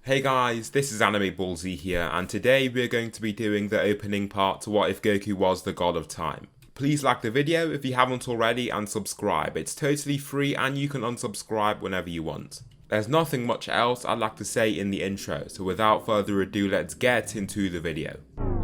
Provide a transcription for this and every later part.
Hey guys, this is Anime Ballsy here, and today we're going to be doing the opening part to What If Goku Was the God of Time. Please like the video if you haven't already and subscribe. It's totally free and you can unsubscribe whenever you want. There's nothing much else I'd like to say in the intro, so without further ado, let's get into the video.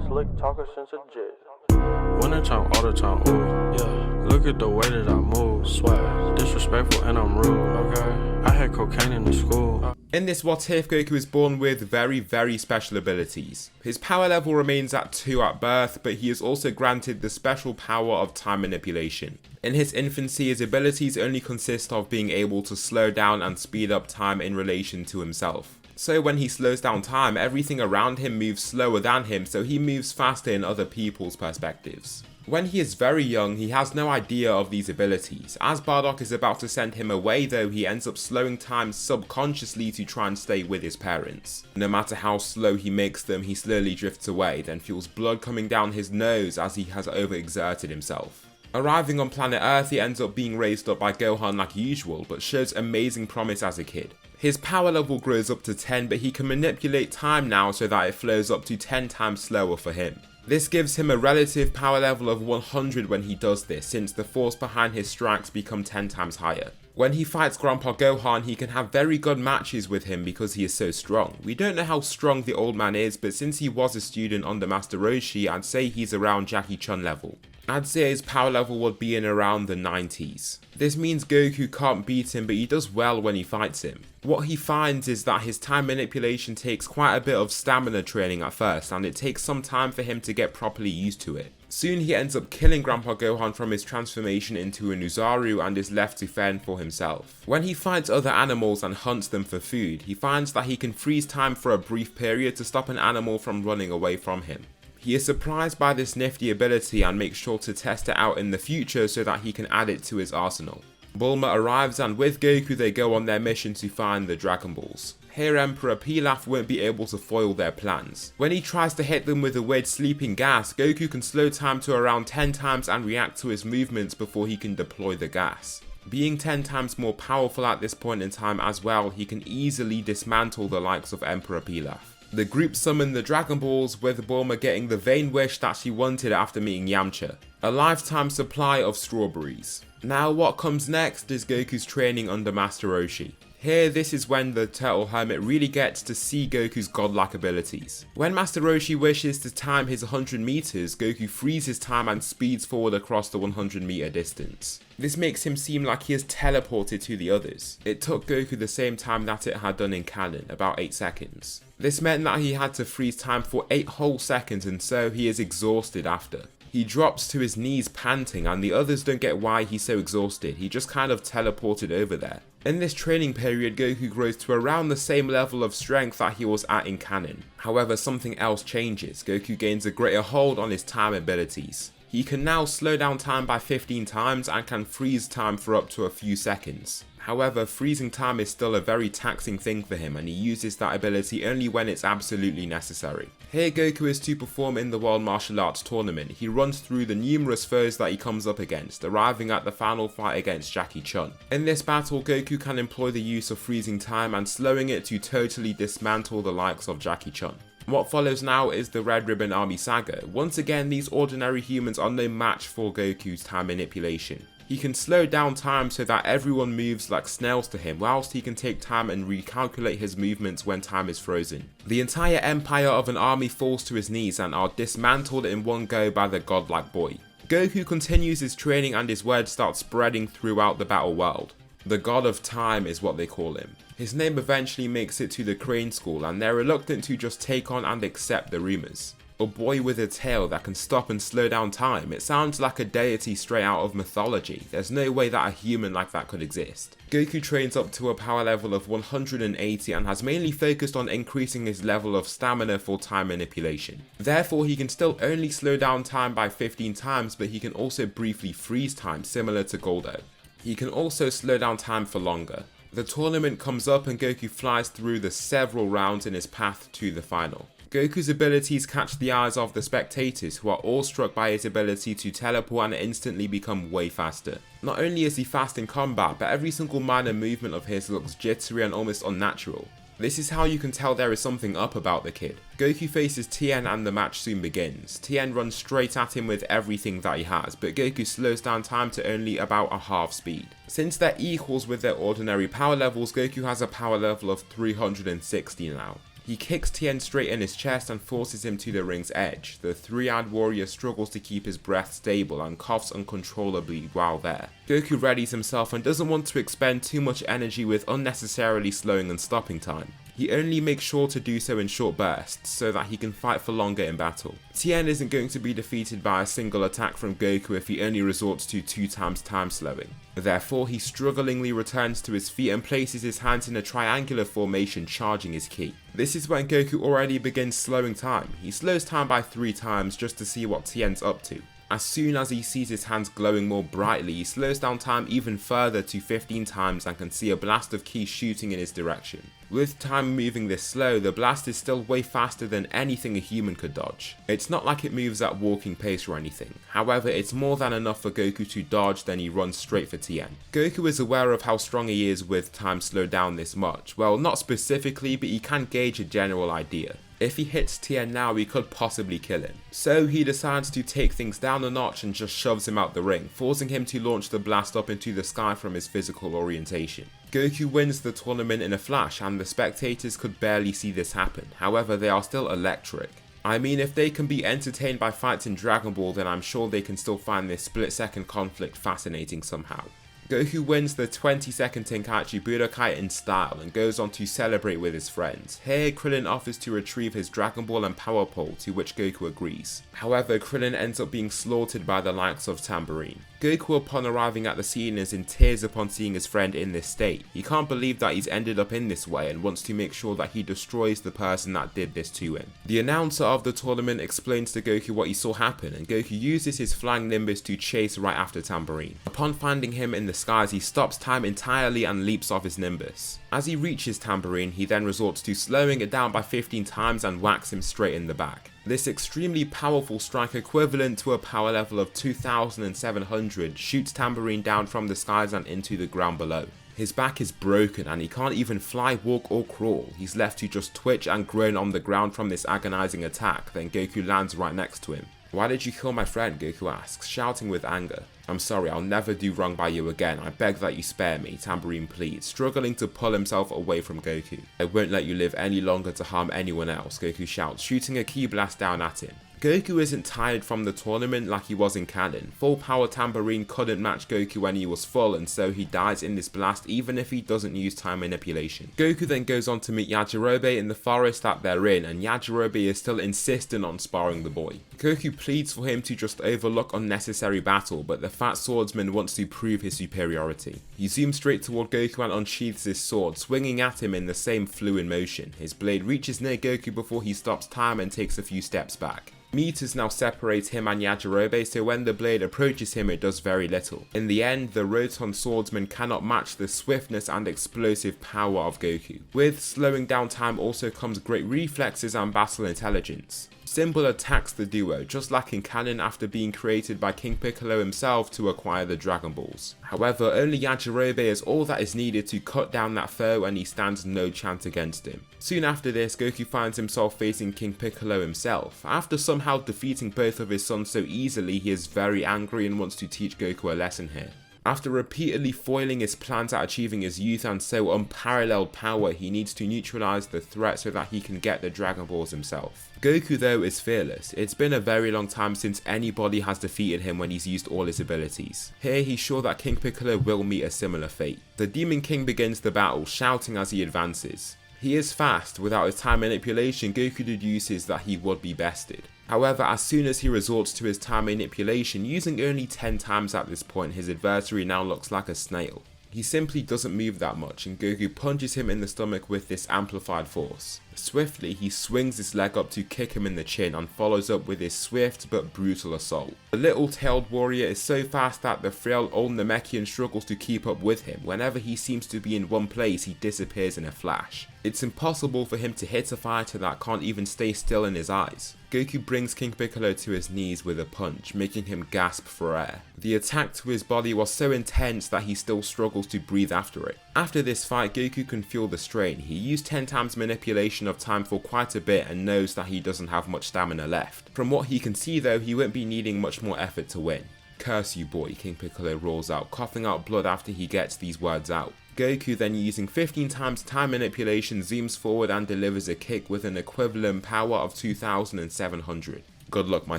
Slick talker since a jet. Winter time, all the time, ooh, yeah. Look at the way that I move, swag. Disrespectful and I'm rude, okay. I had cocaine in the school. In this What If, Goku is born with very special abilities. His power level remains at 2 at birth, but he is also granted the special power of time manipulation. In his infancy, his abilities only consist of being able to slow down and speed up time in relation to himself. So when he slows down time, everything around him moves slower than him, so he moves faster in other people's perspectives. When he is very young, he has no idea of these abilities. As Bardock is about to send him away though, he ends up slowing time subconsciously to try and stay with his parents. No matter how slow he makes them, he slowly drifts away, then feels blood coming down his nose as he has overexerted himself. Arriving on planet Earth, he ends up being raised up by Gohan like usual, but shows amazing promise as a kid. His power level grows up to 10, but he can manipulate time now so that it flows up to 10 times slower for him. This gives him a relative power level of 100 when he does this, since the force behind his strikes become 10 times higher. When he fights Grandpa Gohan, he can have very good matches with him because he is so strong. We don't know how strong the old man is, but since he was a student under Master Roshi, I'd say he's around Jackie Chun level. I'd say his power level would be in around the 90s. This means Goku can't beat him, but he does well when he fights him. What he finds is that his time manipulation takes quite a bit of stamina training at first, and it takes some time for him to get properly used to it. Soon he ends up killing Grandpa Gohan from his transformation into an Uzaru and is left to fend for himself. When he fights other animals and hunts them for food, he finds that he can freeze time for a brief period to stop an animal from running away from him. He is surprised by this nifty ability and makes sure to test it out in the future so that he can add it to his arsenal. Bulma arrives and with Goku they go on their mission to find the Dragon Balls. Here Emperor Pilaf won't be able to foil their plans. When he tries to hit them with a weird sleeping gas, Goku can slow time to around 10 times and react to his movements before he can deploy the gas. Being 10 times more powerful at this point in time as well, he can easily dismantle the likes of Emperor Pilaf. The group summon the Dragon Balls, with Bulma getting the vain wish that she wanted after meeting Yamcha, a lifetime supply of strawberries. Now what comes next is Goku's training under Master Roshi. Here, this is when the Turtle Hermit really gets to see Goku's godlike abilities. When Master Roshi wishes to time his 100 meters, Goku freezes time and speeds forward across the 100 meter distance. This makes him seem like he is teleported to the others. It took Goku the same time that it had done in canon, about 8 seconds. This meant that he had to freeze time for 8 whole seconds, and so he is exhausted after. He drops to his knees panting and the others don't get why he's so exhausted, he just kind of teleported over there. In this training period, Goku grows to around the same level of strength that he was at in canon. However, something else changes. Goku gains a greater hold on his time abilities. He can now slow down time by 15 times and can freeze time for up to a few seconds. However, freezing time is still a very taxing thing for him and he uses that ability only when it's absolutely necessary. Here Goku is to perform in the World Martial Arts Tournament. He runs through the numerous foes that he comes up against, arriving at the final fight against Jackie Chun. In this battle, Goku can employ the use of freezing time and slowing it to totally dismantle the likes of Jackie Chun. What follows now is the Red Ribbon Army saga. Once again, these ordinary humans are no match for Goku's time manipulation. He can slow down time so that everyone moves like snails to him, whilst he can take time and recalculate his movements when time is frozen. The entire empire of an army falls to his knees and are dismantled in one go by the godlike boy. Goku continues his training and his word starts spreading throughout the battle world. The God of Time is what they call him. His name eventually makes it to the Crane School and they're reluctant to just take on and accept the rumours. A boy with a tail that can stop and slow down time. It sounds like a deity straight out of mythology. There's no way that a human like that could exist. Goku trains up to a power level of 180 and has mainly focused on increasing his level of stamina for time manipulation. Therefore, he can still only slow down time by 15 times, but he can also briefly freeze time, similar to Goldo. He can also slow down time for longer. The tournament comes up and Goku flies through the several rounds in his path to the final. Goku's abilities catch the eyes of the spectators, who are awestruck by his ability to teleport and instantly become way faster. Not only is he fast in combat, but every single minor movement of his looks jittery and almost unnatural. This is how you can tell there is something up about the kid. Goku faces Tien and the match soon begins. Tien runs straight at him with everything that he has, but Goku slows down time to only about a half speed. Since they're equals with their ordinary power levels, Goku has a power level of 360 now. He kicks Tien straight in his chest and forces him to the ring's edge. The three-eyed warrior struggles to keep his breath stable and coughs uncontrollably while there. Goku readies himself and doesn't want to expend too much energy with unnecessarily slowing and stopping time. He only makes sure to do so in short bursts so that he can fight for longer in battle. Tien isn't going to be defeated by a single attack from Goku if he only resorts to 2 times time slowing. Therefore, he strugglingly returns to his feet and places his hands in a triangular formation, charging his ki. This is when Goku already begins slowing time. He slows time by 3 times just to see what Tien's up to. As soon as he sees his hands glowing more brightly, he slows down time even further to 15 times and can see a blast of ki shooting in his direction. With time moving this slow, the blast is still way faster than anything a human could dodge. It's not like it moves at walking pace or anything. However, it's more than enough for Goku to dodge, then he runs straight for Tien. Goku is aware of how strong he is with time slowed down this much. Well, not specifically, but he can gauge a general idea. If he hits Tien now, he could possibly kill him. So he decides to take things down a notch and just shoves him out the ring, forcing him to launch the blast up into the sky from his physical orientation. Goku wins the tournament in a flash, and the spectators could barely see this happen. However, they are still electric. I mean, if they can be entertained by fights in Dragon Ball, then I'm sure they can still find this split-second conflict fascinating somehow. Goku wins the 20-second Tenkaichi Budokai in style and goes on to celebrate with his friends. Here, Krillin offers to retrieve his Dragon Ball and Power Pole, to which Goku agrees. However, Krillin ends up being slaughtered by the likes of Tambourine. Goku, upon arriving at the scene, is in tears upon seeing his friend in this state. He can't believe that he's ended up in this way and wants to make sure that he destroys the person that did this to him. The announcer of the tournament explains to Goku what he saw happen, and Goku uses his flying Nimbus to chase right after Tambourine. Upon finding him in the skies, he stops time entirely and leaps off his Nimbus. As he reaches Tambourine, he then resorts to slowing it down by 15 times and whacks him straight in the back. This extremely powerful strike, equivalent to a power level of 2700, shoots Tambourine down from the skies and into the ground below. His back is broken and he can't even fly, walk or crawl. He's left to just twitch and groan on the ground from this agonizing attack. Then Goku lands right next to him. "Why did you kill my friend?" Goku asks, shouting with anger. "I'm sorry, I'll never do wrong by you again. I beg that you spare me," Tambourine pleads, struggling to pull himself away from Goku. "I won't let you live any longer to harm anyone else," Goku shouts, shooting a ki blast down at him. Goku isn't tired from the tournament like he was in canon. Full power Tambourine couldn't match Goku when he was full, and so he dies in this blast even if he doesn't use time manipulation. Goku then goes on to meet Yajirobe in the forest that they're in, and Yajirobe is still insistent on sparring the boy. Goku pleads for him to just overlook unnecessary battle, but the fat swordsman wants to prove his superiority. He zooms straight toward Goku and unsheathes his sword, swinging at him in the same fluid motion. His blade reaches near Goku before he stops time and takes a few steps back. Meters now separate him and Yajirobe, so when the blade approaches him it does very little. In the end, the Rotund swordsman cannot match the swiftness and explosive power of Goku. With slowing down time also comes great reflexes and battle intelligence. Symbol attacks the duo, just like in canon after being created by King Piccolo himself to acquire the Dragon Balls. However, only Yajirobe is all that is needed to cut down that foe and he stands no chance against him. Soon after this, Goku finds himself facing King Piccolo himself. After somehow defeating both of his sons so easily, he is very angry and wants to teach Goku a lesson here. After repeatedly foiling his plans at achieving his youth and so unparalleled power, he needs to neutralize the threat so that he can get the Dragon Balls himself. Goku though is fearless. It's been a very long time since anybody has defeated him when he's used all his abilities. Here he's sure that King Piccolo will meet a similar fate. The Demon King begins the battle, shouting as he advances. He is fast. Without his time manipulation, Goku deduces that he would be bested. However, as soon as he resorts to his time manipulation, using only 10 times at this point, his adversary now looks like a snail. He simply doesn't move that much and Goku punches him in the stomach with this amplified force. Swiftly, he swings his leg up to kick him in the chin and follows up with his swift but brutal assault. The little-tailed warrior is so fast that the frail old Namekian struggles to keep up with him. Whenever he seems to be in one place, he disappears in a flash. It's impossible for him to hit a fighter that can't even stay still in his eyes. Goku brings King Piccolo to his knees with a punch, making him gasp for air. The attack to his body was so intense that he still struggles to breathe after it. After this fight, Goku can feel the strain. He used 10 times manipulation of time for quite a bit and knows that he doesn't have much stamina left. From what he can see though, he won't be needing much more effort to win. "Curse you boy," King Piccolo roars out, coughing out blood after he gets these words out. Goku then, using 15 times time manipulation, zooms forward and delivers a kick with an equivalent power of 2700. "Good luck my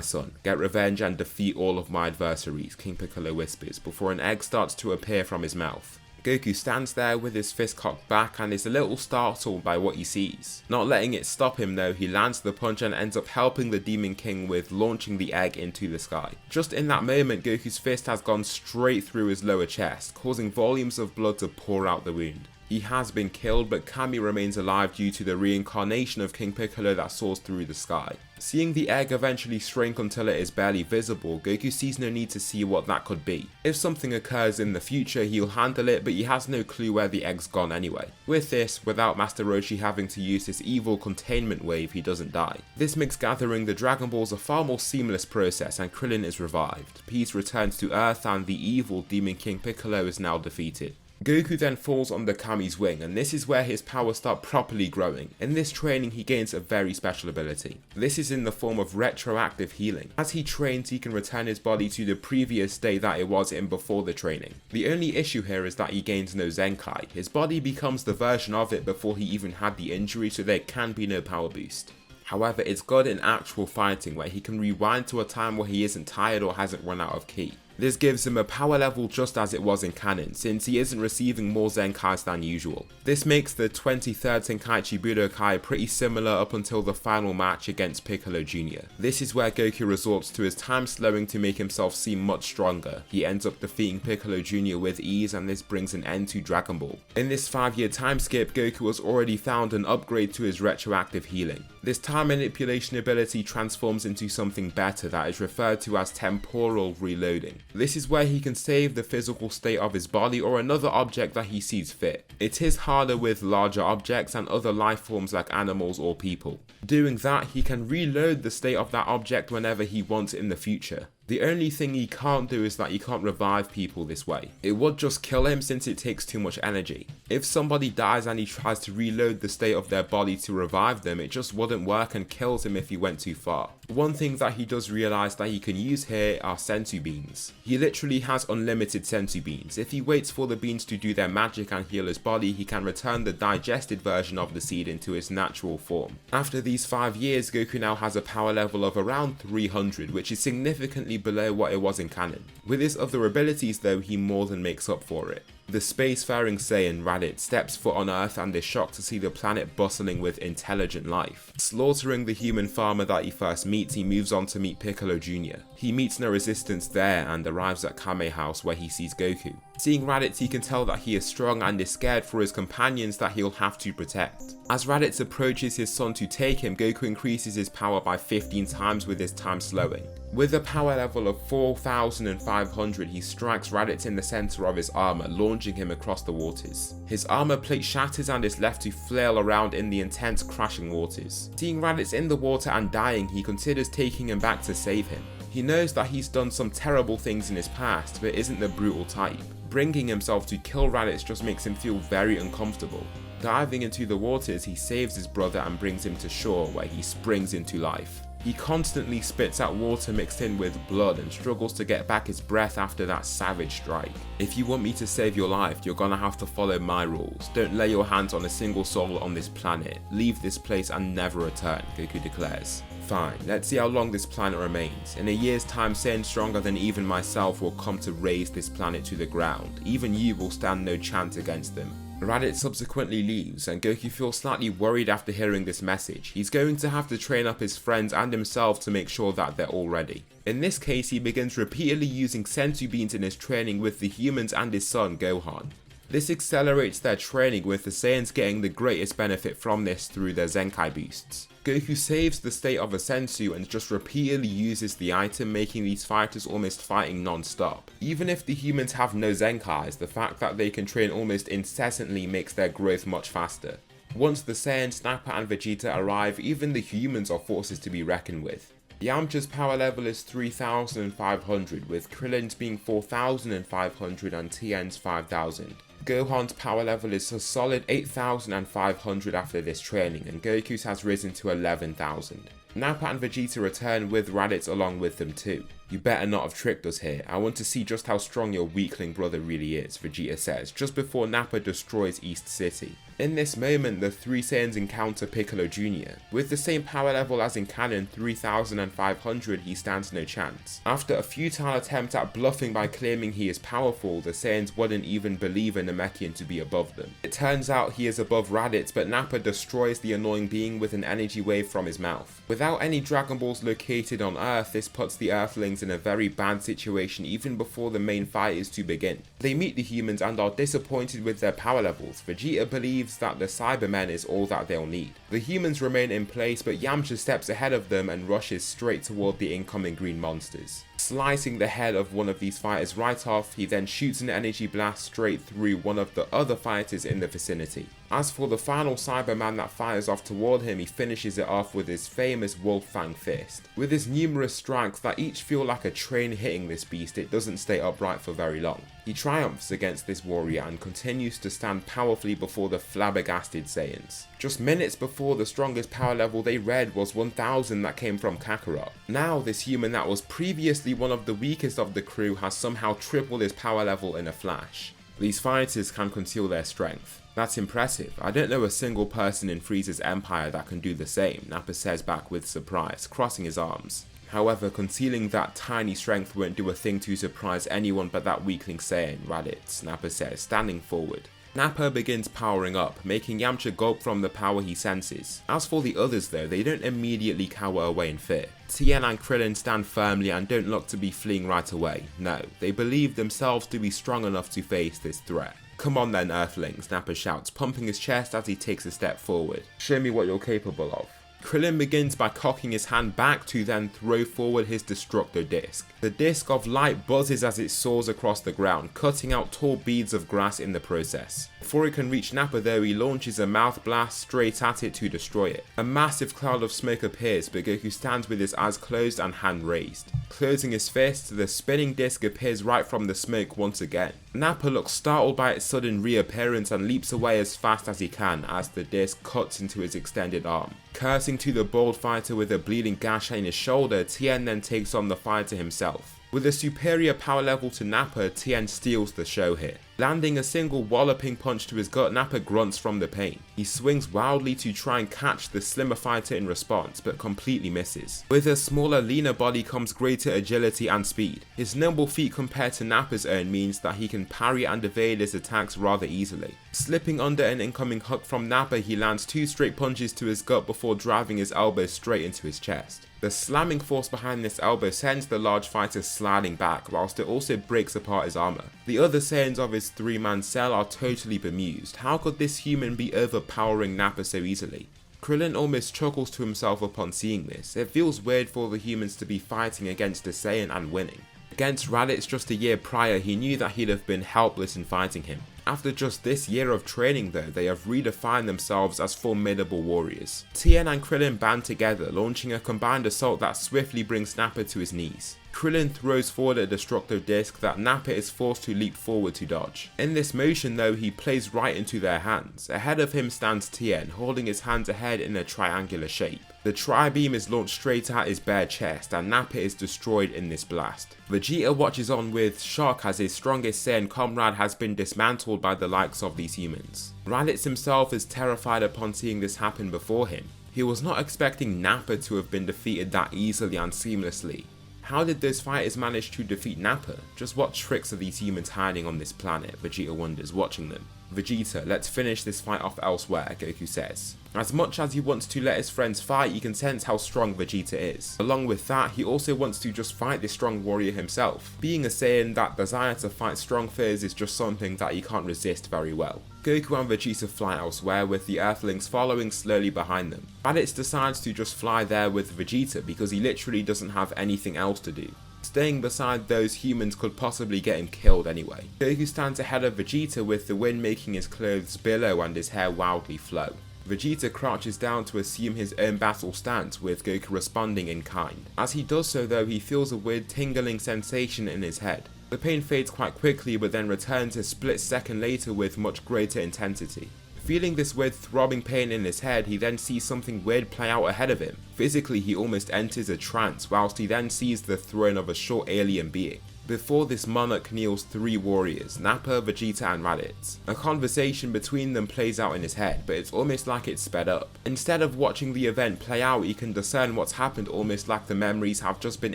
son, get revenge and defeat all of my adversaries," King Piccolo whispers before an egg starts to appear from his mouth. Goku stands there with his fist cocked back and is a little startled by what he sees. Not letting it stop him though, he lands the punch and ends up helping the Demon King with launching the egg into the sky. Just in that moment, Goku's fist has gone straight through his lower chest, causing volumes of blood to pour out the wound. He has been killed, but Kami remains alive due to the reincarnation of King Piccolo that soars through the sky. Seeing the egg eventually shrink until it is barely visible, Goku sees no need to see what that could be. If something occurs in the future, he'll handle it, but he has no clue where the egg's gone anyway. With this, without Master Roshi having to use his evil containment wave, he doesn't die. This makes gathering the Dragon Balls a far more seamless process, and Krillin is revived. Peace returns to Earth and the evil Demon King Piccolo is now defeated. Goku then falls under Kami's wing, and this is where his powers start properly growing. In this training, he gains a very special ability. This is in the form of retroactive healing. As he trains, he can return his body to the previous state that it was in before the training. The only issue here is that he gains no Zenkai. His body becomes the version of it before he even had the injury, so there can be no power boost. However, it's good in actual fighting where he can rewind to a time where he isn't tired or hasn't run out of ki. This gives him a power level just as it was in canon, since he isn't receiving more Zenkais than usual. This makes the 23rd Tenkaichi Budokai pretty similar up until the final match against Piccolo Jr. This is where Goku resorts to his time slowing to make himself seem much stronger. He ends up defeating Piccolo Jr. with ease, and this brings an end to Dragon Ball. In this 5-year time skip, Goku has already found an upgrade to his retroactive healing. This time manipulation ability transforms into something better that is referred to as temporal reloading. This is where he can save the physical state of his body or another object that he sees fit. It is harder with larger objects and other life forms like animals or people. Doing that, he can reload the state of that object whenever he wants in the future. The only thing he can't do is that he can't revive people this way. It would just kill him since it takes too much energy. If somebody dies and he tries to reload the state of their body to revive them, it just wouldn't work and kills him if he went too far. One thing that he does realize that he can use here are senzu beans. He literally has unlimited senzu beans. If he waits for the beans to do their magic and heal his body, he can return the digested version of the seed into its natural form. After these 5 years, Goku now has a power level of around 300, which is significantly below what it was in canon. With his other abilities though, he more than makes up for it. The spacefaring Saiyan Raditz steps foot on Earth and is shocked to see the planet bustling with intelligent life. Slaughtering the human farmer that he first meets, he moves on to meet Piccolo Jr. He meets no resistance there and arrives at Kame House where he sees Goku. Seeing Raditz, he can tell that he is strong and is scared for his companions that he'll have to protect. As Raditz approaches his son to take him, Goku increases his power by 15 times with his time slowing. With a power level of 4500, he strikes Raditz in the center of his armor, launching him across the waters. His armor plate shatters and is left to flail around in the intense crashing waters. Seeing Raditz in the water and dying, he considers taking him back to save him. He knows that he's done some terrible things in his past, but isn't the brutal type. Bringing himself to kill Raditz just makes him feel very uncomfortable. Diving into the waters, he saves his brother and brings him to shore where he springs into life. He constantly spits out water mixed in with blood and struggles to get back his breath after that savage strike. If you want me to save your life, you're gonna have to follow my rules. Don't lay your hands on a single soul on this planet. Leave this place and never return, Goku declares. Fine, let's see how long this planet remains. In a year's time, Saiyan stronger than even myself will come to raze this planet to the ground. Even you will stand no chance against them. Raditz subsequently leaves, and Goku feels slightly worried after hearing this message. He's going to have to train up his friends and himself to make sure that they're all ready. In this case, he begins repeatedly using senzu beans in his training with the humans and his son Gohan. This accelerates their training, with the Saiyans getting the greatest benefit from this through their Zenkai boosts. Goku saves the state of a senzu and just repeatedly uses the item, making these fighters almost fighting non-stop. Even if the humans have no Zenkais, the fact that they can train almost incessantly makes their growth much faster. Once the Saiyans, Nappa and Vegeta arrive, even the humans are forces to be reckoned with. Yamcha's power level is 3,500, with Krillin's being 4,500 and Tien's 5,000. Gohan's power level is a solid 8,500 after this training, and Goku's has risen to 11,000. Nappa and Vegeta return with Raditz along with them too. "You better not have tricked us here. I want to see just how strong your weakling brother really is," Vegeta says, just before Nappa destroys East City. In this moment, the three Saiyans encounter Piccolo Jr. With the same power level as in canon, 3,500, he stands no chance. After a futile attempt at bluffing by claiming he is powerful, the Saiyans wouldn't even believe a Namekian to be above them. It turns out he is above Raditz, but Nappa destroys the annoying being with an energy wave from his mouth. Without any Dragon Balls located on Earth, this puts the Earthlings in a very bad situation even before the main fight is to begin. They meet the humans and are disappointed with their power levels. Vegeta believes that the Cybermen is all that they'll need. The humans remain in place, but Yamcha steps ahead of them and rushes straight toward the incoming green monsters. Slicing the head of one of these fighters right off, he then shoots an energy blast straight through one of the other fighters in the vicinity. As for the final Cyberman that fires off toward him, he finishes it off with his famous Wolf Fang fist. With his numerous strikes that each feel like a train hitting this beast, it doesn't stay upright for very long. He triumphs against this warrior and continues to stand powerfully before the flabbergasted Saiyans. Just minutes before, the strongest power level they read was 1,000 that came from Kakarot. Now this human that was previously one of the weakest of the crew has somehow tripled his power level in a flash. These fighters can conceal their strength. "That's impressive. I don't know a single person in Frieza's empire that can do the same," Nappa says back with surprise, crossing his arms. However, concealing that tiny strength won't do a thing to surprise anyone but that weakling Saiyan, Raditz, Nappa says, standing forward. Nappa begins powering up, making Yamcha gulp from the power he senses. As for the others though, they don't immediately cower away in fear. Tien and Krillin stand firmly and don't look to be fleeing right away. No, they believe themselves to be strong enough to face this threat. "Come on then, Earthlings," Nappa shouts, pumping his chest as he takes a step forward. "Show me what you're capable of." Krillin begins by cocking his hand back to then throw forward his Destructo Disc. The disc of light buzzes as it soars across the ground, cutting out tall beads of grass in the process. Before it can reach Nappa though, he launches a mouth blast straight at it to destroy it. A massive cloud of smoke appears, but Goku stands with his eyes closed and hand raised. Closing his fist, the spinning disc appears right from the smoke once again. Nappa looks startled by its sudden reappearance and leaps away as fast as he can as the disc cuts into his extended arm. Cursing to the bold fighter with a bleeding gash in his shoulder, Tien then takes on the fighter himself. With a superior power level to Nappa, Tien steals the show here. Landing a single walloping punch to his gut, Nappa grunts from the pain. He swings wildly to try and catch the slimmer fighter in response, but completely misses. With a smaller, leaner body comes greater agility and speed. His nimble feet compared to Nappa's own means that he can parry and evade his attacks rather easily. Slipping under an incoming hook from Nappa, he lands 2 straight punches to his gut before driving his elbow straight into his chest. The slamming force behind this elbow sends the large fighter sliding back, whilst it also breaks apart his armor. The other Saiyans of his 3-man cell are totally bemused. How could this human be overpowering Nappa so easily? Krillin almost chuckles to himself upon seeing this. It feels weird for the humans to be fighting against a Saiyan and winning. Against Raditz just a year prior, he knew that he'd have been helpless in fighting him. After just this year of training though, they have redefined themselves as formidable warriors. Tien and Krillin band together, launching a combined assault that swiftly brings Nappa to his knees. Krillin throws forward a Destructo Disc that Nappa is forced to leap forward to dodge. In this motion though, he plays right into their hands. Ahead of him stands Tien, holding his hands ahead in a triangular shape. The tri-beam is launched straight at his bare chest and Nappa is destroyed in this blast. Vegeta watches on with shock as his strongest Saiyan comrade has been dismantled by the likes of these humans. Raditz himself is terrified upon seeing this happen before him. He was not expecting Nappa to have been defeated that easily and seamlessly. How did those fighters manage to defeat Nappa? Just what tricks are these humans hiding on this planet? Vegeta wonders, watching them. "Vegeta, let's finish this fight off elsewhere," Goku says. As much as he wants to let his friends fight, you can sense how strong Vegeta is. Along with that, he also wants to just fight this strong warrior himself. Being a Saiyan, that desire to fight strong foes is just something that he can't resist very well. Goku and Vegeta fly elsewhere, with the Earthlings following slowly behind them. Raditz decides to just fly there with Vegeta because he literally doesn't have anything else to do. Staying beside those humans could possibly get him killed anyway. Goku stands ahead of Vegeta with the wind making his clothes billow and his hair wildly flow. Vegeta crouches down to assume his own battle stance, with Goku responding in kind. As he does so though, he feels a weird tingling sensation in his head. The pain fades quite quickly but then returns a split second later with much greater intensity. Feeling this weird throbbing pain in his head, he then sees something weird play out ahead of him. Physically, he almost enters a trance, whilst he then sees the throne of a short alien being. Before this monarch kneels 3 warriors, Nappa, Vegeta and Raditz. A conversation between them plays out in his head, but it's almost like it's sped up. Instead of watching the event play out, he can discern what's happened almost like the memories have just been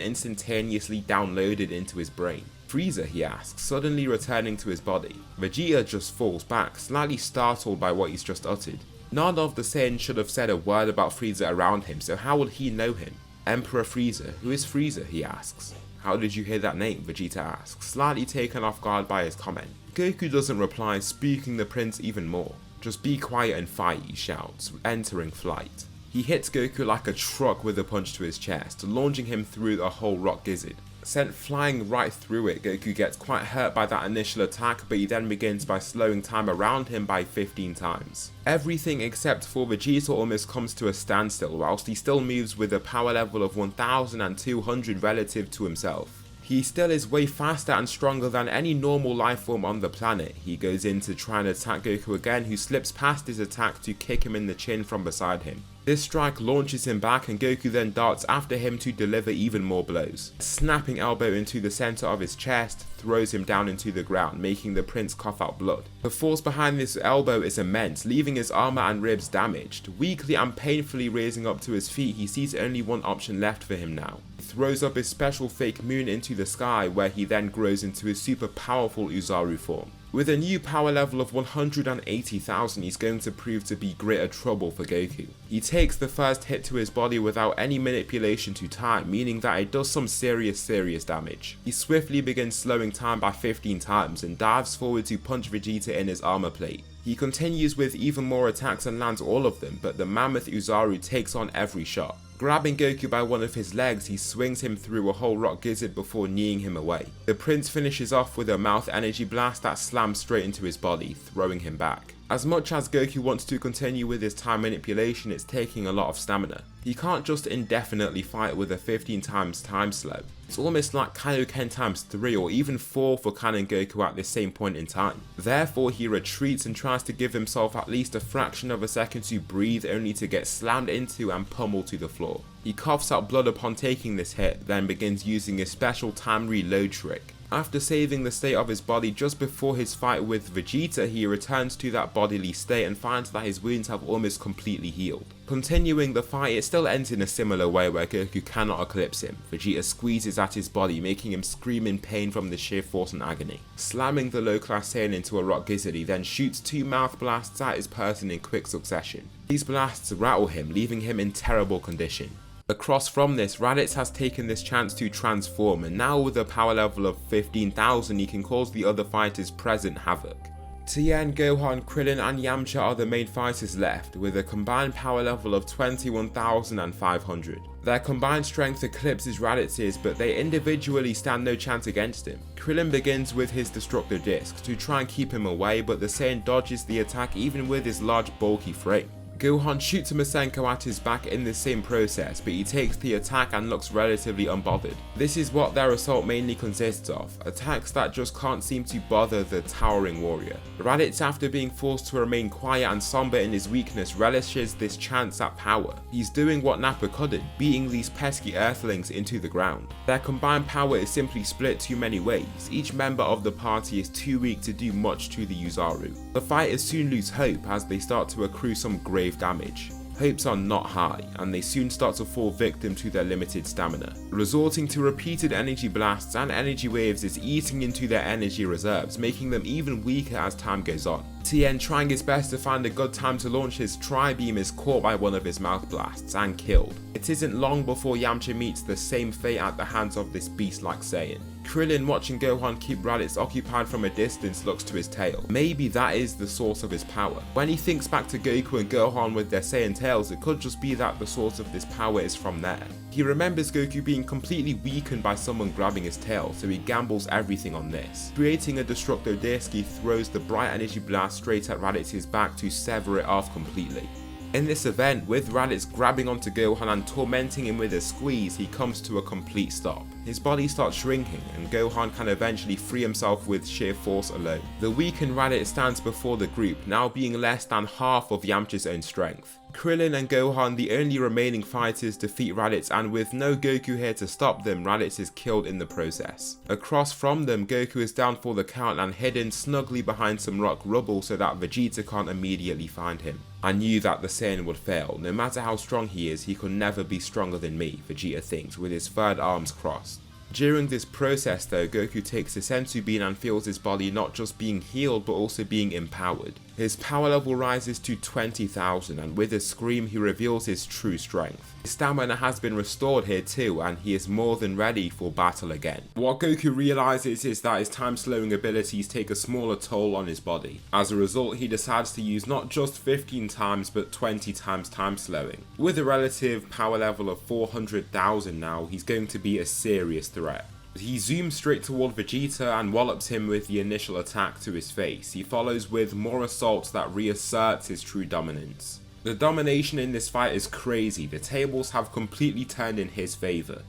instantaneously downloaded into his brain. Frieza, he asks, suddenly returning to his body. Vegeta just falls back, slightly startled by what he's just uttered. None of the Saiyans should have said a word about Frieza around him, so how would he know him? Emperor Frieza, who is Frieza, he asks. How did you hear that name? Vegeta asks, slightly taken off guard by his comment. Goku doesn't reply, speaking the prince even more. Just be quiet and fight, he shouts, entering flight. He hits Goku like a truck with a punch to his chest, launching him through a whole rock gizzard. Sent flying right through it, Goku gets quite hurt by that initial attack, but he then begins by slowing time around him by 15 times. Everything except for Vegeta almost comes to a standstill, whilst he still moves with a power level of 1200 relative to himself. He still is way faster and stronger than any normal life form on the planet. He goes in to try and attack Goku again, who slips past his attack to kick him in the chin from beside him. This strike launches him back and Goku then darts after him to deliver even more blows. A snapping elbow into the center of his chest throws him down into the ground, making the prince cough out blood. The force behind this elbow is immense, leaving his armor and ribs damaged. Weakly and painfully raising up to his feet, he sees only one option left for him now. He throws up his special fake moon into the sky, where he then grows into his super powerful Uzaru form. With a new power level of 180,000, he's going to prove to be greater trouble for Goku. He takes the first hit to his body without any manipulation to time, meaning that it does some serious damage. He swiftly begins slowing time by 15 times and dives forward to punch Vegeta in his armor plate. He continues with even more attacks and lands all of them, but the mammoth Uzaru takes on every shot. Grabbing Goku by one of his legs, he swings him through a whole rock gizzard before kneeing him away. The prince finishes off with a mouth energy blast that slams straight into his body, throwing him back. As much as Goku wants to continue with his time manipulation, it's taking a lot of stamina. He can't just indefinitely fight with a 15 times time slow. It's almost like Kaioken times 3 or even 4 for Canon Goku at this same point in time. Therefore, he retreats and tries to give himself at least a fraction of a second to breathe, only to get slammed into and pummeled to the floor. He coughs out blood upon taking this hit, then begins using a special time reload trick. After saving the state of his body just before his fight with Vegeta, he returns to that bodily state and finds that his wounds have almost completely healed. Continuing the fight, it still ends in a similar way where Goku cannot eclipse him. Vegeta squeezes at his body, making him scream in pain from the sheer force and agony. Slamming the low-class Saiyan into a rock gizzard, he then shoots 2 mouth blasts at his person in quick succession. These blasts rattle him, leaving him in terrible condition. Across from this, Raditz has taken this chance to transform, and now with a power level of 15,000 he can cause the other fighters present havoc. Tien, Gohan, Krillin and Yamcha are the main fighters left, with a combined power level of 21,500. Their combined strength eclipses Raditz's, but they individually stand no chance against him. Krillin begins with his destructor disc to try and keep him away, but the Saiyan dodges the attack even with his large bulky frame. Gohan shoots a Masenko at his back in the same process, but he takes the attack and looks relatively unbothered. This is what their assault mainly consists of, attacks that just can't seem to bother the towering warrior. Raditz, after being forced to remain quiet and somber in his weakness, relishes this chance at power. He's doing what Nappa couldn't, beating these pesky earthlings into the ground. Their combined power is simply split too many ways. Each member of the party is too weak to do much to the Uzaru. The fighters soon lose hope as they start to accrue some grave damage. Hopes are not high, and they soon start to fall victim to their limited stamina. Resorting to repeated energy blasts and energy waves is eating into their energy reserves, making them even weaker as time goes on. Tien, trying his best to find a good time to launch his tri-beam, is caught by one of his mouth blasts and killed. It isn't long before Yamcha meets the same fate at the hands of this beast-like Saiyan. Krillin, watching Gohan keep Raditz occupied from a distance, looks to his tail. Maybe that is the source of his power. When he thinks back to Goku and Gohan with their Saiyan tails, it could just be that the source of this power is from there. He remembers Goku being completely weakened by someone grabbing his tail, so he gambles everything on this. Creating a Destructo Disc, he throws the bright energy blast straight at Raditz's back to sever it off completely. In this event, with Raditz grabbing onto Gohan and tormenting him with a squeeze, he comes to a complete stop. His body starts shrinking, and Gohan can eventually free himself with sheer force alone. The weakened Raditz stands before the group, now being less than half of Yamcha's own strength. Krillin and Gohan, the only remaining fighters, defeat Raditz, and with no Goku here to stop them, Raditz is killed in the process. Across from them, Goku is down for the count and hidden snugly behind some rock rubble so that Vegeta can't immediately find him. I knew that the Saiyan would fail. No matter how strong he is, he could never be stronger than me, Vegeta thinks, with his third arms crossed. During this process though, Goku takes the Senzu Bean and feels his body not just being healed but also being empowered. His power level rises to 20,000 and with a scream he reveals his true strength. His stamina has been restored here too and he is more than ready for battle again. What Goku realizes is that his time slowing abilities take a smaller toll on his body. As a result, he decides to use not just 15 times but 20 times time slowing. With a relative power level of 400,000 now, he's going to be a serious threat. He zooms straight toward Vegeta and wallops him with the initial attack to his face. He follows with more assaults that reasserts his true dominance. The domination in this fight is crazy, the tables have completely turned in his favour.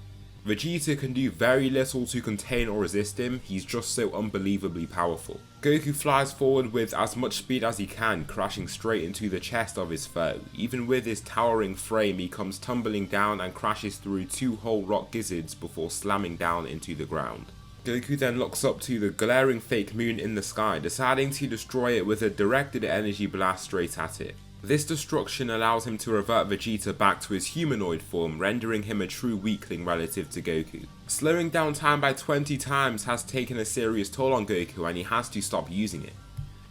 Vegeta can do very little to contain or resist him, he's just so unbelievably powerful. Goku flies forward with as much speed as he can, crashing straight into the chest of his foe. Even with his towering frame, he comes tumbling down and crashes through two whole rock gizzards before slamming down into the ground. Goku then looks up to the glaring fake moon in the sky, deciding to destroy it with a directed energy blast straight at it. This destruction allows him to revert Vegeta back to his humanoid form, rendering him a true weakling relative to Goku. Slowing down time by 20 times has taken a serious toll on Goku and he has to stop using it.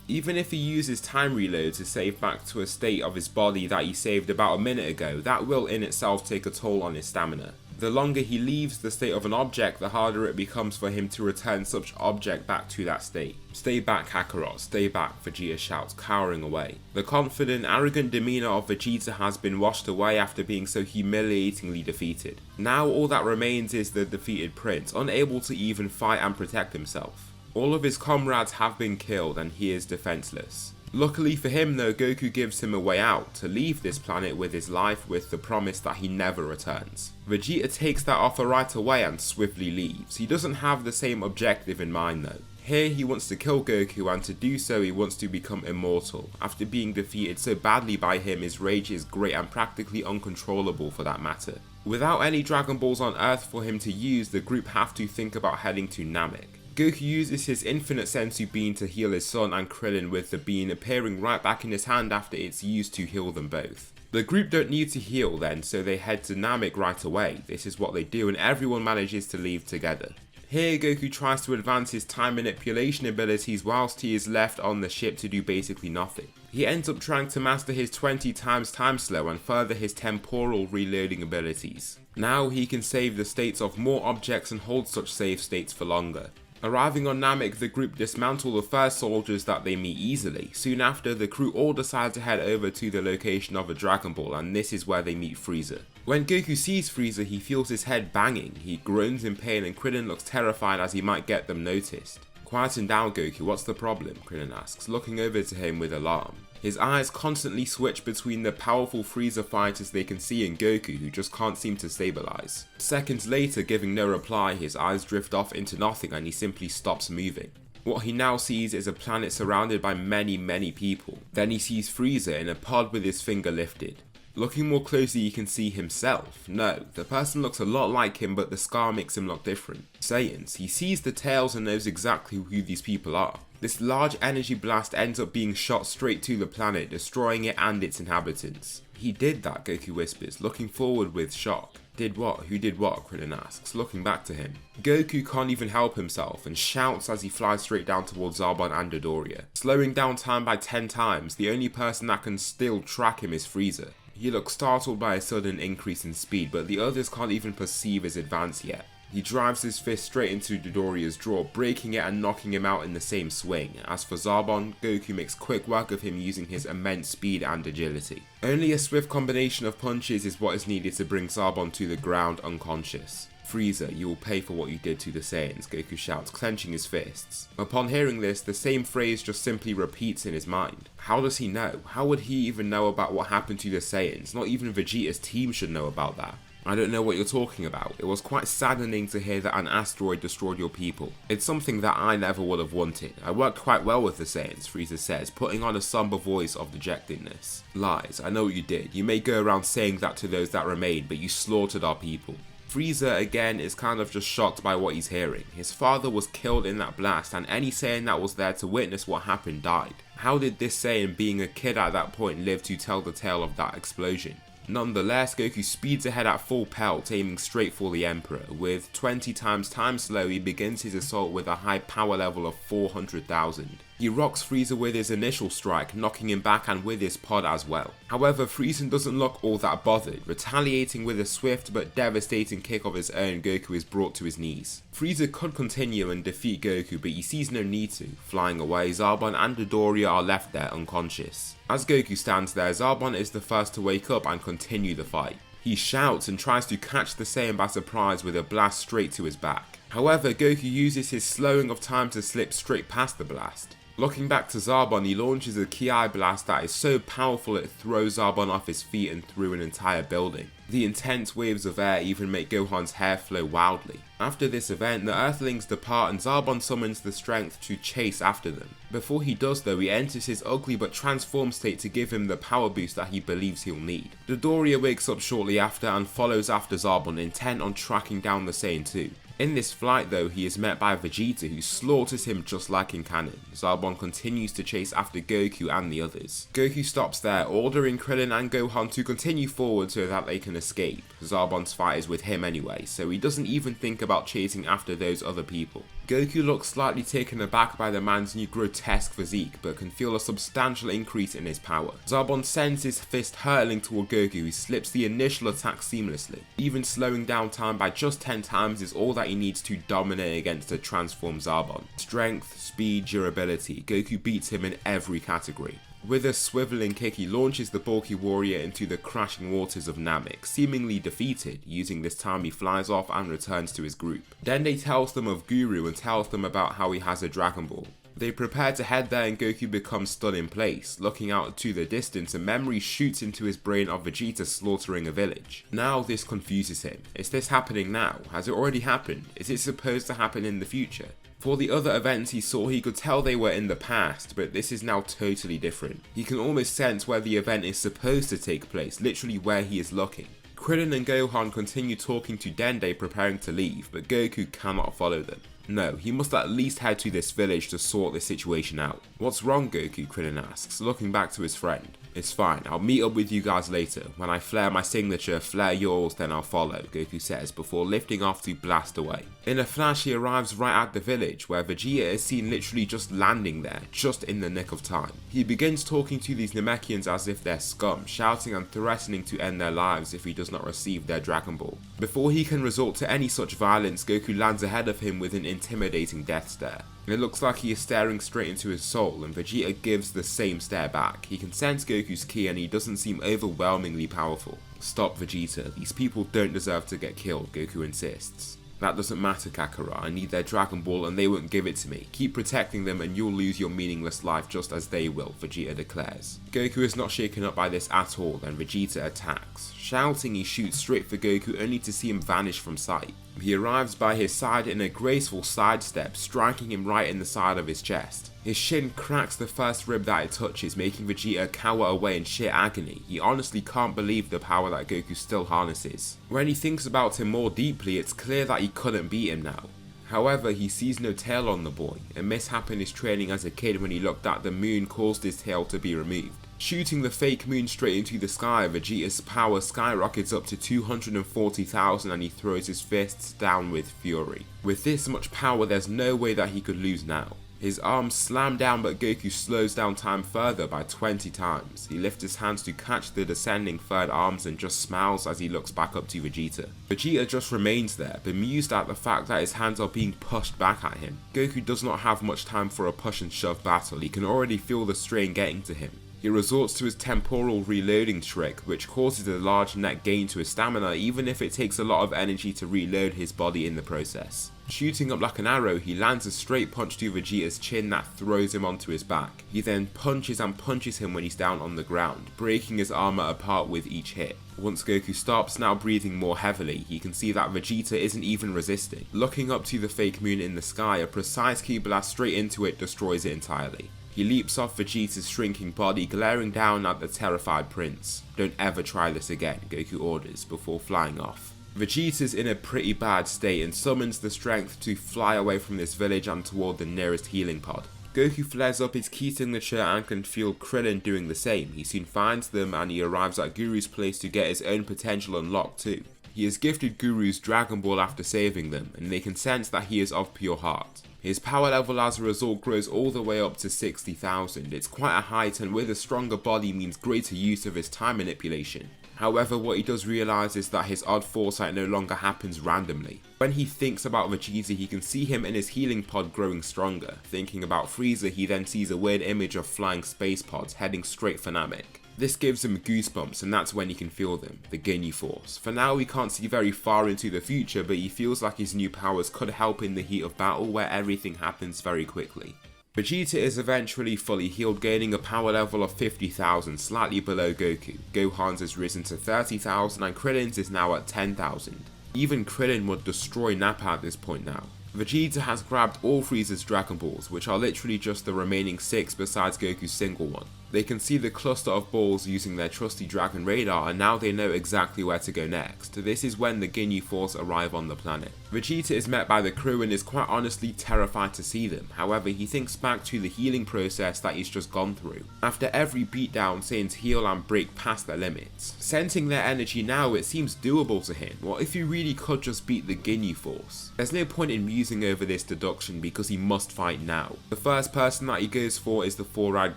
Even if he uses time reload to save back to a state of his body that he saved about a minute ago, that will in itself take a toll on his stamina. The longer he leaves the state of an object, the harder it becomes for him to return such object back to that state. Stay back, Kakarot, stay back, Vegeta shouts, cowering away. The confident, arrogant demeanour of Vegeta has been washed away after being so humiliatingly defeated. Now all that remains is the defeated prince, unable to even fight and protect himself. All of his comrades have been killed and he is defenseless. Luckily for him though, Goku gives him a way out, to leave this planet with his life with the promise that he never returns. Vegeta takes that offer right away and swiftly leaves. He doesn't have the same objective in mind though. Here he wants to kill Goku and to do so he wants to become immortal. After being defeated so badly by him, his rage is great and practically uncontrollable for that matter. Without any Dragon Balls on Earth for him to use, the group have to think about heading to Namek. Goku uses his infinite Senzu Bean to heal his son and Krillin, with the bean appearing right back in his hand after it's used to heal them both. The group don't need to heal then, so they head to Namek right away. This is what they do and everyone manages to leave together. Here Goku tries to advance his time manipulation abilities whilst he is left on the ship to do basically nothing. He ends up trying to master his 20 times time slow and further his temporal reloading abilities. Now he can save the states of more objects and hold such save states for longer. Arriving on Namek, the group dismantle the first soldiers that they meet easily. Soon after, the crew all decide to head over to the location of a Dragon Ball, and this is where they meet Frieza. When Goku sees Frieza, he feels his head banging, he groans in pain and Krillin looks terrified as he might get them noticed. "Quieten down, Goku, what's the problem?" Krillin asks, looking over to him with alarm. His eyes constantly switch between the powerful Frieza fighters they can see and Goku, who just can't seem to stabilize. Seconds later, giving no reply, his eyes drift off into nothing and he simply stops moving. What he now sees is a planet surrounded by many people. Then he sees Frieza in a pod with his finger lifted. Looking more closely, you can see himself. No, the person looks a lot like him, but the scar makes him look different. Saiyans. He sees the tails and knows exactly who these people are. This large energy blast ends up being shot straight to the planet, destroying it and its inhabitants. "He did that," Goku whispers, looking forward with shock. "Did what? Who did what?" Krillin asks, looking back to him. Goku can't even help himself and shouts as he flies straight down towards Zarbon and Dodoria. Slowing down time by 10 times, the only person that can still track him is Frieza. He looks startled by a sudden increase in speed, but the others can't even perceive his advance yet. He drives his fist straight into Dodoria's jaw, breaking it and knocking him out in the same swing. As for Zarbon, Goku makes quick work of him using his immense speed and agility. Only a swift combination of punches is what is needed to bring Zarbon to the ground unconscious. Frieza, you will pay for what you did to the Saiyans, Goku shouts, clenching his fists. Upon hearing this, the same phrase just simply repeats in his mind. How does he know? How would he even know about what happened to the Saiyans? Not even Vegeta's team should know about that. I don't know what you're talking about. It was quite saddening to hear that an asteroid destroyed your people. It's something that I never would have wanted. I worked quite well with the Saiyans, Frieza says, putting on a somber voice of dejectedness. Lies, I know what you did. You may go around saying that to those that remain, but you slaughtered our people. Frieza again is kind of just shocked by what he's hearing. His father was killed in that blast and any Saiyan that was there to witness what happened died. How did this Saiyan, being a kid at that point, live to tell the tale of that explosion? Nonetheless, Goku speeds ahead at full pelt, aiming straight for the Emperor. With 20 times time slow, he begins his assault with a high power level of 400,000. He rocks Frieza with his initial strike, knocking him back and with his pod as well. However, Frieza doesn't look all that bothered. Retaliating with a swift but devastating kick of his own, Goku is brought to his knees. Frieza could continue and defeat Goku, but he sees no need to. Flying away, Zarbon and Dodoria are left there unconscious. As Goku stands there, Zarbon is the first to wake up and continue the fight. He shouts and tries to catch the Saiyan by surprise with a blast straight to his back. However, Goku uses his slowing of time to slip straight past the blast. Looking back to Zarbon, he launches a Ki blast that is so powerful it throws Zarbon off his feet and through an entire building. The intense waves of air even make Gohan's hair flow wildly. After this event, the Earthlings depart and Zarbon summons the strength to chase after them. Before he does though, he enters his ugly but transformed state to give him the power boost that he believes he'll need. Dodoria wakes up shortly after and follows after Zarbon, intent on tracking down the Saiyan 2. In this flight though, he is met by Vegeta, who slaughters him just like in canon. Zarbon continues to chase after Goku and the others. Goku stops there, ordering Krillin and Gohan to continue forward so that they can escape. Zarbon's fight is with him anyway, so he doesn't even think about chasing after those other people. Goku looks slightly taken aback by the man's new grotesque physique, but can feel a substantial increase in his power. Zarbon sends his fist hurtling toward Goku, who slips the initial attack seamlessly. Even slowing down time by just 10 times is all that he needs to dominate against a transformed Zarbon. Strength, speed, durability, Goku beats him in every category. With a swiveling kick, he launches the bulky warrior into the crashing waters of Namek, seemingly defeated. Using this time, he flies off and returns to his group. Dende tells them of Guru and tells them about how he has a Dragon Ball. They prepare to head there and Goku becomes stunned in place. Looking out to the distance, a memory shoots into his brain of Vegeta slaughtering a village. Now this confuses him. Is this happening now? Has it already happened? Is it supposed to happen in the future? For the other events he saw, he could tell they were in the past, but this is now totally different. He can almost sense where the event is supposed to take place, literally where he is looking. Krillin and Gohan continue talking to Dende, preparing to leave, but Goku cannot follow them. No, he must at least head to this village to sort this situation out. What's wrong, Goku? Krillin asks, looking back to his friend. It's fine, I'll meet up with you guys later. When I flare my signature, flare yours, then I'll follow, Goku says before lifting off to blast away. In a flash, he arrives right at the village, where Vegeta is seen literally just landing there, just in the nick of time. He begins talking to these Namekians as if they're scum, shouting and threatening to end their lives if he does not receive their Dragon Ball. Before he can resort to any such violence, Goku lands ahead of him with an intimidating death stare. It looks like he is staring straight into his soul, and Vegeta gives the same stare back. He can sense Goku's ki and he doesn't seem overwhelmingly powerful. Stop, Vegeta, these people don't deserve to get killed, Goku insists. That doesn't matter, Kakarot, I need their Dragon Ball and they won't give it to me. Keep protecting them and you'll lose your meaningless life just as they will, Vegeta declares. Goku is not shaken up by this at all, and Vegeta attacks. Shouting, he shoots straight for Goku only to see him vanish from sight. He arrives by his side in a graceful sidestep, striking him right in the side of his chest. His shin cracks the first rib that it touches, making Vegeta cower away in sheer agony. He honestly can't believe the power that Goku still harnesses. When he thinks about him more deeply, it's clear that he couldn't beat him now. However, he sees no tail on the boy. A mishap in his training as a kid when he looked at the moon caused his tail to be removed. Shooting the fake moon straight into the sky, Vegeta's power skyrockets up to 240,000 and he throws his fists down with fury. With this much power, there's no way that he could lose now. His arms slam down, but Goku slows down time further by 20 times. He lifts his hands to catch the descending third arms and just smiles as he looks back up to Vegeta. Vegeta just remains there, bemused at the fact that his hands are being pushed back at him. Goku does not have much time for a push and shove battle. He can already feel the strain getting to him. He resorts to his temporal reloading trick, which causes a large net gain to his stamina even if it takes a lot of energy to reload his body in the process. Shooting up like an arrow, he lands a straight punch to Vegeta's chin that throws him onto his back. He then punches and punches him when he's down on the ground, breaking his armor apart with each hit. Once Goku stops, now breathing more heavily, he can see that Vegeta isn't even resisting. Looking up to the fake moon in the sky, a precise ki blast straight into it destroys it entirely. He leaps off Vegeta's shrinking body, glaring down at the terrified prince. "Don't ever try this again," Goku orders before flying off. Vegeta's in a pretty bad state and summons the strength to fly away from this village and toward the nearest healing pod. Goku flares up his ki signature and can feel Krillin doing the same. He soon finds them and he arrives at Guru's place to get his own potential unlocked too. He is gifted Guru's Dragon Ball after saving them, and they can sense that he is of pure heart. His power level as a result grows all the way up to 60,000. It's quite a height, and with a stronger body means greater use of his time manipulation. However, what he does realise is that his odd foresight no longer happens randomly. When he thinks about Vegeta, he can see him in his healing pod growing stronger. Thinking about Frieza, he then sees a weird image of flying space pods heading straight for Namek. This gives him goosebumps, and that's when he can feel them, the Ginyu Force. For now, he can't see very far into the future, but he feels like his new powers could help in the heat of battle where everything happens very quickly. Vegeta is eventually fully healed, gaining a power level of 50,000, slightly below Goku. Gohan's has risen to 30,000 and Krillin's is now at 10,000. Even Krillin would destroy Nappa at this point now. Vegeta has grabbed all Frieza's Dragon Balls, which are literally just the remaining 6 besides Goku's single one. They can see the cluster of balls using their trusty Dragon Radar, and now they know exactly where to go next. This is when the Ginyu Force arrive on the planet. Vegeta is met by the crew and is quite honestly terrified to see them. However, he thinks back to the healing process that he's just gone through. After every beatdown, Saiyans heal and break past their limits. Sensing their energy now, it seems doable to him. What if he really could just beat the Ginyu Force? There's no point in musing over this deduction because he must fight now. The first person that he goes for is the four-eyed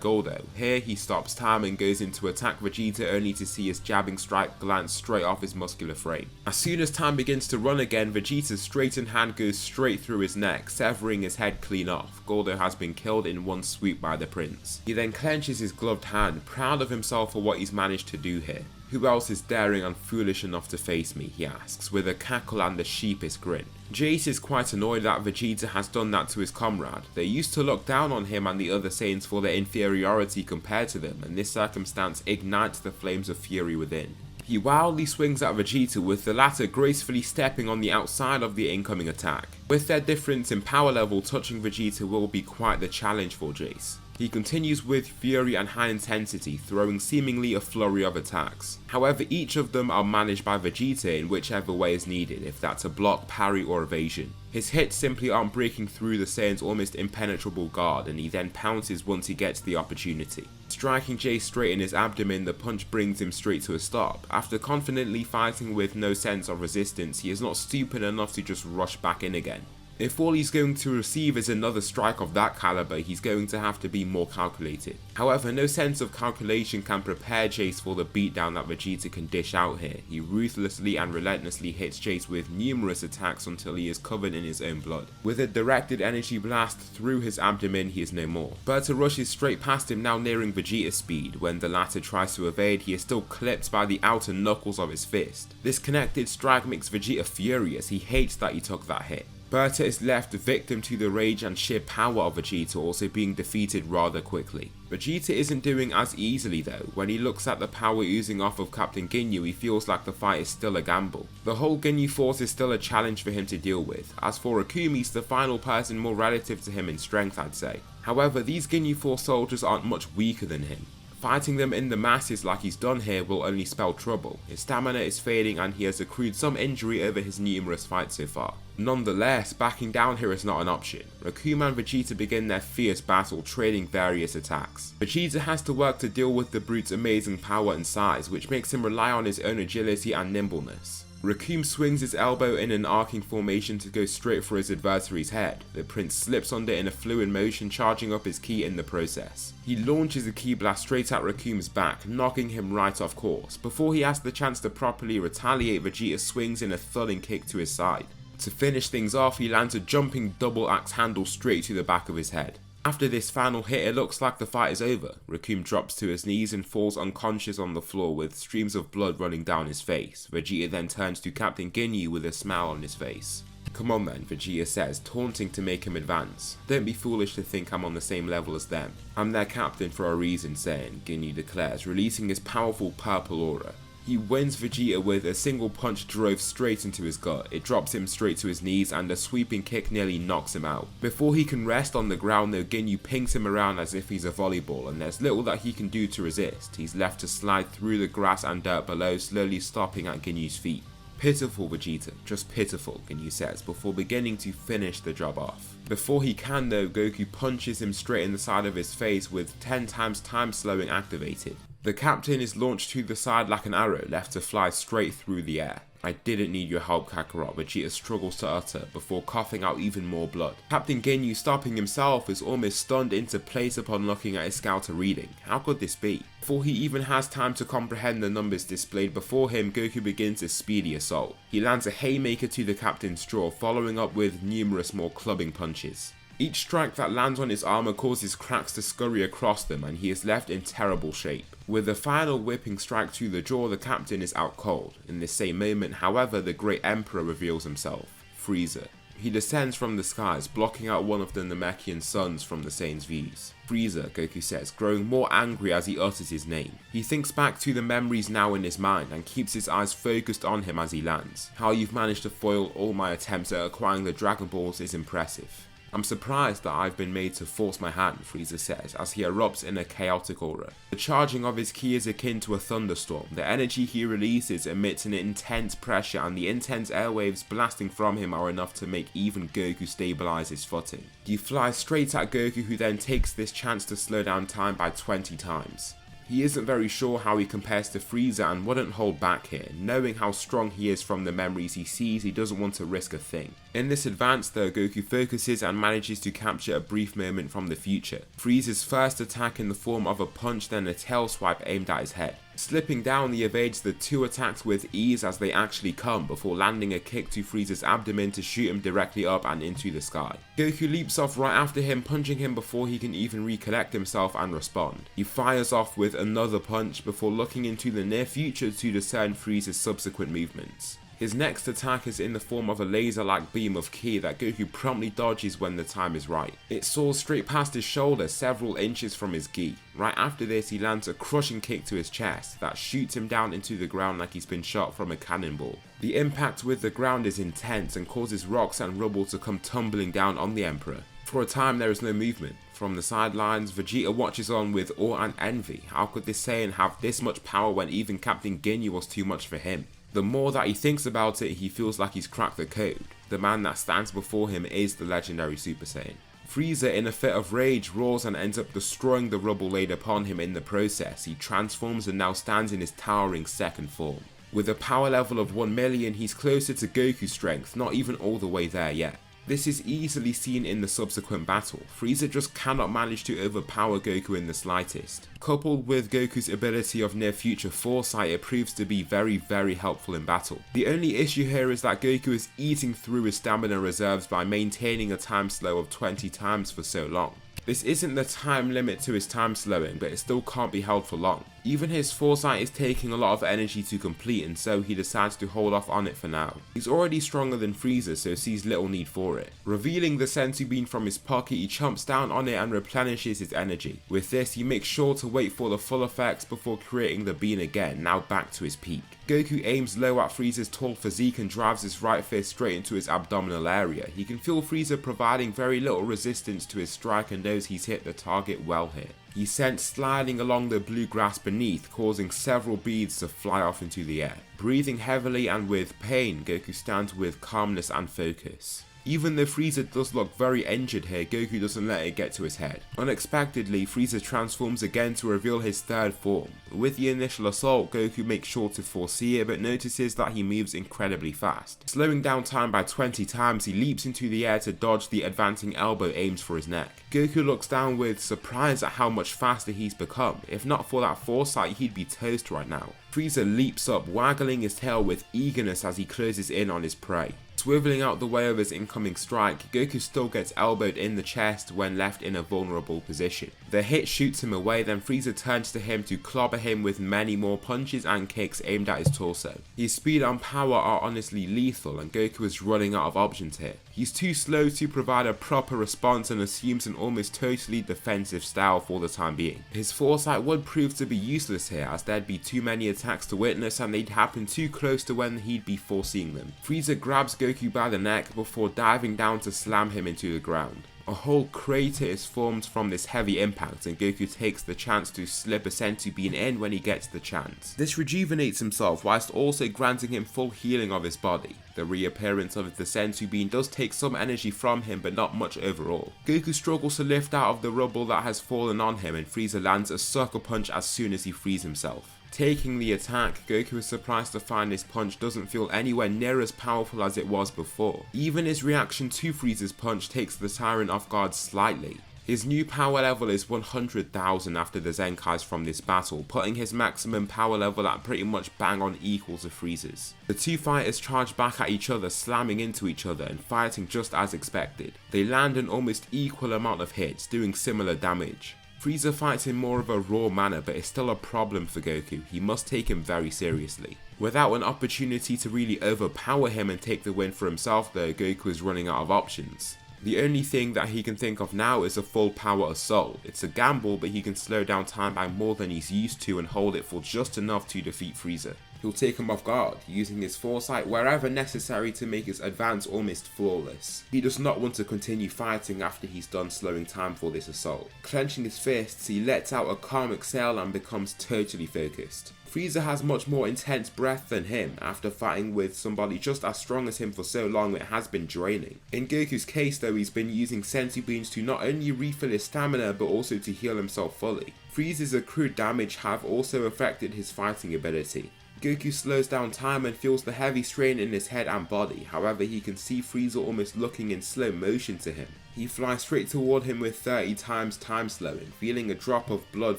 Goldo. Here he stops time and goes in to attack Vegeta, only to see his jabbing strike glance straight off his muscular frame. As soon as time begins to run again, Vegeta's straightened hand goes straight through his neck, severing his head clean off. Goldo has been killed in one swoop by the prince. He then clenches his gloved hand, proud of himself for what he's managed to do here. "Who else is daring and foolish enough to face me?" he asks, with a cackle and a sheepish grin. Jace is quite annoyed that Vegeta has done that to his comrade. They used to look down on him and the other Saiyans for their inferiority compared to them, and this circumstance ignites the flames of fury within. He wildly swings at Vegeta, with the latter gracefully stepping on the outside of the incoming attack. With their difference in power level, touching Vegeta will be quite the challenge for Jace. He continues with fury and high intensity, throwing seemingly a flurry of attacks. However, each of them are managed by Vegeta in whichever way is needed, if that's a block, parry or evasion. His hits simply aren't breaking through the Saiyan's almost impenetrable guard, and he then pounces once he gets the opportunity. Striking Jace straight in his abdomen, the punch brings him straight to a stop. After confidently fighting with no sense of resistance, he is not stupid enough to just rush back in again. If all he's going to receive is another strike of that caliber, he's going to have to be more calculated. However, no sense of calculation can prepare Jace for the beatdown that Vegeta can dish out here. He ruthlessly and relentlessly hits Jace with numerous attacks until he is covered in his own blood. With a directed energy blast through his abdomen, he is no more. Berta rushes straight past him, now nearing Vegeta's speed. When the latter tries to evade, he is still clipped by the outer knuckles of his fist. This connected strike makes Vegeta furious. He hates that he took that hit. Berta is left victim to the rage and sheer power of Vegeta, also being defeated rather quickly. Vegeta isn't doing as easily though. When he looks at the power oozing off of Captain Ginyu, he feels like the fight is still a gamble. The whole Ginyu Force is still a challenge for him to deal with. As for Akumi's the final person more relative to him in strength, I'd say. However, these Ginyu Force soldiers aren't much weaker than him. Fighting them in the masses like he's done here will only spell trouble. His stamina is fading and he has accrued some injury over his numerous fights so far. Nonetheless, backing down here is not an option. Akuma and Vegeta begin their fierce battle, trading various attacks. Vegeta has to work to deal with the brute's amazing power and size, which makes him rely on his own agility and nimbleness. Recoome swings his elbow in an arcing formation to go straight for his adversary's head. The prince slips under in a fluid motion, charging up his ki in the process. He launches a ki blast straight at Recoome's back, knocking him right off course. Before he has the chance to properly retaliate, Vegeta swings in a thudding kick to his side. To finish things off, he lands a jumping double axe handle straight to the back of his head. After this final hit, it looks like the fight is over. Recoome drops to his knees and falls unconscious on the floor with streams of blood running down his face. Vegeta then turns to Captain Ginyu with a smile on his face. "Come on then," Vegeta says, taunting to make him advance. "Don't be foolish to think I'm on the same level as them. I'm their captain for a reason, Saiyan," Ginyu declares, releasing his powerful purple aura. He wins Vegeta with a single punch drove straight into his gut. It drops him straight to his knees and a sweeping kick nearly knocks him out. Before he can rest on the ground though, Ginyu pings him around as if he's a volleyball and there's little that he can do to resist. He's left to slide through the grass and dirt below, slowly stopping at Ginyu's feet. "Pitiful Vegeta, just pitiful," Ginyu says before beginning to finish the job off. Before he can though, Goku punches him straight in the side of his face with 10 times time slowing activated. The captain is launched to the side like an arrow, left to fly straight through the air. "I didn't need your help, Kakarot," Vegeta struggles to utter before coughing out even more blood. Captain Ginyu, stopping himself, is almost stunned into place upon looking at his scouter reading. How could this be? Before he even has time to comprehend the numbers displayed before him, Goku begins a speedy assault. He lands a haymaker to the captain's jaw, following up with numerous more clubbing punches. Each strike that lands on his armor causes cracks to scurry across them and he is left in terrible shape. With the final whipping strike to the jaw, the captain is out cold. In this same moment, however, the great emperor reveals himself, Frieza. He descends from the skies, blocking out one of the Namekian suns from the Saiyan's views. "Frieza," Goku says, growing more angry as he utters his name. He thinks back to the memories now in his mind and keeps his eyes focused on him as he lands. "How you've managed to foil all my attempts at acquiring the Dragon Balls is impressive. I'm surprised that I've been made to force my hand," Frieza says as he erupts in a chaotic aura. The charging of his ki is akin to a thunderstorm. The energy he releases emits an intense pressure and the intense airwaves blasting from him are enough to make even Goku stabilize his footing. He flies straight at Goku, who then takes this chance to slow down time by 20 times. He isn't very sure how he compares to Frieza and wouldn't hold back here. Knowing how strong he is from the memories he sees, he doesn't want to risk a thing. In this advance though, Goku focuses and manages to capture a brief moment from the future. Frieza's first attack in the form of a punch, then a tail swipe aimed at his head. Slipping down, he evades the two attacks with ease as they actually come, before landing a kick to Frieza's abdomen to shoot him directly up and into the sky. Goku leaps off right after him, punching him before he can even recollect himself and respond. He fires off with another punch before looking into the near future to discern Frieza's subsequent movements. His next attack is in the form of a laser-like beam of ki that Goku promptly dodges when the time is right. It soars straight past his shoulder several inches from his gi. Right after this, he lands a crushing kick to his chest that shoots him down into the ground like he's been shot from a cannonball. The impact with the ground is intense and causes rocks and rubble to come tumbling down on the Emperor. For a time there is no movement. From the sidelines, Vegeta watches on with awe and envy. How could this Saiyan have this much power when even Captain Ginyu was too much for him? The more that he thinks about it, he feels like he's cracked the code. The man that stands before him is the legendary Super Saiyan. Frieza, in a fit of rage, roars and ends up destroying the rubble laid upon him in the process. He transforms and now stands in his towering second form. With a power level of 1 million, he's closer to Goku's strength, not even all the way there yet. This is easily seen in the subsequent battle. Frieza just cannot manage to overpower Goku in the slightest. Coupled with Goku's ability of near future foresight, it proves to be very helpful in battle. The only issue here is that Goku is eating through his stamina reserves by maintaining a time slow of 20 times for so long. This isn't the time limit to his time slowing, but it still can't be held for long. Even his foresight is taking a lot of energy to complete, and so he decides to hold off on it for now. He's already stronger than Frieza, so sees little need for it. Revealing the senzu bean from his pocket, he chomps down on it and replenishes his energy. With this, he makes sure to wait for the full effects before creating the bean again, now back to his peak. Goku aims low at Frieza's tall physique and drives his right fist straight into his abdominal area. He can feel Frieza providing very little resistance to his strike and knows he's hit the target well here. He's sent sliding along the blue grass beneath, causing several beads to fly off into the air. Breathing heavily and with pain, Goku stands with calmness and focus. Even though Frieza does look very injured here, Goku doesn't let it get to his head. Unexpectedly, Frieza transforms again to reveal his third form. With the initial assault, Goku makes sure to foresee it but notices that he moves incredibly fast. Slowing down time by 20 times, he leaps into the air to dodge the advancing elbow aims for his neck. Goku looks down with surprise at how much faster he's become. If not for that foresight, he'd be toast right now. Frieza leaps up, waggling his tail with eagerness as he closes in on his prey. Swiveling out the way of his incoming strike, Goku still gets elbowed in the chest when left in a vulnerable position. The hit shoots him away, then Frieza turns to him to clobber him with many more punches and kicks aimed at his torso. His speed and power are honestly lethal, and Goku is running out of options here. He's too slow to provide a proper response and assumes an almost totally defensive style for the time being. His foresight would prove to be useless here, as there'd be too many attacks to witness and they'd happen too close to when he'd be foreseeing them. Frieza grabs Goku by the neck before diving down to slam him into the ground. A whole crater is formed from this heavy impact, and Goku takes the chance to slip a senzu bean in when he gets the chance. This rejuvenates himself whilst also granting him full healing of his body. The reappearance of the senzu bean does take some energy from him, but not much overall. Goku struggles to lift out of the rubble that has fallen on him, and Frieza lands a sucker punch as soon as he frees himself. Taking the attack, Goku is surprised to find this punch doesn't feel anywhere near as powerful as it was before. Even his reaction to Frieza's punch takes the Tyrant off guard slightly. His new power level is 100,000 after the Zenkais from this battle, putting his maximum power level at pretty much bang on equal to Frieza's. The two fighters charge back at each other, slamming into each other and fighting just as expected. They land an almost equal amount of hits, doing similar damage. Frieza fights in more of a raw manner, but is still a problem for Goku. He must take him very seriously. Without an opportunity to really overpower him and take the win for himself though, Goku is running out of options. The only thing that he can think of now is a full power assault. It's a gamble, but he can slow down time by more than he's used to and hold it for just enough to defeat Frieza. He'll take him off guard, using his foresight wherever necessary to make his advance almost flawless. He does not want to continue fighting after he's done slowing time for this assault. Clenching his fists, he lets out a calm exhale and becomes totally focused. Frieza has much more intense breath than him. After fighting with somebody just as strong as him for so long, it has been draining. In Goku's case though, he's been using senzu beans to not only refill his stamina but also to heal himself fully. Frieza's accrued damage have also affected his fighting ability. Goku slows down time and feels the heavy strain in his head and body, however he can see Frieza almost looking in slow motion to him. He flies straight toward him with 30 times time slowing, feeling a drop of blood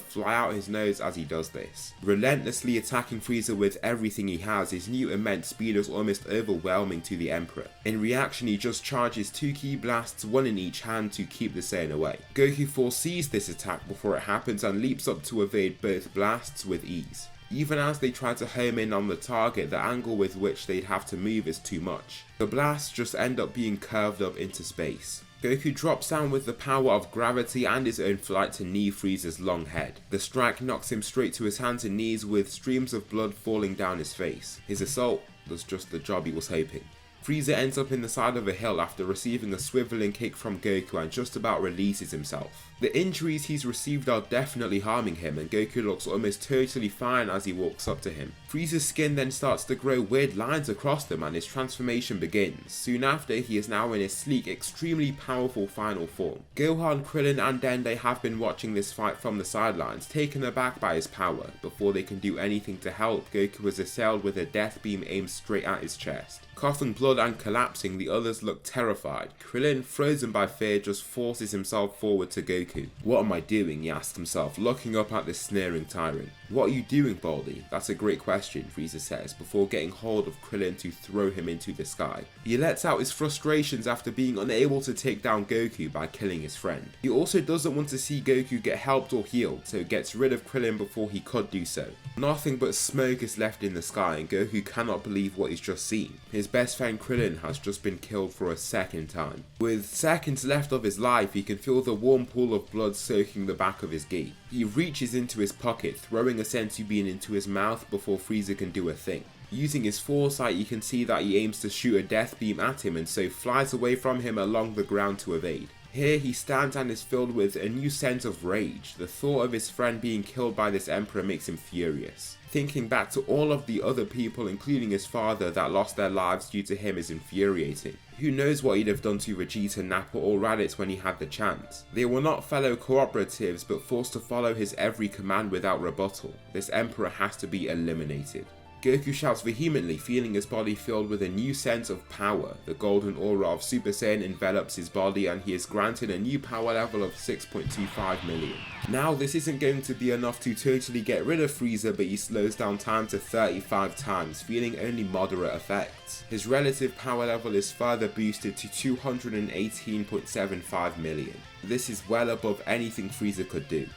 fly out his nose as he does this. Relentlessly attacking Frieza with everything he has, his new immense speed is almost overwhelming to the Emperor. In reaction, he just charges 2 key blasts, one in each hand to keep the Saiyan away. Goku foresees this attack before it happens and leaps up to evade both blasts with ease. Even as they try to home in on the target, the angle with which they'd have to move is too much. The blasts just end up being curved up into space. Goku drops down with the power of gravity and his own flight to knee Frieza's long head. The strike knocks him straight to his hands and knees with streams of blood falling down his face. His assault does just the job he was hoping. Frieza ends up in the side of a hill after receiving a swiveling kick from Goku and just about releases himself. The injuries he's received are definitely harming him, and Goku looks almost totally fine as he walks up to him. Frieza's skin then starts to grow weird lines across them and his transformation begins. Soon after, he is now in his sleek, extremely powerful final form. Gohan, Krillin and Dende have been watching this fight from the sidelines, taken aback by his power. Before they can do anything to help, Goku is assailed with a death beam aimed straight at his chest. Coughing blood and collapsing, the others look terrified. Krillin, frozen by fear, just forces himself forward to Goku. "What am I doing?" he asks himself, looking up at this sneering tyrant. "What are you doing, Baldy?" "That's a great question," Frieza says, before getting hold of Krillin to throw him into the sky. He lets out his frustrations after being unable to take down Goku by killing his friend. He also doesn't want to see Goku get helped or healed, so gets rid of Krillin before he could do so. Nothing but smoke is left in the sky, and Goku cannot believe what he's just seen. His best friend Krillin has just been killed for a second time. With seconds left of his life, he can feel the warm pool of blood soaking the back of his gi. He reaches into his pocket, throwing a senzu bean into his mouth before Frieza can do a thing. Using his foresight, you can see that he aims to shoot a death beam at him and so flies away from him along the ground to evade. Here he stands and is filled with a new sense of rage. The thought of his friend being killed by this emperor makes him furious. Thinking back to all of the other people, including his father, that lost their lives due to him is infuriating. Who knows what he'd have done to Vegeta, Nappa or Raditz when he had the chance. They were not fellow cooperatives but forced to follow his every command without rebuttal. This emperor has to be eliminated. Goku shouts vehemently, feeling his body filled with a new sense of power. The golden aura of Super Saiyan envelops his body and he is granted a new power level of 6.25 million. Now this isn't going to be enough to totally get rid of Frieza, but he slows down time to 35 times, feeling only moderate effects. His relative power level is further boosted to 218.75 million. This is well above anything Frieza could do.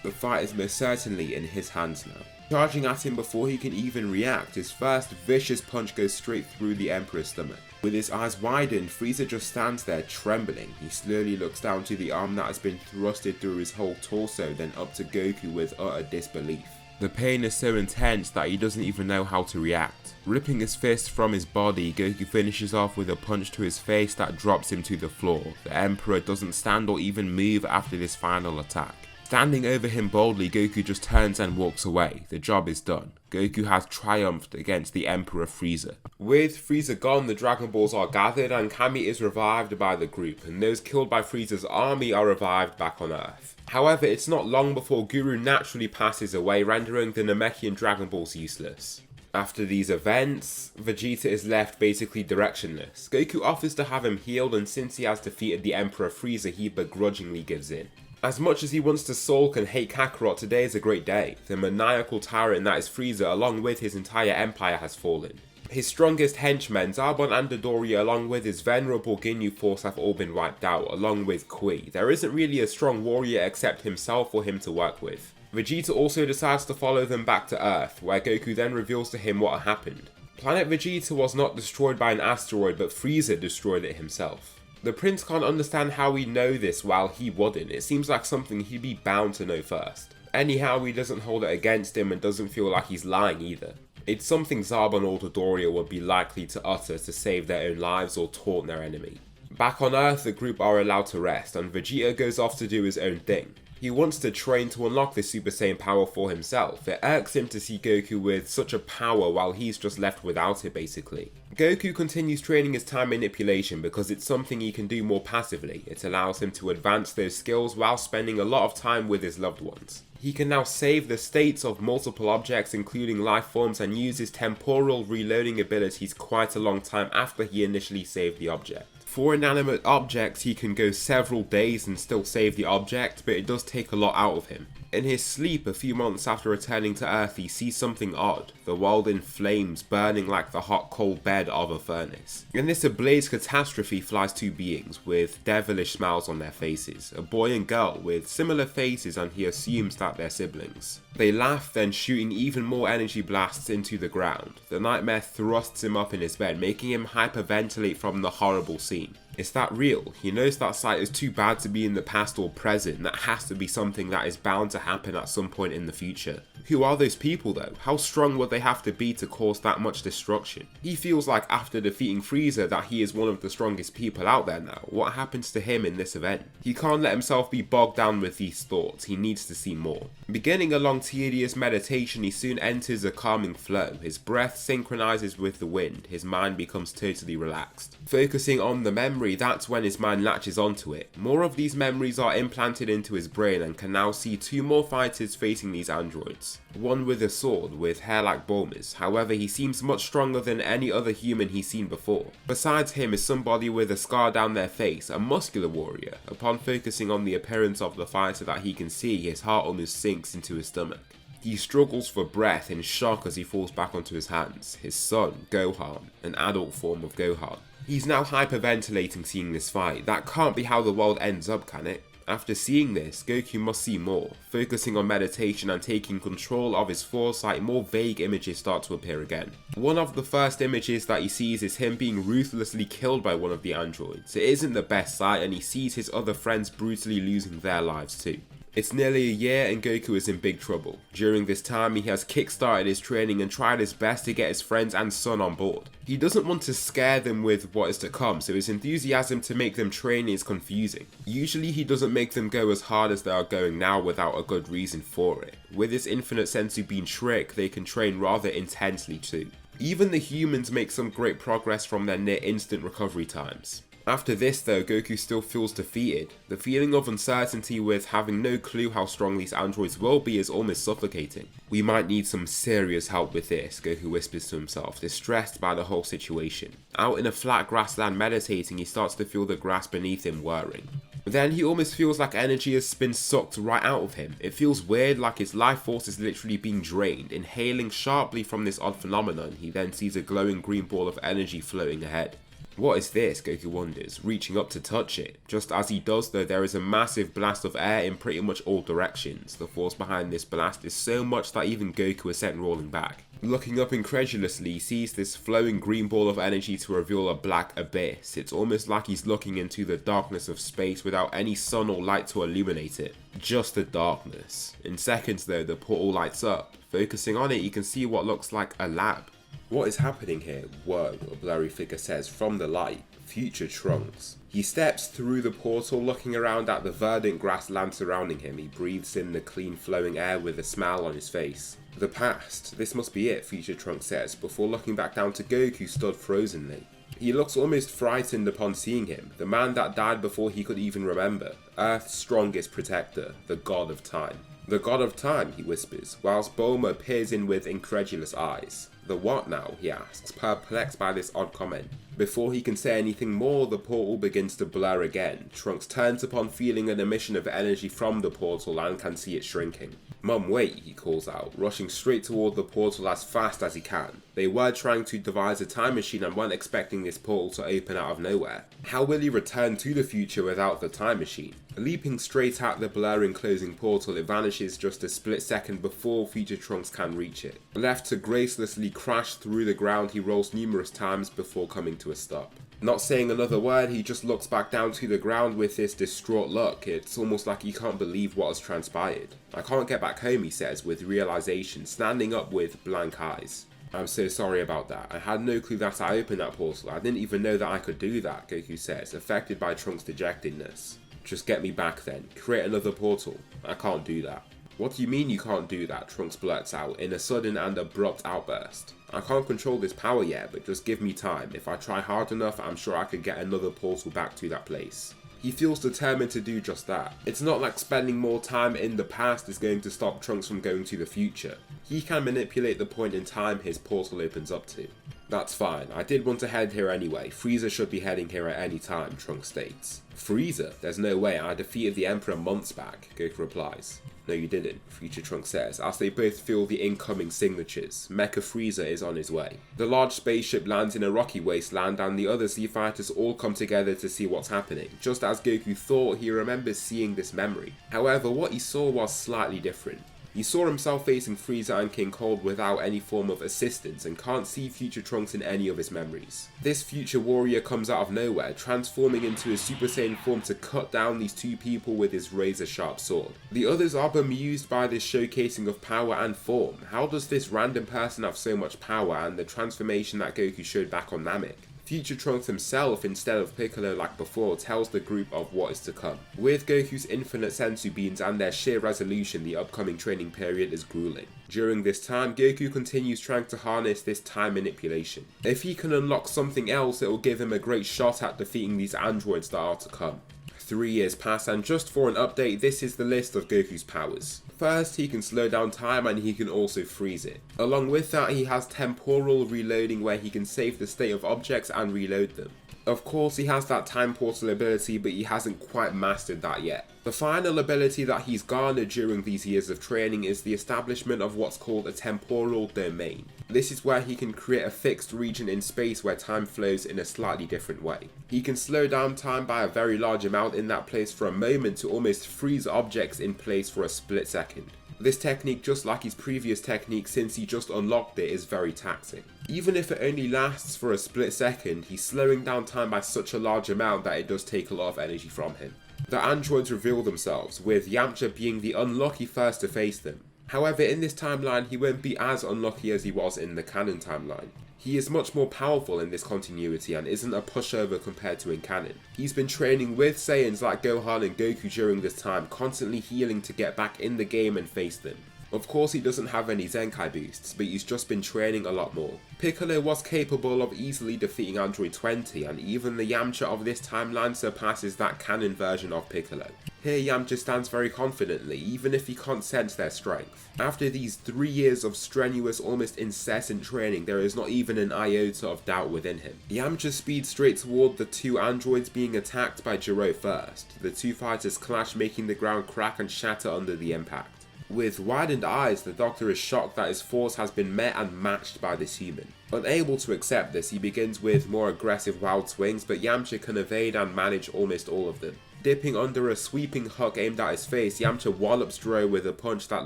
The fight is most certainly in his hands now. Charging at him before he can even react, his first vicious punch goes straight through the Emperor's stomach. With his eyes widened, Frieza just stands there trembling. He slowly looks down to the arm that has been thrusted through his whole torso, then up to Goku with utter disbelief. The pain is so intense that he doesn't even know how to react. Ripping his fist from his body, Goku finishes off with a punch to his face that drops him to the floor. The Emperor doesn't stand or even move after this final attack. Standing over him boldly, Goku just turns and walks away. The job is done. Goku has triumphed against the Emperor Frieza. With Frieza gone, the Dragon Balls are gathered and Kami is revived by the group, and those killed by Frieza's army are revived back on Earth. However, it's not long before Guru naturally passes away, rendering the Namekian Dragon Balls useless. After these events, Vegeta is left basically directionless. Goku offers to have him healed, and since he has defeated the Emperor Frieza, he begrudgingly gives in. As much as he wants to sulk and hate Kakarot, today is a great day. The maniacal tyrant that is Frieza, along with his entire empire, has fallen. His strongest henchmen, Zarbon and Dodoria, along with his venerable Ginyu Force, have all been wiped out, along with Kui. There isn't really a strong warrior except himself for him to work with. Vegeta also decides to follow them back to Earth, where Goku then reveals to him what happened. Planet Vegeta was not destroyed by an asteroid, but Frieza destroyed it himself. The Prince can't understand how we know this while he wouldn't. It seems like something he'd be bound to know first. Anyhow, he doesn't hold it against him and doesn't feel like he's lying either. It's something Zarbon or Dodoria would be likely to utter to save their own lives or taunt their enemy. Back on Earth, the group are allowed to rest, and Vegeta goes off to do his own thing. He wants to train to unlock this Super Saiyan power for himself. It irks him to see Goku with such a power while he's just left without it basically. Goku continues training his time manipulation because it's something he can do more passively. It allows him to advance those skills while spending a lot of time with his loved ones. He can now save the states of multiple objects including life forms and use his temporal reloading abilities quite a long time after he initially saved the object. For inanimate objects, he can go several days and still save the object, but it does take a lot out of him. In his sleep, a few months after returning to Earth, he sees something odd. The world in flames, burning like the hot coal bed of a furnace. In this ablaze catastrophe flies two beings with devilish smiles on their faces. A boy and girl with similar faces, and he assumes that they're siblings. They laugh, then shooting even more energy blasts into the ground. The nightmare thrusts him up in his bed, making him hyperventilate from the horrible scene. Is that real? He knows that sight is too bad to be in the past or present. That has to be something that is bound to happen at some point in the future. Who are those people though? How strong would they have to be to cause that much destruction? He feels like after defeating Frieza that he is one of the strongest people out there now. What happens to him in this event? He can't let himself be bogged down with these thoughts. He needs to see more. Beginning a long tedious meditation, he soon enters a calming flow. His breath synchronizes with the wind. His mind becomes totally relaxed. Focusing on the memory, that's when his mind latches onto it. More of these memories are implanted into his brain and can now see two more fighters facing these androids. One with a sword with hair like Bulma's, however he seems much stronger than any other human he's seen before. Besides him is somebody with a scar down their face, a muscular warrior. Upon focusing on the appearance of the fighter that he can see, his heart almost sinks into his stomach. He struggles for breath in shock as he falls back onto his hands. His son, Gohan, an adult form of Gohan. He's now hyperventilating seeing this fight. That can't be how the world ends up, can it? After seeing this, Goku must see more. Focusing on meditation and taking control of his foresight, more vague images start to appear again. One of the first images that he sees is him being ruthlessly killed by one of the androids. It isn't the best sight, and he sees his other friends brutally losing their lives too. It's nearly a year and Goku is in big trouble. During this time, he has kickstarted his training and tried his best to get his friends and son on board. He doesn't want to scare them with what is to come, so his enthusiasm to make them train is confusing. Usually he doesn't make them go as hard as they are going now without a good reason for it. With his infinite sensu bean trick, they can train rather intensely too. Even the humans make some great progress from their near instant recovery times. After this though, Goku still feels defeated. The feeling of uncertainty with having no clue how strong these androids will be is almost suffocating. We might need some serious help with this, Goku whispers to himself, distressed by the whole situation. Out in a flat grassland meditating, he starts to feel the grass beneath him whirring. Then he almost feels like energy has been sucked right out of him. It feels weird, like his life force is literally being drained. Inhaling sharply from this odd phenomenon, he then sees a glowing green ball of energy floating ahead. What is this? Goku wonders, reaching up to touch it. Just as he does though, there is a massive blast of air in pretty much all directions. The force behind this blast is so much that even Goku is sent rolling back. Looking up incredulously, he sees this flowing green ball of energy to reveal a black abyss. It's almost like he's looking into the darkness of space without any sun or light to illuminate it. Just the darkness. In seconds though, the portal lights up. Focusing on it, you can see what looks like a lab. What is happening here? Whoa, a blurry figure says from the light. Future Trunks. He steps through the portal, looking around at the verdant grassland surrounding him. He breathes in the clean flowing air with a smile on his face. The past. This must be it, Future Trunks says, before looking back down to Goku who stood frozenly. He looks almost frightened upon seeing him, the man that died before he could even remember. Earth's strongest protector, the God of Time. The God of Time, he whispers, whilst Bulma peers in with incredulous eyes. The what now? He asks, perplexed by this odd comment. Before he can say anything more, the portal begins to blur again. Trunks turns upon feeling an emission of energy from the portal and can see it shrinking. Mum, wait, he calls out, rushing straight toward the portal as fast as he can. They were trying to devise a time machine and weren't expecting this portal to open out of nowhere. How will he return to the future without the time machine? Leaping straight at the blurring closing portal, it vanishes just a split second before Future Trunks can reach it. Left to gracelessly crash through the ground, he rolls numerous times before coming to a stop. Not saying another word, he just looks back down to the ground with this distraught look. It's almost like he can't believe what has transpired. I can't get back home, he says, with realization, standing up with blank eyes. I'm so sorry about that. I had no clue that I opened that portal. I didn't even know that I could do that, Goku says, affected by Trunks' dejectedness. Just get me back then. Create another portal. I can't do that. What do you mean you can't do that? Trunks blurts out in a sudden and abrupt outburst. I can't control this power yet, but just give me time. If I try hard enough, I'm sure I could get another portal back to that place. He feels determined to do just that. It's not like spending more time in the past is going to stop Trunks from going to the future. He can manipulate the point in time his portal opens up to. That's fine, I did want to head here anyway. Frieza should be heading here at any time, Trunks states. Frieza? There's no way, I defeated the Emperor months back, Goku replies. No you didn't, Future Trunks says, as they both feel the incoming signatures. Mecha Frieza is on his way. The large spaceship lands in a rocky wasteland and the other Z fighters all come together to see what's happening. Just as Goku thought, he remembers seeing this memory. However, what he saw was slightly different. He saw himself facing Frieza and King Cold without any form of assistance and can't see Future Trunks in any of his memories. This future warrior comes out of nowhere, transforming into a Super Saiyan form to cut down these two people with his razor sharp sword. The others are bemused by this showcasing of power and form. How does this random person have so much power, and the transformation that Goku showed back on Namek? Future Trunks himself, instead of Piccolo like before, tells the group of what is to come. With Goku's infinite sensu beans and their sheer resolution, the upcoming training period is grueling. During this time, Goku continues trying to harness this time manipulation. If he can unlock something else, it will give him a great shot at defeating these androids that are to come. 3 years pass, and just for an update, this is the list of Goku's powers. First, he can slow down time and he can also freeze it. Along with that, he has temporal reloading where he can save the state of objects and reload them. Of course, he has that time portal ability, but he hasn't quite mastered that yet. The final ability that he's garnered during these years of training is the establishment of what's called a temporal domain. This is where he can create a fixed region in space where time flows in a slightly different way. He can slow down time by a very large amount in that place for a moment to almost freeze objects in place for a split second. This technique, just like his previous technique since he just unlocked it, is very taxing. Even if it only lasts for a split second, he's slowing down time by such a large amount that it does take a lot of energy from him. The androids reveal themselves, with Yamcha being the unlucky first to face them. However, in this timeline he won't be as unlucky as he was in the canon timeline. He is much more powerful in this continuity and isn't a pushover compared to in canon. He's been training with Saiyans like Gohan and Goku during this time, constantly healing to get back in the game and face them. Of course he doesn't have any Zenkai boosts, but he's just been training a lot more. Piccolo was capable of easily defeating Android 20, and even the Yamcha of this timeline surpasses that canon version of Piccolo. Here Yamcha stands very confidently, even if he can't sense their strength. After these 3 years of strenuous, almost incessant training, there is not even an iota of doubt within him. Yamcha speeds straight toward the two androids being attacked by Jiro first. The two fighters clash, making the ground crack and shatter under the impact. With widened eyes, the Doctor is shocked that his force has been met and matched by this human. Unable to accept this, he begins with more aggressive wild swings, but Yamcha can evade and manage almost all of them. Dipping under a sweeping hook aimed at his face, Yamcha wallops Jiro with a punch that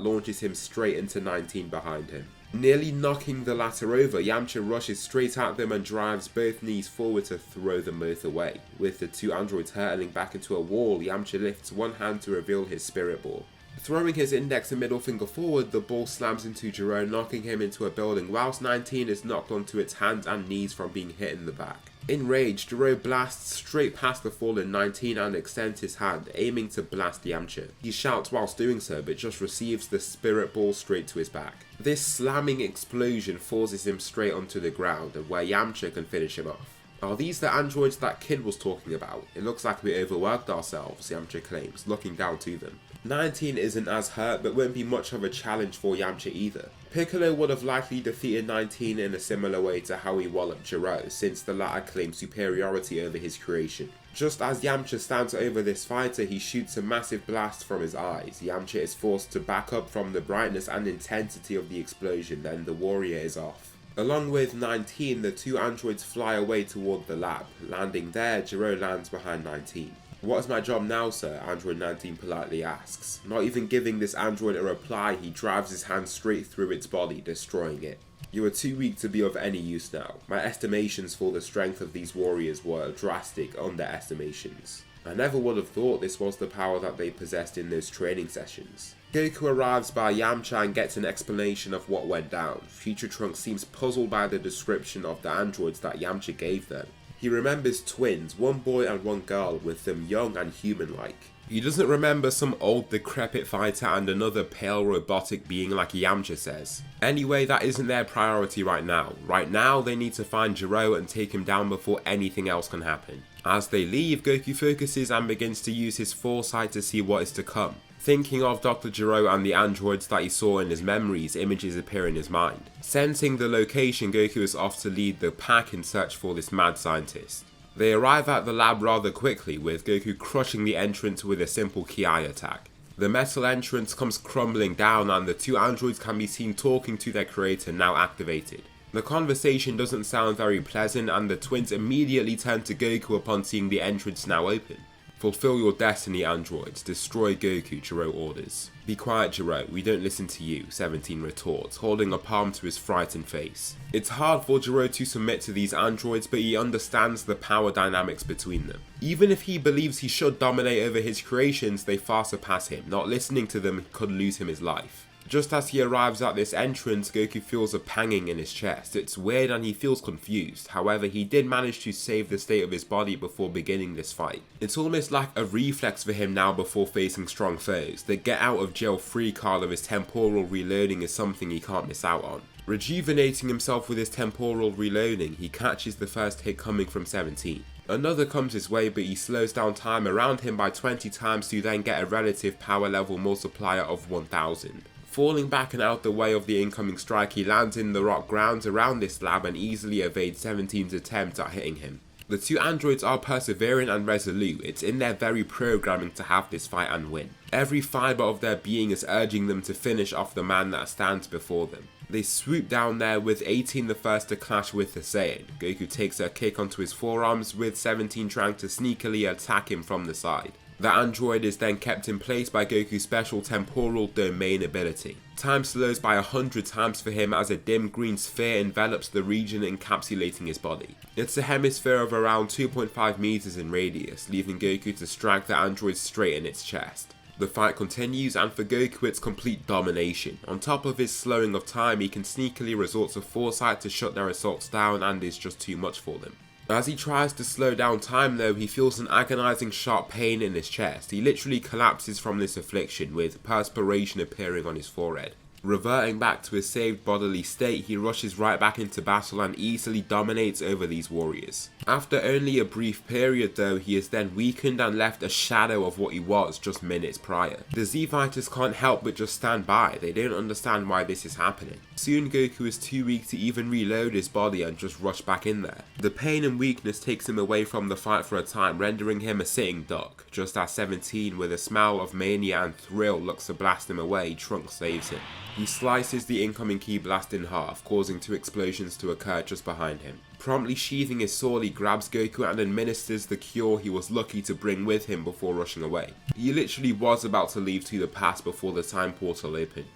launches him straight into 19 behind him. Nearly knocking the latter over, Yamcha rushes straight at them and drives both knees forward to throw them both away. With the two androids hurtling back into a wall, Yamcha lifts one hand to reveal his spirit ball. Throwing his index and middle finger forward, the ball slams into Jiro, knocking him into a building, whilst 19 is knocked onto its hands and knees from being hit in the back. Enraged, Jiro blasts straight past the fallen 19 and extends his hand, aiming to blast Yamcha. He shouts whilst doing so, but just receives the spirit ball straight to his back. This slamming explosion forces him straight onto the ground, where Yamcha can finish him off. Are these the androids that Kid was talking about? It looks like we overworked ourselves, Yamcha claims, looking down to them. 19 isn't as hurt, but won't be much of a challenge for Yamcha either. Piccolo would have likely defeated 19 in a similar way to how he walloped Jiro, since the latter claimed superiority over his creation. Just as Yamcha stands over this fighter, he shoots a massive blast from his eyes. Yamcha is forced to back up from the brightness and intensity of the explosion, then the warrior is off. Along with 19, the two androids fly away toward the lab. Landing there, Jiro lands behind 19. "What is my job now, sir?" Android 19 politely asks. Not even giving this android a reply, he drives his hand straight through its body, destroying it. "You are too weak to be of any use now. My estimations for the strength of these warriors were drastic underestimations. I never would have thought this was the power that they possessed in those training sessions." Goku arrives by Yamcha and gets an explanation of what went down. Future Trunks seems puzzled by the description of the androids that Yamcha gave them. He remembers twins, one boy and one girl, with them young and human-like. He doesn't remember some old decrepit fighter and another pale robotic being like Yamcha says. Anyway, that isn't their priority right now. Right now, they need to find Jiro and take him down before anything else can happen. As they leave, Goku focuses and begins to use his foresight to see what is to come. Thinking of Dr. Jiro and the androids that he saw in his memories, images appear in his mind. Sensing the location, Goku is off to lead the pack in search for this mad scientist. They arrive at the lab rather quickly, with Goku crushing the entrance with a simple Ki attack. The metal entrance comes crumbling down and the two androids can be seen talking to their creator, now activated. The conversation doesn't sound very pleasant and the twins immediately turn to Goku upon seeing the entrance now open. "Fulfill your destiny, androids. Destroy Goku," Jiro orders. "Be quiet, Jiro. We don't listen to you," 17 retorts, holding a palm to his frightened face. It's hard for Jiro to submit to these androids, but he understands the power dynamics between them. Even if he believes he should dominate over his creations, they far surpass him. Not listening to them could lose him his life. Just as he arrives at this entrance, Goku feels a panging in his chest. It's weird and he feels confused. However, he did manage to save the state of his body before beginning this fight. It's almost like a reflex for him now before facing strong foes. The get out of jail free card of his temporal reloading is something he can't miss out on. Rejuvenating himself with his temporal reloading, he catches the first hit coming from 17. Another comes his way, but he slows down time around him by 20 times to then get a relative power level multiplier of 1000. Falling back and out the way of the incoming strike, he lands in the rock grounds around this lab and easily evades 17's attempt at hitting him. The two androids are persevering and resolute. It's in their very programming to have this fight and win. Every fibre of their being is urging them to finish off the man that stands before them. They swoop down there with 18 the first to clash with the Saiyan. Goku takes a kick onto his forearms with 17 trying to sneakily attack him from the side. The android is then kept in place by Goku's special temporal domain ability. Time slows by 100 times for him as a dim green sphere envelops the region encapsulating his body. It's a hemisphere of around 2.5 meters in radius, leaving Goku to strike the android straight in its chest. The fight continues, and for Goku it's complete domination. On top of his slowing of time, he can sneakily resort to foresight to shut their assaults down, and is just too much for them. As he tries to slow down time though, he feels an agonizing sharp pain in his chest. He literally collapses from this affliction, with perspiration appearing on his forehead. Reverting back to his saved bodily state, he rushes right back into battle and easily dominates over these warriors. After only a brief period though, he is then weakened and left a shadow of what he was just minutes prior. The Z-Fighters can't help but just stand by. They don't understand why this is happening. Soon Goku is too weak to even reload his body and just rush back in there. The pain and weakness takes him away from the fight for a time, rendering him a sitting duck. Just as 17, with a smile of mania and thrill, looks to blast him away, Trunks saves him. He slices the incoming ki blast in half, causing 2 explosions to occur just behind him. Promptly sheathing his sword, he grabs Goku and administers the cure he was lucky to bring with him before rushing away. He literally was about to leave to the past before the time portal opened.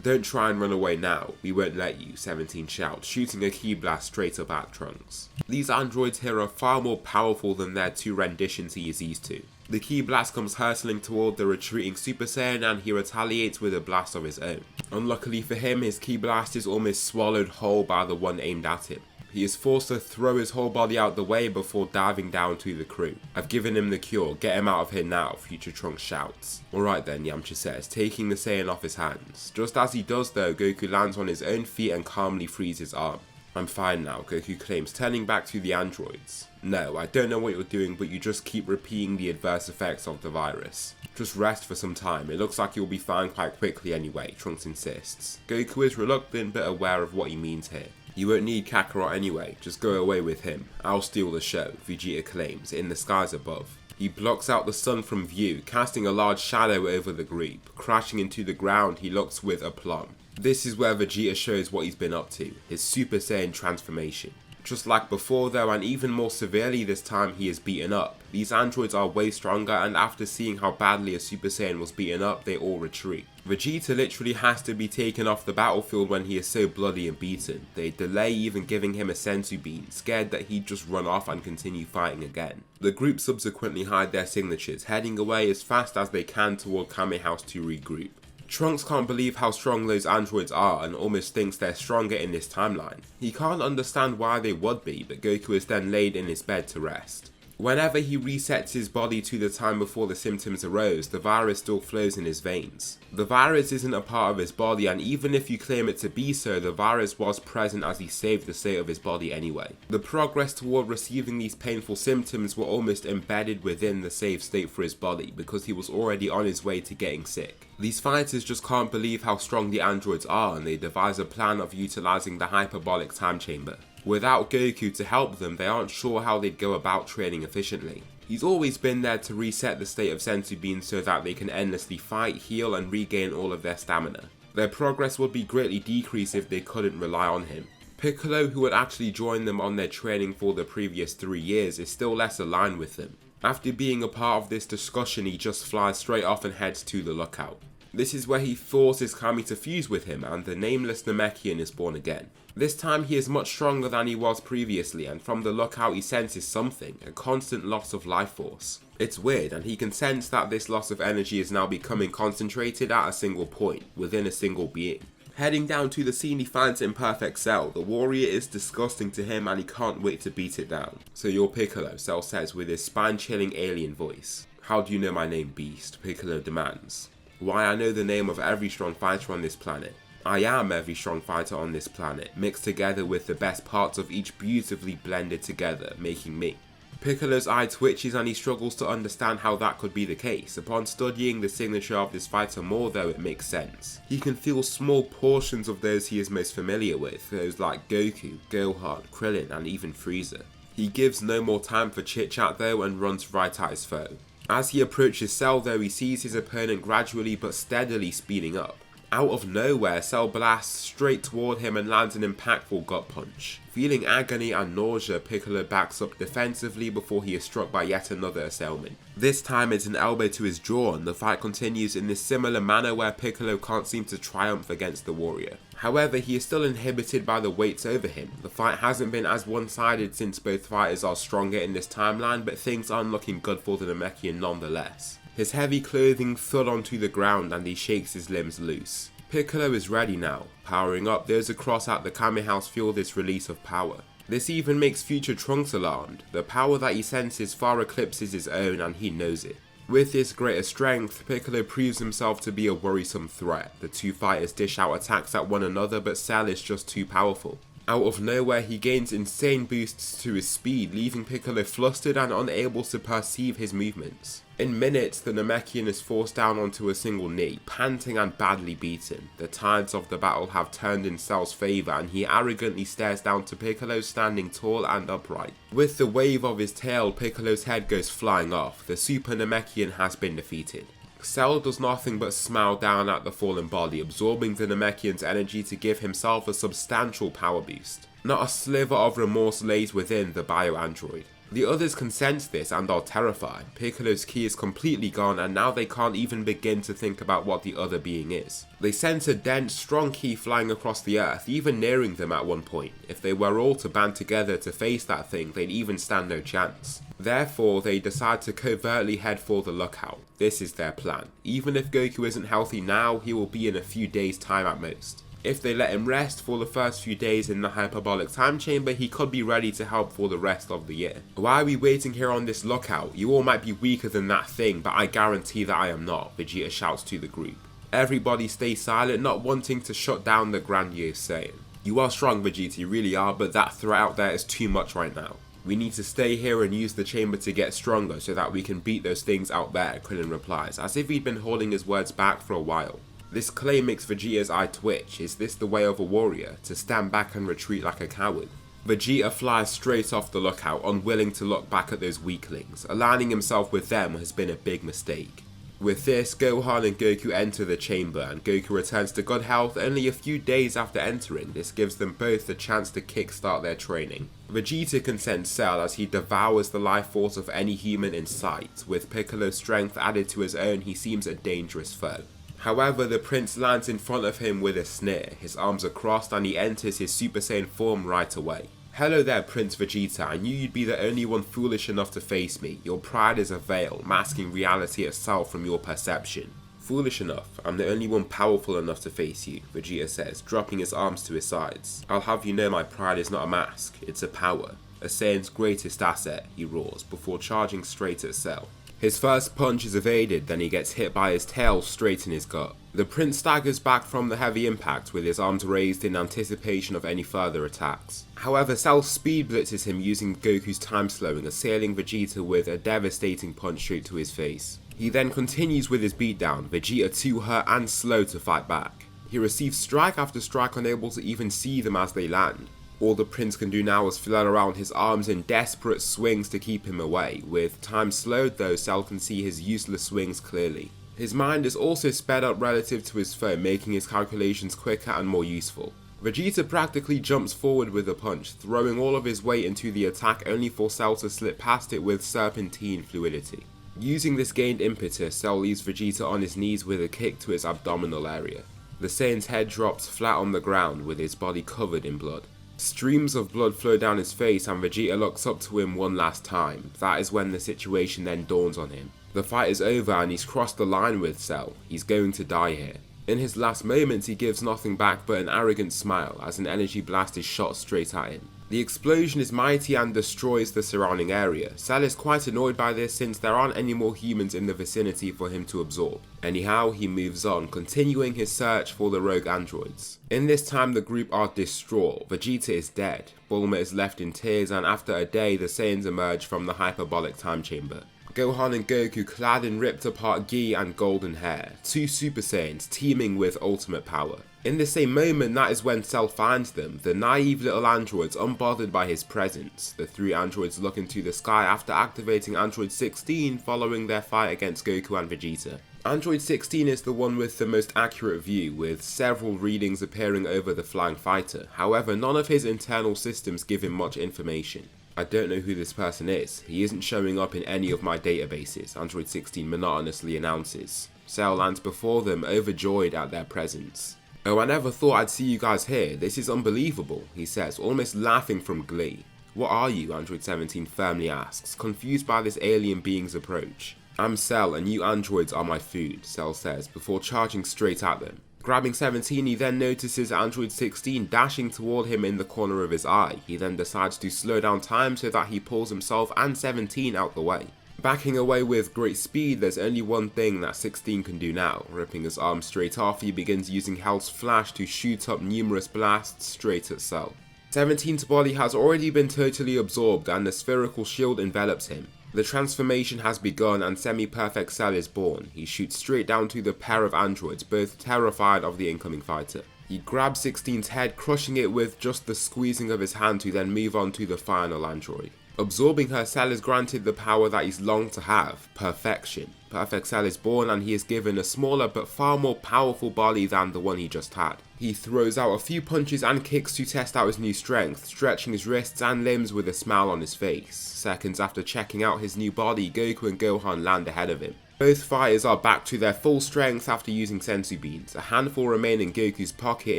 "Don't try and run away now, we won't let you," 17 shouts, shooting a ki blast straight up at Trunks. These androids here are far more powerful than their 2 renditions he is used to. The ki blast comes hurtling toward the retreating Super Saiyan, and he retaliates with a blast of his own. Unluckily for him, his ki blast is almost swallowed whole by the one aimed at him. He is forced to throw his whole body out the way before diving down to the crew. "I've given him the cure, get him out of here now," future Trunks shouts. "Alright then," Yamcha says, taking the Saiyan off his hands. Just as he does though, Goku lands on his own feet and calmly frees his arm. "I'm fine now," Goku claims, turning back to the androids. "No, I don't know what you're doing, but you just keep repeating the adverse effects of the virus. Just rest for some time, it looks like you'll be fine quite quickly anyway," Trunks insists. Goku is reluctant but aware of what he means here. "You won't need Kakarot anyway, just go away with him. I'll steal the show," Vegeta claims, in the skies above. He blocks out the sun from view, casting a large shadow over the group. Crashing into the ground, he looks with aplomb. This is where Vegeta shows what he's been up to, his Super Saiyan transformation. Just like before though, and even more severely this time, he is beaten up. These androids are way stronger, and after seeing how badly a Super Saiyan was beaten up, they all retreat. Vegeta literally has to be taken off the battlefield when he is so bloody and beaten. They delay even giving him a senzu bean, scared that he'd just run off and continue fighting again. The group subsequently hide their signatures, heading away as fast as they can toward Kame House to regroup. Trunks can't believe how strong those androids are and almost thinks they're stronger in this timeline. He can't understand why they would be, but Goku is then laid in his bed to rest. Whenever he resets his body to the time before the symptoms arose, the virus still flows in his veins. The virus isn't a part of his body, and even if you claim it to be so, the virus was present as he saved the state of his body anyway. The progress toward receiving these painful symptoms were almost embedded within the saved state for his body, because he was already on his way to getting sick. These fighters just can't believe how strong the androids are, and they devise a plan of utilizing the hyperbolic time chamber. Without Goku to help them, they aren't sure how they'd go about training efficiently. He's always been there to reset the state of senzu beans so that they can endlessly fight, heal, and regain all of their stamina. Their progress would be greatly decreased if they couldn't rely on him. Piccolo, who had actually joined them on their training for the previous 3 years, is still less aligned with them. After being a part of this discussion, he just flies straight off and heads to the lookout. This is where he forces Kami to fuse with him, and the nameless Namekian is born again. This time he is much stronger than he was previously, and from the lookout he senses something, a constant loss of life force. It's weird, and he can sense that this loss of energy is now becoming concentrated at a single point, within a single being. Heading down to the scene, he finds it in perfect Cell. The warrior is disgusting to him and he can't wait to beat it down. "So you're Piccolo," Cell says with his spine-chilling alien voice. "How do you know my name, Beast?" Piccolo demands. "Why, I know the name of every strong fighter on this planet. I am every strong fighter on this planet, mixed together with the best parts of each beautifully blended together, making me." Piccolo's eye twitches and he struggles to understand how that could be the case. Upon studying the signature of this fighter more though, it makes sense. He can feel small portions of those he is most familiar with, those like Goku, Gohan, Krillin, and even Frieza. He gives no more time for chit chat though and runs right at his foe. As he approaches Cell though, he sees his opponent gradually but steadily speeding up. Out of nowhere, Cell blasts straight toward him and lands an impactful gut punch. Feeling agony and nausea, Piccolo backs up defensively before he is struck by yet another assailant. This time it's an elbow to his jaw, and the fight continues in this similar manner where Piccolo can't seem to triumph against the warrior. However, he is still inhibited by the weights over him. The fight hasn't been as one-sided since both fighters are stronger in this timeline, but things aren't looking good for the Namekian nonetheless. His heavy clothing thud onto the ground and he shakes his limbs loose. Piccolo is ready now. Powering up, there's a cross at the Kame House fuel this release of power. This even makes future Trunks alarmed. The power that he senses far eclipses his own and he knows it. With this greater strength, Piccolo proves himself to be a worrisome threat. The two fighters dish out attacks at one another, but Cell is just too powerful. Out of nowhere, he gains insane boosts to his speed, leaving Piccolo flustered and unable to perceive his movements. In minutes, the Namekian is forced down onto a single knee, panting and badly beaten. The tides of the battle have turned in Cell's favour and he arrogantly stares down to Piccolo standing tall and upright. With the wave of his tail, Piccolo's head goes flying off. The Super Namekian has been defeated. Cell does nothing but smile down at the fallen body, absorbing the Namekian's energy to give himself a substantial power boost. Not a sliver of remorse lays within the bio-android. The others can sense this and are terrified. Piccolo's ki is completely gone and now they can't even begin to think about what the other being is. They sense a dense, strong ki flying across the earth, even nearing them at one point. If they were all to band together to face that thing, they'd even stand no chance. Therefore, they decide to covertly head for the lookout. This is their plan. Even if Goku isn't healthy now, he will be in a few days' time at most. If they let him rest for the first few days in the hyperbolic time chamber, he could be ready to help for the rest of the year. Why are we waiting here on this lookout? You all might be weaker than that thing, but I guarantee that I am not, Vegeta shouts to the group. Everybody stays silent, not wanting to shut down the grandiose Saiyan. You are strong, Vegeta, you really are, but that threat out there is too much right now. We need to stay here and use the chamber to get stronger so that we can beat those things out there, Krillin replies, as if he'd been holding his words back for a while. This claim makes Vegeta's eye twitch. Is this the way of a warrior, to stand back and retreat like a coward? Vegeta flies straight off the lookout, unwilling to look back at those weaklings. Aligning himself with them has been a big mistake. With this, Gohan and Goku enter the chamber and Goku returns to good health only a few days after entering. This gives them both the chance to kickstart their training. Vegeta can sense Cell as he devours the life force of any human in sight. With Piccolo's strength added to his own, he seems a dangerous foe. However, the prince lands in front of him with a sneer. His arms are crossed and he enters his Super Saiyan form right away. Hello there, Prince Vegeta. I knew you'd be the only one foolish enough to face me. Your pride is a veil, masking reality itself from your perception. Foolish enough? I'm the only one powerful enough to face you, Vegeta says, dropping his arms to his sides. I'll have you know my pride is not a mask, it's a power. A Saiyan's greatest asset, he roars, before charging straight at Cell. His first punch is evaded, then he gets hit by his tail straight in his gut. The prince staggers back from the heavy impact with his arms raised in anticipation of any further attacks. However, Cell speed blitzes him using Goku's time slowing, assailing Vegeta with a devastating punch straight to his face. He then continues with his beatdown, Vegeta too hurt and slow to fight back. He receives strike after strike, unable to even see them as they land. All the prince can do now is flail around his arms in desperate swings to keep him away. With time slowed though, Cell can see his useless swings clearly. His mind is also sped up relative to his foe, making his calculations quicker and more useful. Vegeta practically jumps forward with a punch, throwing all of his weight into the attack only for Cell to slip past it with serpentine fluidity. Using this gained impetus, Cell leaves Vegeta on his knees with a kick to his abdominal area. The Saiyan's head drops flat on the ground with his body covered in blood. Streams of blood flow down his face and Vegeta looks up to him one last time. That is when the situation then dawns on him. The fight is over and he's crossed the line with Cell. He's going to die here. In his last moments he gives nothing back but an arrogant smile as an energy blast is shot straight at him. The explosion is mighty and destroys the surrounding area. Cell is quite annoyed by this since there aren't any more humans in the vicinity for him to absorb. Anyhow, he moves on, continuing his search for the rogue androids. In this time the group are distraught. Vegeta is dead, Bulma is left in tears, and after a day the Saiyans emerge from the hyperbolic time chamber. Gohan and Goku clad in ripped apart gi and golden hair, two Super Saiyans teeming with ultimate power. In the same moment, that is when Cell finds them, the naive little androids unbothered by his presence. The three androids look into the sky after activating Android 16 following their fight against Goku and Vegeta. Android 16 is the one with the most accurate view, with several readings appearing over the flying fighter. However, none of his internal systems give him much information. I don't know who this person is. He isn't showing up in any of my databases, Android 16 monotonously announces. Cell lands before them, overjoyed at their presence. "Oh, I never thought I'd see you guys here. This is unbelievable," he says, almost laughing from glee. "What are you?" Android 17 firmly asks, confused by this alien being's approach. "I'm Cell and you androids are my food," Cell says, before charging straight at them. Grabbing 17, he then notices Android 16 dashing toward him in the corner of his eye. He then decides to slow down time so that he pulls himself and 17 out the way. Backing away with great speed, there's only one thing that 16 can do now. Ripping his arm straight off, he begins using Hell's Flash to shoot up numerous blasts straight at Cell. 17's body has already been totally absorbed and the spherical shield envelops him. The transformation has begun and semi-perfect Cell is born. He shoots straight down to the pair of androids, both terrified of the incoming fighter. He grabs 16's head, crushing it with just the squeezing of his hand to then move on to the final android. Absorbing her, Cell is granted the power that he's longed to have, perfection. Perfect Cell is born and he is given a smaller but far more powerful body than the one he just had. He throws out a few punches and kicks to test out his new strength, stretching his wrists and limbs with a smile on his face. Seconds after checking out his new body, Goku and Gohan land ahead of him. Both fighters are back to their full strength after using senzu beans. A handful remain in Goku's pocket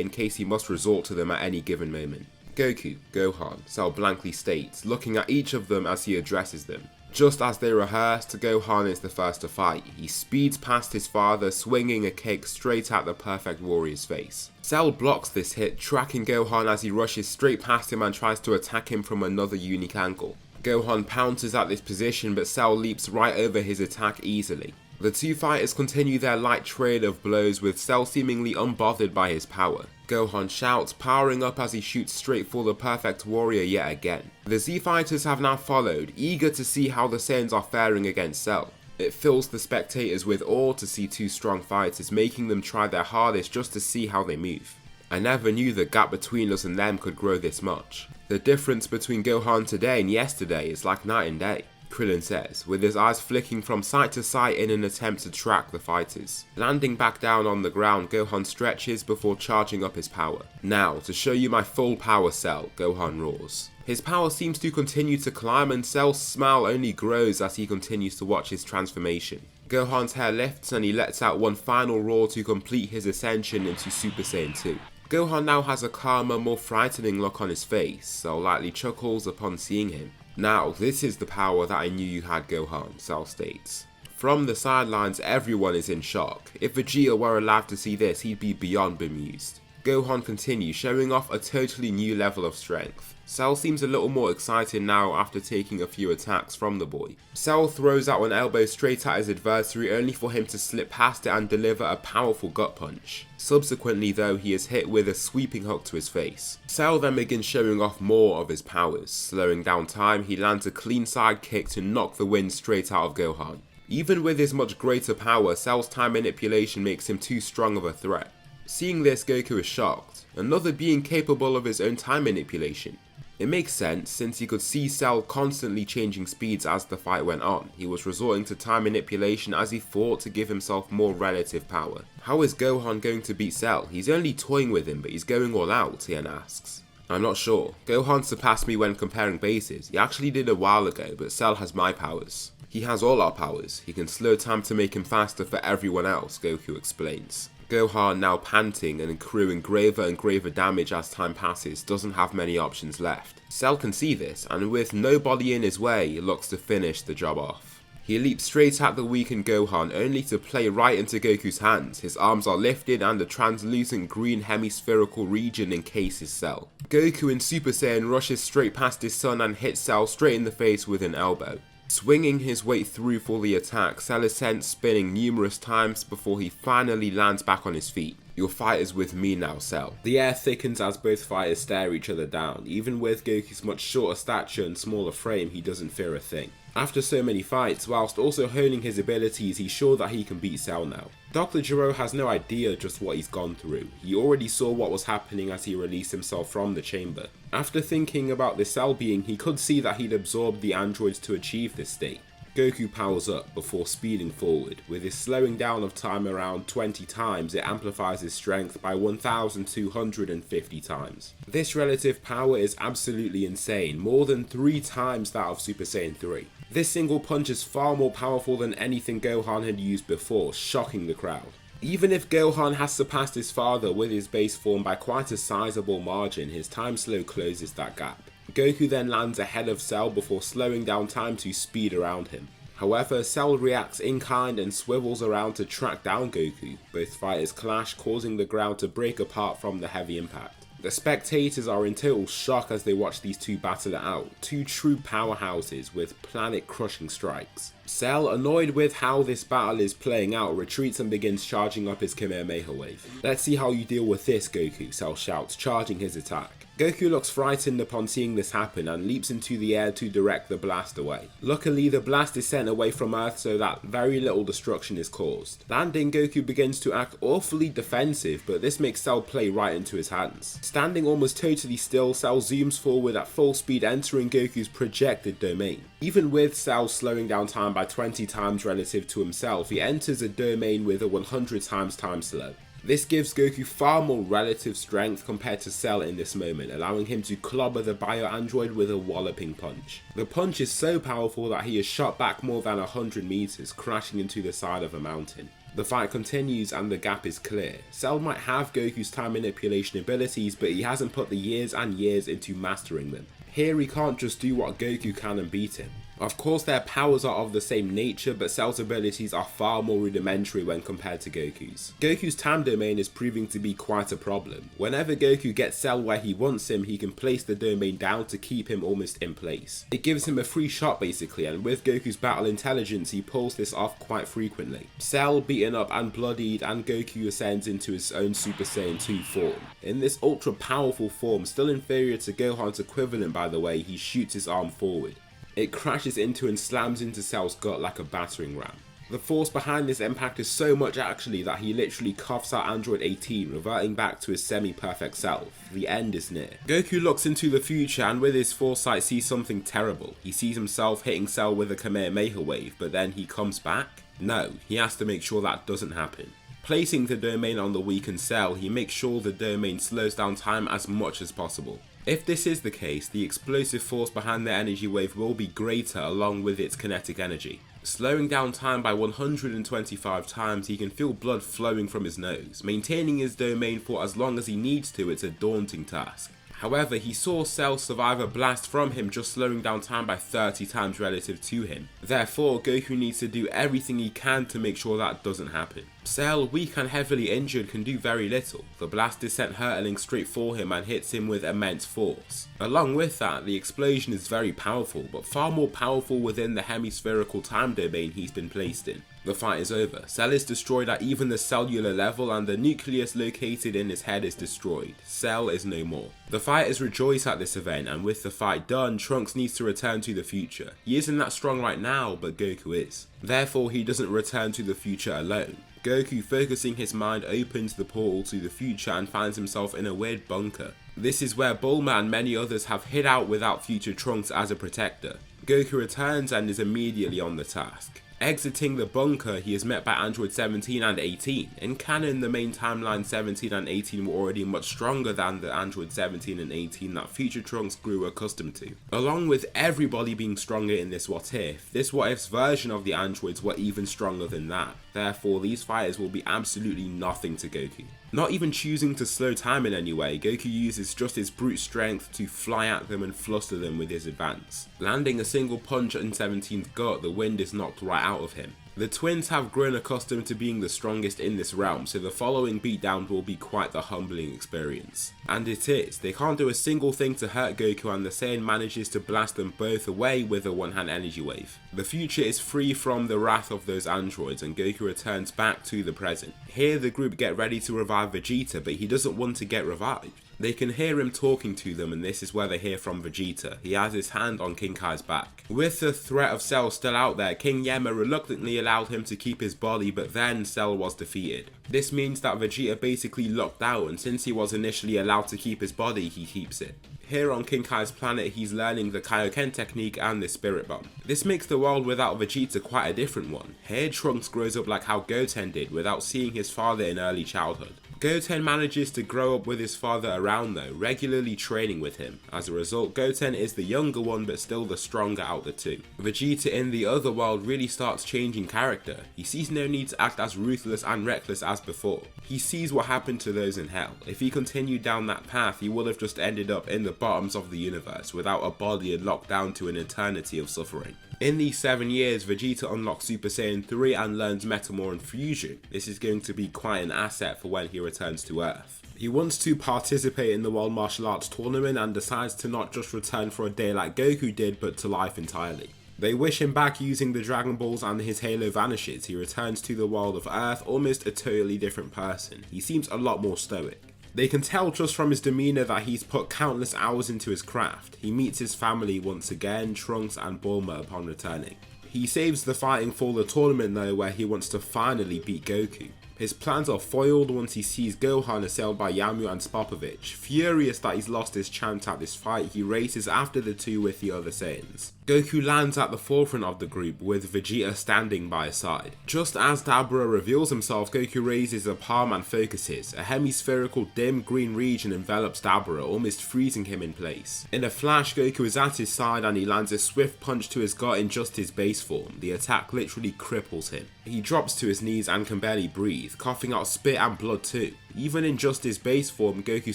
in case he must resort to them at any given moment. "Goku, Gohan," Cell blankly states, looking at each of them as he addresses them. Just as they rehearsed, Gohan is the first to fight. He speeds past his father, swinging a kick straight at the perfect warrior's face. Cell blocks this hit, tracking Gohan as he rushes straight past him and tries to attack him from another unique angle. Gohan pounces at this position, but Cell leaps right over his attack easily. The two fighters continue their light trail of blows, with Cell seemingly unbothered by his power. Gohan shouts, powering up as he shoots straight for the perfect warrior yet again. The Z fighters have now followed, eager to see how the Saiyans are faring against Cell. It fills the spectators with awe to see two strong fighters, making them try their hardest just to see how they move. "I never knew the gap between us and them could grow this much. The difference between Gohan today and yesterday is like night and day," Krillin says, with his eyes flicking from side to side in an attempt to track the fighters. Landing back down on the ground, Gohan stretches before charging up his power. "Now, to show you my full power, Cell," Gohan roars. His power seems to continue to climb and Cell's smile only grows as he continues to watch his transformation. Gohan's hair lifts and he lets out one final roar to complete his ascension into Super Saiyan 2. Gohan now has a calmer, more frightening look on his face. Cell lightly chuckles upon seeing him. "Now, this is the power that I knew you had, Gohan," Cell states. From the sidelines, everyone is in shock. If Vegeta were allowed to see this, he'd be beyond bemused. Gohan continues, showing off a totally new level of strength. Cell seems a little more excited now after taking a few attacks from the boy. Cell throws out an elbow straight at his adversary, only for him to slip past it and deliver a powerful gut punch. Subsequently though, he is hit with a sweeping hook to his face. Cell then begins showing off more of his powers. Slowing down time, he lands a clean side kick to knock the wind straight out of Gohan. Even with his much greater power, Cell's time manipulation makes him too strong of a threat. Seeing this, Goku is shocked. Another being capable of his own time manipulation. It makes sense, since he could see Cell constantly changing speeds as the fight went on. He was resorting to time manipulation as he fought to give himself more relative power. How is Gohan going to beat Cell? He's only toying with him, but he's going all out, Tien asks. "I'm not sure. Gohan surpassed me when comparing bases. He actually did a while ago, but Cell has my powers. He has all our powers. He can slow time to make him faster for everyone else," Goku explains. Gohan, now panting and accruing graver and graver damage as time passes, doesn't have many options left. Cell can see this, and with nobody in his way, looks to finish the job off. He leaps straight at the weakened Gohan, only to play right into Goku's hands. His arms are lifted and the translucent green hemispherical region encases Cell. Goku in Super Saiyan rushes straight past his son and hits Cell straight in the face with an elbow. Swinging his way through for the attack, Cell is sent spinning numerous times before he finally lands back on his feet. "Your fight is with me now, Cell." The air thickens as both fighters stare each other down. Even with Goku's much shorter stature and smaller frame, he doesn't fear a thing. After so many fights, whilst also honing his abilities, he's sure that he can beat Cell now. Dr. Gero has no idea just what he's gone through. He already saw what was happening as he released himself from the chamber. After thinking about the Cell being, he could see that he'd absorbed the androids to achieve this state. Goku powers up before speeding forward. With his slowing down of time around 20 times, it amplifies his strength by 1250 times. This relative power is absolutely insane, more than 3 times that of Super Saiyan 3. This single punch is far more powerful than anything Gohan had used before, shocking the crowd. Even if Gohan has surpassed his father with his base form by quite a sizable margin, his time slow closes that gap. Goku then lands ahead of Cell before slowing down time to speed around him. However, Cell reacts in kind and swivels around to track down Goku. Both fighters clash, causing the ground to break apart from the heavy impact. The spectators are in total shock as they watch these two battle it out, two true powerhouses with planet-crushing strikes. Cell, annoyed with how this battle is playing out, retreats and begins charging up his Kamehameha wave. "Let's see how you deal with this, Goku," Cell shouts, charging his attack. Goku looks frightened upon seeing this happen and leaps into the air to direct the blast away. Luckily, the blast is sent away from Earth so that very little destruction is caused. Landing, Goku begins to act awfully defensive, but this makes Cell play right into his hands. Standing almost totally still, Cell zooms forward at full speed, entering Goku's projected domain. Even with Cell slowing down time by 20 times relative to himself, he enters a domain with a 100 times time slow. This gives Goku far more relative strength compared to Cell in this moment, allowing him to clobber the bio-android with a walloping punch. The punch is so powerful that he is shot back more than 100 meters, crashing into the side of a mountain. The fight continues and the gap is clear. Cell might have Goku's time manipulation abilities, but he hasn't put the years and years into mastering them. Here he can't just do what Goku can and beat him. Of course their powers are of the same nature, but Cell's abilities are far more rudimentary when compared to Goku's. Goku's time domain is proving to be quite a problem. Whenever Goku gets Cell where he wants him, he can place the domain down to keep him almost in place. It gives him a free shot basically, and with Goku's battle intelligence he pulls this off quite frequently. Cell beaten up and bloodied, and Goku ascends into his own Super Saiyan 2 form. In this ultra powerful form, still inferior to Gohan's equivalent by the way, he shoots his arm forward. It crashes into and slams into Cell's gut like a battering ram. The force behind this impact is so much actually that he literally coughs out Android 18, reverting back to his semi-perfect self. The end is near. Goku looks into the future and with his foresight sees something terrible. He sees himself hitting Cell with a Kamehameha wave, but then he comes back? No, he has to make sure that doesn't happen. Placing the domain on the weakened Cell, he makes sure the domain slows down time as much as possible. If this is the case, the explosive force behind the energy wave will be greater along with its kinetic energy. Slowing down time by 125 times, he can feel blood flowing from his nose. Maintaining his domain for as long as he needs to, it's a daunting task. However, he saw Cell survive a blast from him just slowing down time by 30 times relative to him. Therefore, Goku needs to do everything he can to make sure that doesn't happen. Cell, weak and heavily injured, can do very little. The blast is sent hurtling straight for him and hits him with immense force. Along with that, the explosion is very powerful, but far more powerful within the hemispherical time domain he's been placed in. The fight is over. Cell is destroyed at even the cellular level and the nucleus located in his head is destroyed. Cell is no more. The fighters rejoice at this event, and with the fight done, Trunks needs to return to the future. He isn't that strong right now, but Goku is. Therefore, he doesn't return to the future alone. Goku, focusing his mind, opens the portal to the future and finds himself in a weird bunker. This is where Bulma and many others have hid out without future Trunks as a protector. Goku returns and is immediately on the task. Exiting the bunker, he is met by Android 17 and 18. In canon, the main timeline 17 and 18 were already much stronger than the Android 17 and 18 that future Trunks grew accustomed to. Along with everybody being stronger in this what if, this what if's version of the androids were even stronger than that. Therefore, these fighters will be absolutely nothing to Goku. Not even choosing to slow time in any way, Goku uses just his brute strength to fly at them and fluster them with his advance. Landing a single punch in 17's gut, the wind is knocked right out of him. The twins have grown accustomed to being the strongest in this realm, so the following beatdown will be quite the humbling experience. And it is. They can't do a single thing to hurt Goku, and the Saiyan manages to blast them both away with a one-hand energy wave. The future is free from the wrath of those androids, and Goku returns back to the present. Here the group get ready to revive Vegeta, but he doesn't want to get revived. They can hear him talking to them, and this is where they hear from Vegeta. He has his hand on King Kai's back. With the threat of Cell still out there, King Yama reluctantly allowed him to keep his body, but then Cell was defeated. This means that Vegeta basically locked out, and since he was initially allowed to keep his body, he keeps it. Here on King Kai's planet, he's learning the Kaioken technique and the Spirit Bomb. This makes the world without Vegeta quite a different one. Here Trunks grows up like how Goten did, without seeing his father in early childhood. Goten manages to grow up with his father around though, regularly training with him. As a result, Goten is the younger one but still the stronger out of the two. Vegeta in the other world really starts changing character. He sees no need to act as ruthless and reckless as before. He sees what happened to those in hell. If he continued down that path, he would have just ended up in the bottoms of the universe without a body and locked down to an eternity of suffering. In these 7 years, Vegeta unlocks Super Saiyan 3 and learns Metamorph Fusion. This is going to be quite an asset for when he returns to Earth. He wants to participate in the World Martial Arts Tournament and decides to not just return for a day like Goku did, but to life entirely. They wish him back using the Dragon Balls, and his halo vanishes. He returns to the world of Earth almost a totally different person. He seems a lot more stoic. They can tell just from his demeanour that he's put countless hours into his craft. He meets his family once again, Trunks and Bulma, upon returning. He saves the fighting for the tournament though, where he wants to finally beat Goku. His plans are foiled once he sees Gohan assailed by Yamu and Spopovich. Furious that he's lost his chance at this fight, he races after the two with the other Saiyans. Goku lands at the forefront of the group, with Vegeta standing by his side. Just as Dabura reveals himself, Goku raises a palm and focuses. A hemispherical dim green region envelops Dabura, almost freezing him in place. In a flash, Goku is at his side and he lands a swift punch to his gut in just his base form. The attack literally cripples him. He drops to his knees and can barely breathe, coughing out spit and blood too. Even in just his base form, Goku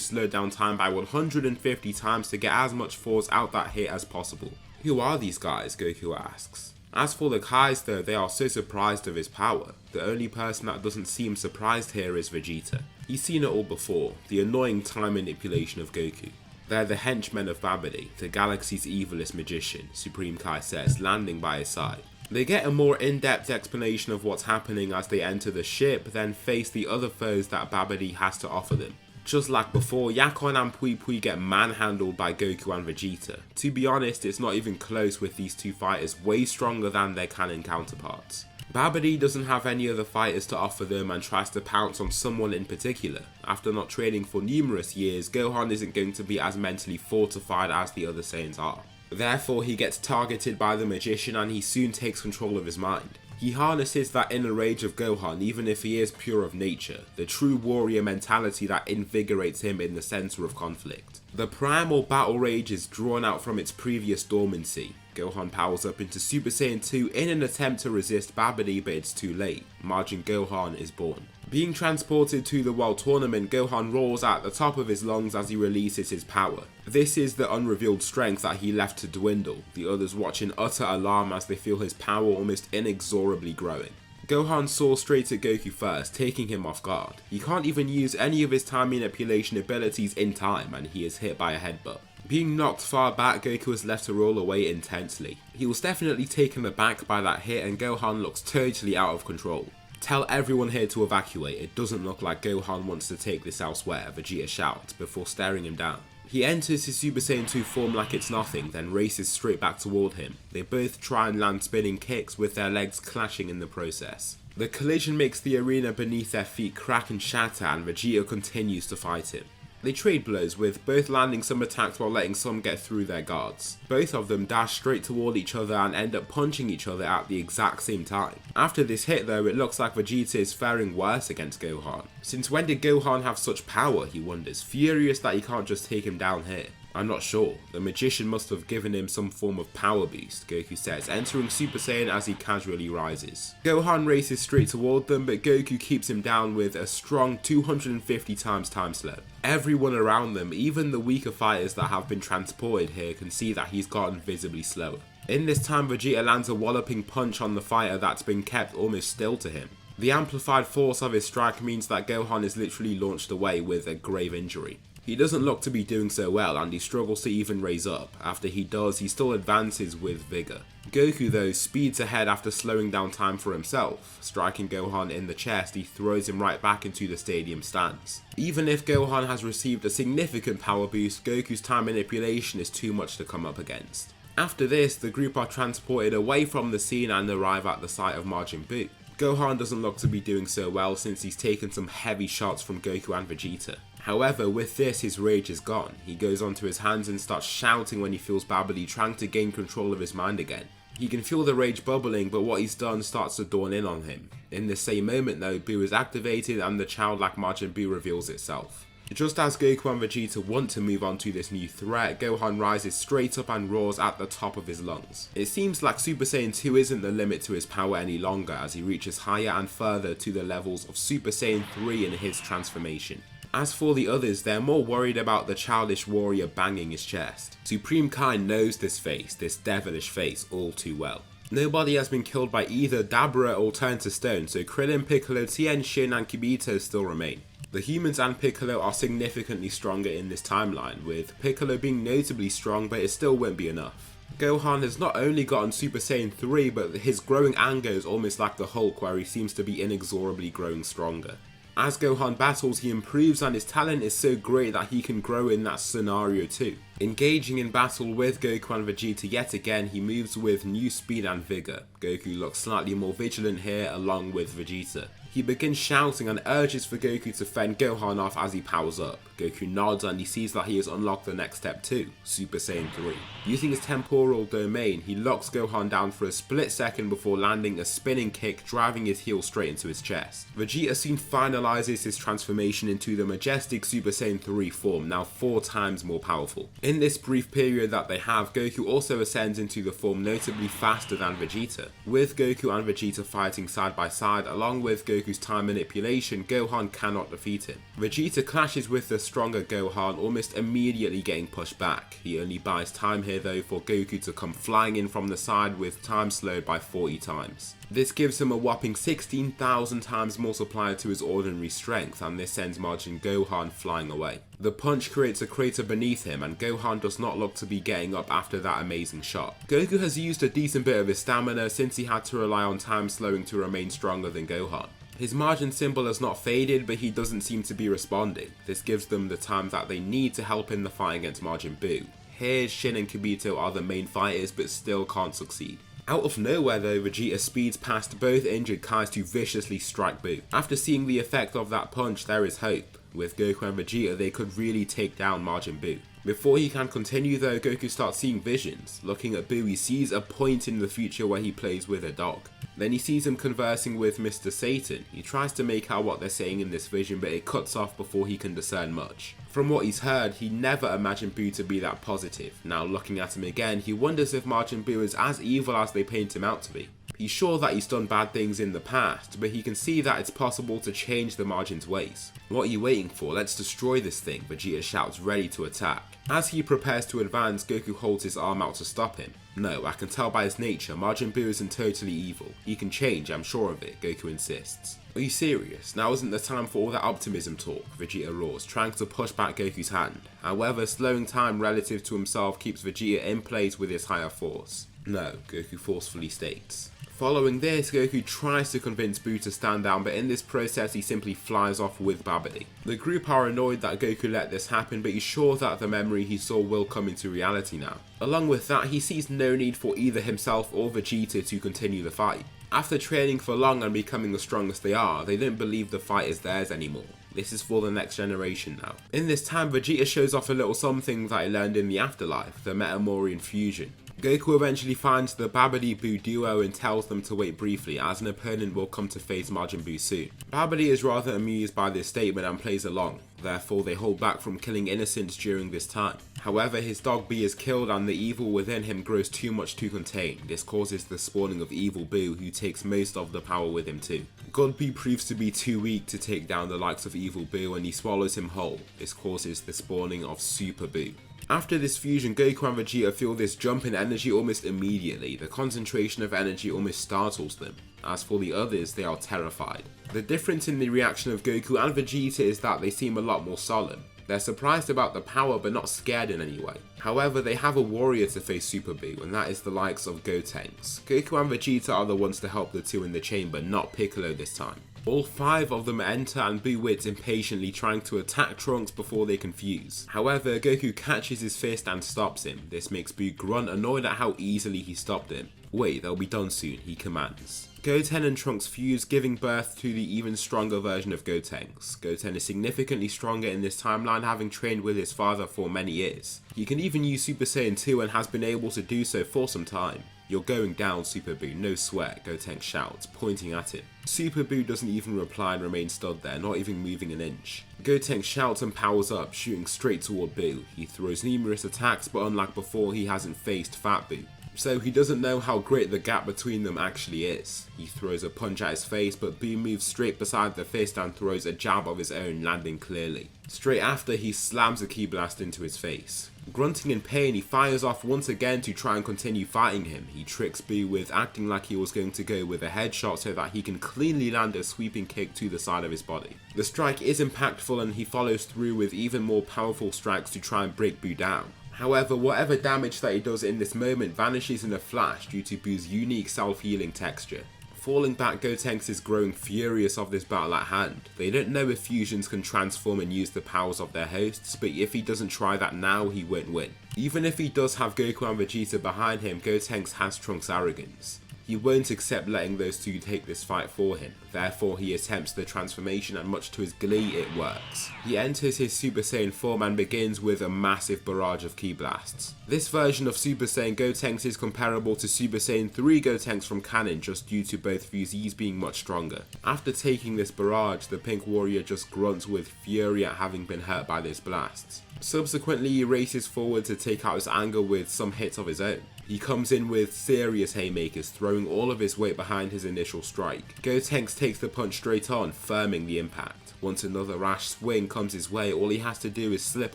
slowed down time by 150 times to get as much force out that hit as possible. Who are these guys? Goku asks. As for the Kais though, they are so surprised of his power. The only person that doesn't seem surprised here is Vegeta. He's seen it all before, the annoying time manipulation of Goku. They're the henchmen of Babidi, the galaxy's evilest magician, Supreme Kai says, landing by his side. They get a more in-depth explanation of what's happening as they enter the ship, then face the other foes that Babidi has to offer them. Just like before, Yakon and Pui Pui get manhandled by Goku and Vegeta. To be honest, it's not even close, with these two fighters way stronger than their canon counterparts. Babidi doesn't have any other fighters to offer them and tries to pounce on someone in particular. After not training for numerous years, Gohan isn't going to be as mentally fortified as the other Saiyans are. Therefore, he gets targeted by the magician and he soon takes control of his mind. He harnesses that inner rage of Gohan even if he is pure of nature, the true warrior mentality that invigorates him in the center of conflict. The primal battle rage is drawn out from its previous dormancy. Gohan powers up into Super Saiyan 2 in an attempt to resist Babidi, but it's too late. Majin Gohan is born. Being transported to the World Tournament, Gohan roars at the top of his lungs as he releases his power. This is the unrevealed strength that he left to dwindle, the others watch in utter alarm as they feel his power almost inexorably growing. Gohan soars straight at Goku first, taking him off guard. He can't even use any of his time manipulation abilities in time, and he is hit by a headbutt. Being knocked far back, Goku is left to roll away intensely. He was definitely taken aback by that hit, and Gohan looks totally out of control. Tell everyone here to evacuate, it doesn't look like Gohan wants to take this elsewhere, Vegeta shouts, before staring him down. He enters his Super Saiyan 2 form like it's nothing, then races straight back toward him. They both try and land spinning kicks, with their legs clashing in the process. The collision makes the arena beneath their feet crack and shatter, and Vegeta continues to fight him. They trade blows, with both landing some attacks while letting some get through their guards. Both of them dash straight toward each other and end up punching each other at the exact same time. After this hit though, it looks like Vegeta is faring worse against Gohan. Since when did Gohan have such power, he wonders, furious that he can't just take him down here. I'm not sure. The magician must have given him some form of power boost, Goku says, entering Super Saiyan as he casually rises. Gohan races straight toward them, but Goku keeps him down with a strong 250 times time slow. Everyone around them, even the weaker fighters that have been transported here, can see that he's gotten visibly slower. In this time, Vegeta lands a walloping punch on the fighter that's been kept almost still to him. The amplified force of his strike means that Gohan is literally launched away with a grave injury. He doesn't look to be doing so well and he struggles to even raise up. After he does, he still advances with vigour. Goku though speeds ahead after slowing down time for himself. Striking Gohan in the chest, he throws him right back into the stadium stands. Even if Gohan has received a significant power boost, Goku's time manipulation is too much to come up against. After this, the group are transported away from the scene and arrive at the site of Majin Buu. Gohan doesn't look to be doing so well since he's taken some heavy shots from Goku and Vegeta. However, with this, his rage is gone. He goes onto his hands and starts shouting when he feels Babidi trying to gain control of his mind again. He can feel the rage bubbling, but what he's done starts to dawn in on him. In the same moment though, Buu is activated and the childlike Majin Buu reveals itself. Just as Goku and Vegeta want to move on to this new threat, Gohan rises straight up and roars at the top of his lungs. It seems like Super Saiyan 2 isn't the limit to his power any longer as he reaches higher and further to the levels of Super Saiyan 3 in his transformation. As for the others, they're more worried about the childish warrior banging his chest. Supreme Kai knows this face, this devilish face, all too well. Nobody has been killed by either Dabura or turned to stone, so Krillin, Piccolo, Tien, Shin and Kibito still remain. The humans and Piccolo are significantly stronger in this timeline, with Piccolo being notably strong, but it still won't be enough. Gohan has not only gotten Super Saiyan 3, but his growing anger is almost like the Hulk, where he seems to be inexorably growing stronger. As Gohan battles, he improves and his talent is so great that he can grow in that scenario too. Engaging in battle with Goku and Vegeta yet again, he moves with new speed and vigour. Goku looks slightly more vigilant here along with Vegeta. He begins shouting and urges for Goku to fend Gohan off as he powers up. Goku nods and he sees that he has unlocked the next step too, Super Saiyan 3. Using his temporal domain, he locks Gohan down for a split second before landing a spinning kick, driving his heel straight into his chest. Vegeta soon finalizes his transformation into the majestic Super Saiyan 3 form, now 4 times more powerful. In this brief period that they have, Goku also ascends into the form notably faster than Vegeta. With Goku and Vegeta fighting side by side, along with Goku's time manipulation, Gohan cannot defeat him. Vegeta clashes with the stronger Gohan, almost immediately getting pushed back. He only buys time here though for Goku to come flying in from the side with time slowed by 40 times. This gives him a whopping 16,000 times multiplier to his ordinary strength, and this sends Majin Gohan flying away. The punch creates a crater beneath him and Gohan does not look to be getting up after that amazing shot. Goku has used a decent bit of his stamina since he had to rely on time slowing to remain stronger than Gohan. His Majin symbol has not faded, but he doesn't seem to be responding. This gives them the time that they need to help in the fight against Majin Buu. Here, Shin and Kibito are the main fighters but still can't succeed. Out of nowhere though, Vegeta speeds past both injured Kais to viciously strike Buu. After seeing the effect of that punch, there is hope. With Goku and Vegeta, they could really take down Majin Buu. Before he can continue though, Goku starts seeing visions. Looking at Buu, he sees a point in the future where he plays with a dog. Then he sees him conversing with Mr. Satan. He tries to make out what they're saying in this vision, but it cuts off before he can discern much. From what he's heard, he never imagined Buu to be that positive. Now looking at him again, he wonders if Majin Buu is as evil as they paint him out to be. He's sure that he's done bad things in the past, but he can see that it's possible to change the Majin's ways. What are you waiting for? Let's destroy this thing, Vegeta shouts, ready to attack. As he prepares to advance, Goku holds his arm out to stop him. No, I can tell by his nature, Majin Buu isn't totally evil. He can change, I'm sure of it, Goku insists. Are you serious? Now isn't the time for all that optimism talk, Vegeta roars, trying to push back Goku's hand. However, slowing time relative to himself keeps Vegeta in place with his higher force. No, Goku forcefully states. Following this, Goku tries to convince Buu to stand down, but in this process he simply flies off with Babidi. The group are annoyed that Goku let this happen, but he's sure that the memory he saw will come into reality now. Along with that, he sees no need for either himself or Vegeta to continue the fight. After training for long and becoming the strongest they are, they don't believe the fight is theirs anymore. This is for the next generation now. In this time, Vegeta shows off a little something that he learned in the afterlife, the Metamorian fusion. Goku eventually finds the Babidi Buu duo and tells them to wait briefly as an opponent will come to face Majin Buu soon. Babidi is rather amused by this statement and plays along, therefore they hold back from killing innocents during this time. However, his dog B is killed and the evil within him grows too much to contain. This causes the spawning of evil Buu, who takes most of the power with him too. God B proves to be too weak to take down the likes of evil Buu and he swallows him whole. This causes the spawning of Super Buu. After this fusion, Goku and Vegeta feel this jump in energy almost immediately. The concentration of energy almost startles them. As for the others, they are terrified. The difference in the reaction of Goku and Vegeta is that they seem a lot more solemn. They're surprised about the power but not scared in any way. However, they have a warrior to face Super Buu, and that is the likes of Gotenks. Goku and Vegeta are the ones to help the two in the chamber, not Piccolo this time. All 5 of them enter and Buu waits impatiently, trying to attack Trunks before they can fuse. However, Goku catches his fist and stops him. This makes Buu grunt, annoyed at how easily he stopped him. Wait, they'll be done soon, he commands. Goten and Trunks fuse, giving birth to the even stronger version of Gotenks. Goten is significantly stronger in this timeline, having trained with his father for many years. He can even use Super Saiyan 2 and has been able to do so for some time. "You're going down, Super Buu, no sweat," Gotenks shouts, pointing at him. Super Buu doesn't even reply and remains stood there, not even moving an inch. Gotenks shouts and powers up, shooting straight toward Buu. He throws numerous attacks, but unlike before, he hasn't faced Fat Buu. So he doesn't know how great the gap between them actually is. He throws a punch at his face, but Buu moves straight beside the fist and throws a jab of his own, landing clearly. Straight after, he slams a ki blast into his face. Grunting in pain, he fires off once again to try and continue fighting him. He tricks Buu with acting like he was going to go with a headshot so that he can cleanly land a sweeping kick to the side of his body. The strike is impactful and he follows through with even more powerful strikes to try and break Buu down. However, whatever damage that he does in this moment vanishes in a flash due to Buu's unique self-healing texture. Falling back, Gotenks is growing furious of this battle at hand. They don't know if fusions can transform and use the powers of their hosts, but if he doesn't try that now, he won't win. Even if he does have Goku and Vegeta behind him, Gotenks has Trunks' arrogance. He won't accept letting those two take this fight for him, therefore he attempts the transformation and much to his glee it works. He enters his Super Saiyan form and begins with a massive barrage of ki blasts. This version of Super Saiyan Gotenks is comparable to Super Saiyan 3 Gotenks from canon just due to both fusees being much stronger. After taking this barrage, the Pink Warrior just grunts with fury at having been hurt by those blasts. Subsequently, he races forward to take out his anger with some hits of his own. He comes in with serious haymakers, throwing all of his weight behind his initial strike. Gotenks takes the punch straight on, firming the impact. Once another rash swing comes his way, all he has to do is slip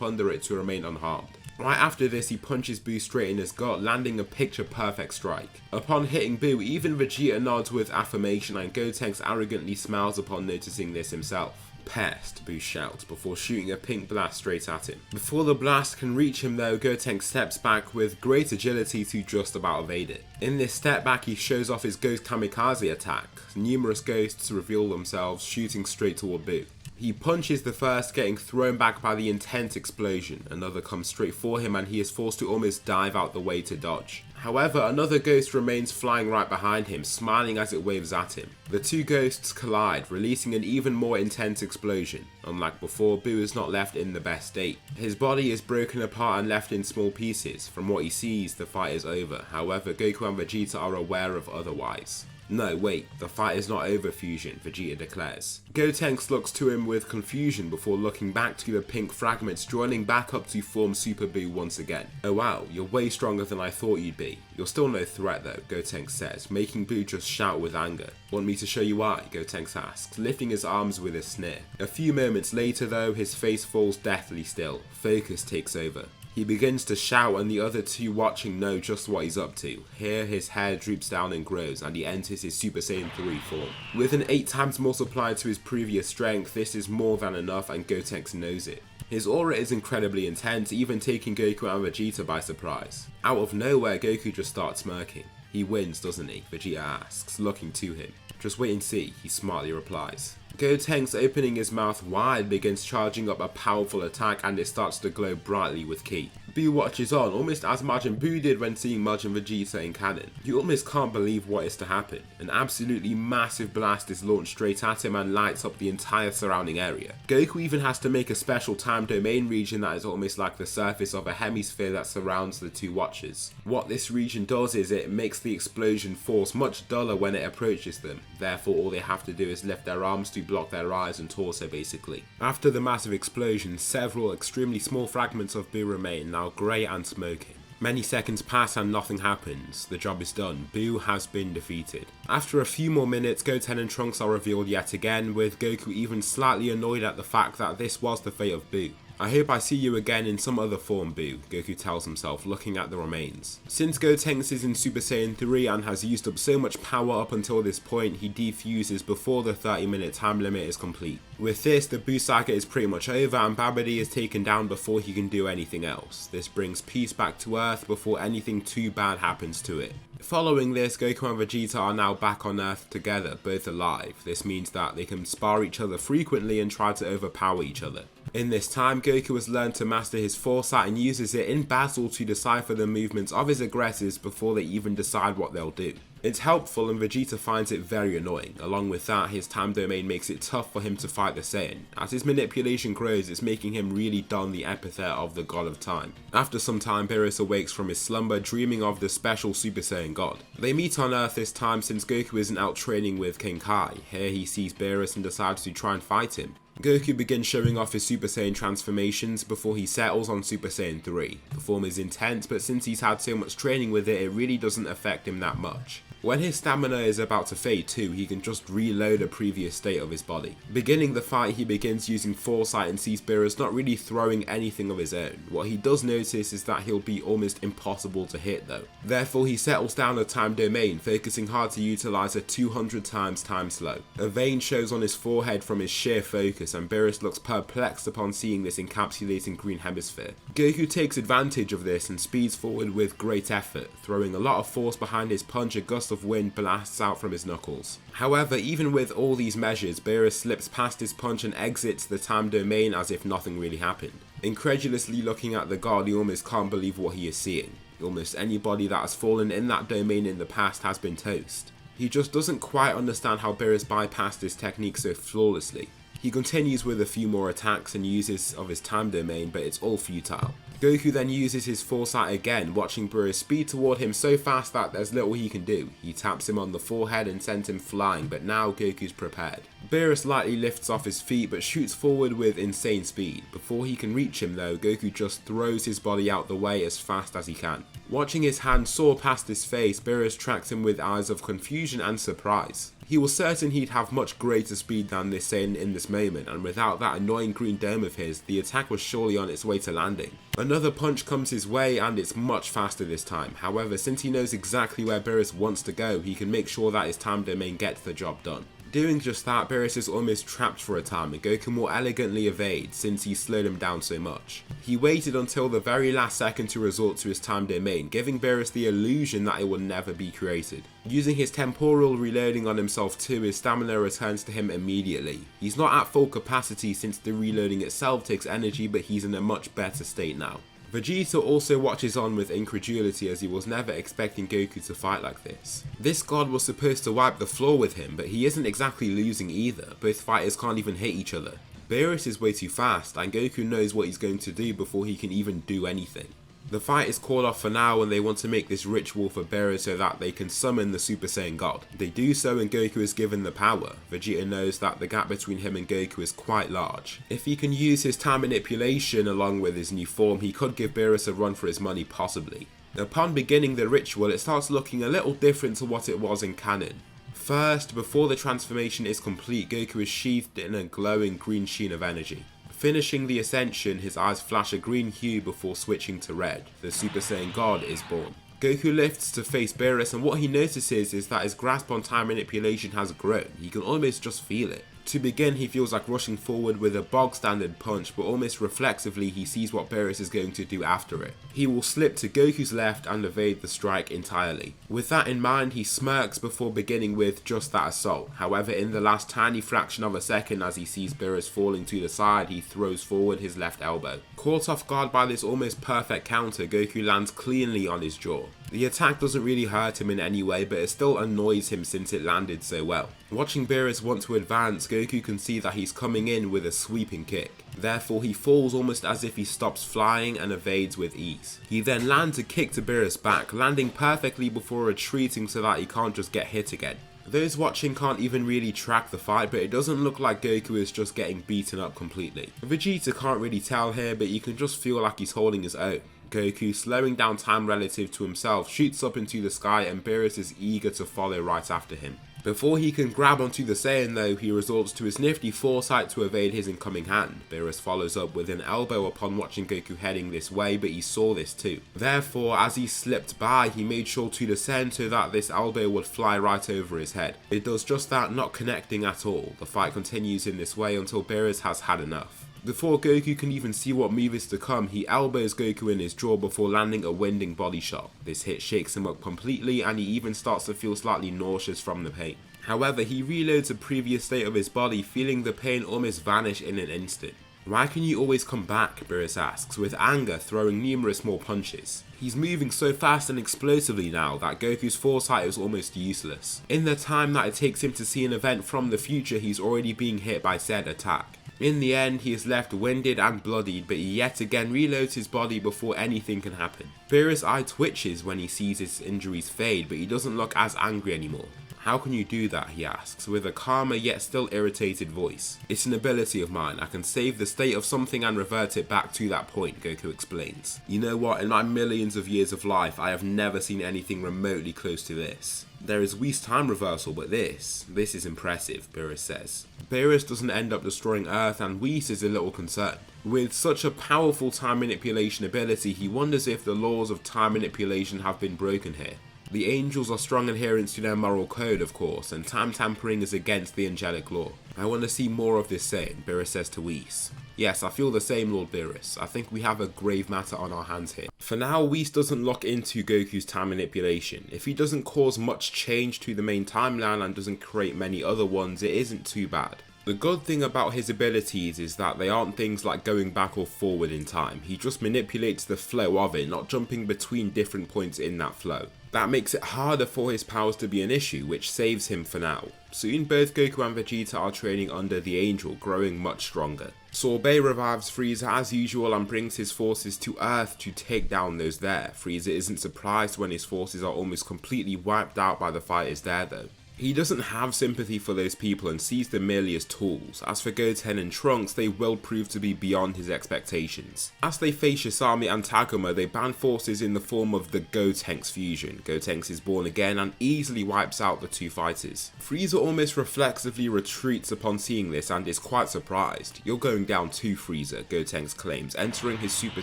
under it to remain unharmed. Right after this, he punches Buu straight in his gut, landing a picture-perfect strike. Upon hitting Buu, even Vegeta nods with affirmation and Gotenks arrogantly smiles upon noticing this himself. "Pest," Buu shouts before shooting a pink blast straight at him. Before the blast can reach him though, Gotenks steps back with great agility to just about evade it. In this step back, he shows off his ghost kamikaze attack. Numerous ghosts reveal themselves, shooting straight toward Buu. He punches the first, getting thrown back by the intense explosion. Another comes straight for him and he is forced to almost dive out the way to dodge. However, another ghost remains flying right behind him, smiling as it waves at him. The two ghosts collide, releasing an even more intense explosion. Unlike before, Buu is not left in the best state. His body is broken apart and left in small pieces. From what he sees, the fight is over. However, Goku and Vegeta are aware of otherwise. "No, wait, the fight is not over, Fusion," Vegeta declares. Gotenks looks to him with confusion before looking back to the pink fragments, joining back up to form Super Buu once again. "Oh wow, you're way stronger than I thought you'd be. You're still no threat though," Gotenks says, making Buu just shout with anger. "Want me to show you why?" Gotenks asks, lifting his arms with a sneer. A few moments later though, his face falls deathly still. Focus takes over. He begins to shout and the other two watching know just what he's up to. Here his hair droops down and grows and he enters his Super Saiyan 3 form. With an 8 times multiplied to his previous strength, this is more than enough and Gotenks knows it. His aura is incredibly intense, even taking Goku and Vegeta by surprise. Out of nowhere, Goku just starts smirking. "He wins, doesn't he?" Vegeta asks, looking to him. "Just wait and see," he smartly replies. Gotenks, opening his mouth wide, begins charging up a powerful attack and it starts to glow brightly with ki. Buu watches on, almost as Majin Buu did when seeing Majin Vegeta in canon. You almost can't believe what is to happen. An absolutely massive blast is launched straight at him and lights up the entire surrounding area. Goku even has to make a special time domain region that is almost like the surface of a hemisphere that surrounds the two watchers. What this region does is it makes the explosion force much duller when it approaches them. Therefore, all they have to do is lift their arms to block their eyes and torso basically. After the massive explosion, several extremely small fragments of Buu remain, now grey and smoking. Many seconds pass and nothing happens. The job is done. Buu has been defeated. After a few more minutes, Goten and Trunks are revealed yet again, with Goku even slightly annoyed at the fact that this was the fate of Buu. "I hope I see you again in some other form, Boo," Goku tells himself, looking at the remains. Since Gotenks is in Super Saiyan 3 and has used up so much power up until this point, he defuses before the 30-minute time limit is complete. With this, the Boo saga is pretty much over and Babidi is taken down before he can do anything else. This brings peace back to Earth before anything too bad happens to it. Following this, Goku and Vegeta are now back on Earth together, both alive. This means that they can spar each other frequently and try to overpower each other. In this time, Goku has learned to master his foresight and uses it in battle to decipher the movements of his aggressors before they even decide what they'll do. It's helpful and Vegeta finds it very annoying. Along with that, his time domain makes it tough for him to fight the Saiyan. As his manipulation grows, it's making him really don the epithet of the God of Time. After some time, Beerus awakes from his slumber, dreaming of the special Super Saiyan God. They meet on Earth this time since Goku isn't out training with King Kai. Here he sees Beerus and decides to try and fight him. Goku begins showing off his Super Saiyan transformations before he settles on Super Saiyan 3. The form is intense, but since he's had so much training with it, it really doesn't affect him that much. When his stamina is about to fade too, he can just reload a previous state of his body. Beginning the fight, he begins using foresight and sees Beerus not really throwing anything of his own. What he does notice is that he'll be almost impossible to hit though. Therefore he settles down a time domain, focusing hard to utilize a 200 times time slow. A vein shows on his forehead from his sheer focus and Beerus looks perplexed upon seeing this encapsulating green hemisphere. Goku takes advantage of this and speeds forward with great effort, throwing a lot of force behind his punch. A gust of wind blasts out from his knuckles. However, even with all these measures, Beerus slips past his punch and exits the time domain as if nothing really happened. Incredulously looking at the god, he almost can't believe what he is seeing. Almost anybody that has fallen in that domain in the past has been toast. He just doesn't quite understand how Beerus bypassed this technique so flawlessly. He continues with a few more attacks and uses of his time domain, but it's all futile. Goku then uses his foresight again, watching Beerus speed toward him so fast that there's little he can do. He taps him on the forehead and sends him flying, but now Goku's prepared. Beerus lightly lifts off his feet but shoots forward with insane speed. Before he can reach him though, Goku just throws his body out the way as fast as he can. Watching his hand soar past his face, Beerus tracks him with eyes of confusion and surprise. He was certain he'd have much greater speed than this Saiyan in this moment, and without that annoying green dome of his, the attack was surely on its way to landing. Another punch comes his way and it's much faster this time. However, since he knows exactly where Beerus wants to go, he can make sure that his time domain gets the job done. Doing just that, Beerus is almost trapped for a time and Goku more elegantly evades since he slowed him down so much. He waited until the very last second to resort to his time domain, giving Beerus the illusion that it will never be created. Using his temporal reloading on himself too, his stamina returns to him immediately. He's not at full capacity since the reloading itself takes energy, but he's in a much better state now. Vegeta also watches on with incredulity as he was never expecting Goku to fight like this. This god was supposed to wipe the floor with him, but he isn't exactly losing either. Both fighters can't even hit each other. Beerus is way too fast and Goku knows what he's going to do before he can even do anything. The fight is called off for now and they want to make this ritual for Beerus so that they can summon the Super Saiyan God. They do so and Goku is given the power. Vegeta knows that the gap between him and Goku is quite large. If he can use his time manipulation along with his new form, he could give Beerus a run for his money possibly. Upon beginning the ritual, it starts looking a little different to what it was in canon. First, before the transformation is complete, Goku is sheathed in a glowing green sheen of energy. Finishing the ascension, his eyes flash a green hue before switching to red. The Super Saiyan God is born. Goku lifts to face Beerus and what he notices is that his grasp on time manipulation has grown. He can almost just feel it. To begin, he feels like rushing forward with a bog standard punch, but almost reflexively he sees what Beerus is going to do after it. He will slip to Goku's left and evade the strike entirely. With that in mind, he smirks before beginning with just that assault. However, in the last tiny fraction of a second as he sees Beerus falling to the side, he throws forward his left elbow. Caught off guard by this almost perfect counter, Goku lands cleanly on his jaw. The attack doesn't really hurt him in any way, but it still annoys him since it landed so well. Watching Beerus want to advance, Goku can see that he's coming in with a sweeping kick. Therefore, he falls almost as if he stops flying and evades with ease. He then lands a kick to Beerus' back, landing perfectly before retreating so that he can't just get hit again. Those watching can't even really track the fight, but it doesn't look like Goku is just getting beaten up completely. Vegeta can't really tell here, but you can just feel like he's holding his own. Goku, slowing down time relative to himself, shoots up into the sky and Beerus is eager to follow right after him. Before he can grab onto the Saiyan though, he resorts to his nifty foresight to evade his incoming hand. Beerus follows up with an elbow upon watching Goku heading this way, but he saw this too. Therefore, as he slipped by, he made sure to descend so that this elbow would fly right over his head. It does just that, not connecting at all. The fight continues in this way until Beerus has had enough. Before Goku can even see what move is to come, he elbows Goku in his jaw before landing a winding body shot. This hit shakes him up completely and he even starts to feel slightly nauseous from the pain. However, he reloads a previous state of his body, feeling the pain almost vanish in an instant. "Why can you always come back?" Beerus asks, with anger throwing numerous more punches. He's moving so fast and explosively now that Goku's foresight is almost useless. In the time that it takes him to see an event from the future, he's already being hit by said attack. In the end, he is left winded and bloodied, but he yet again reloads his body before anything can happen. Beerus' eye twitches when he sees his injuries fade, but he doesn't look as angry anymore. "How can you do that?" he asks, with a calmer yet still irritated voice. "It's an ability of mine. I can save the state of something and revert it back to that point," Goku explains. "You know what, in my millions of years of life, I have never seen anything remotely close to this. There is Whis time reversal, but this is impressive," Beerus says. Beerus doesn't end up destroying Earth and Whis is a little concerned. With such a powerful time manipulation ability, he wonders if the laws of time manipulation have been broken here. The angels are strong adherents to their moral code, of course, and time tampering is against the angelic law. "I want to see more of this Saiyan," Beerus says to Whis. "Yes, I feel the same, Lord Beerus. I think we have a grave matter on our hands here." For now, Whis doesn't lock into Goku's time manipulation. If he doesn't cause much change to the main timeline and doesn't create many other ones, it isn't too bad. The good thing about his abilities is that they aren't things like going back or forward in time. He just manipulates the flow of it, not jumping between different points in that flow. That makes it harder for his powers to be an issue, which saves him for now. Soon both Goku and Vegeta are training under the Angel, growing much stronger. Sorbet revives Frieza as usual and brings his forces to Earth to take down those there. Frieza isn't surprised when his forces are almost completely wiped out by the fighters there though. He doesn't have sympathy for those people and sees them merely as tools. As for Goten and Trunks, they will prove to be beyond his expectations. As they face Shisame and Tagoma, they band forces in the form of the Gotenks fusion. Gotenks is born again and easily wipes out the two fighters. Frieza almost reflexively retreats upon seeing this and is quite surprised. "You're going down too, Frieza," Gotenks claims, entering his Super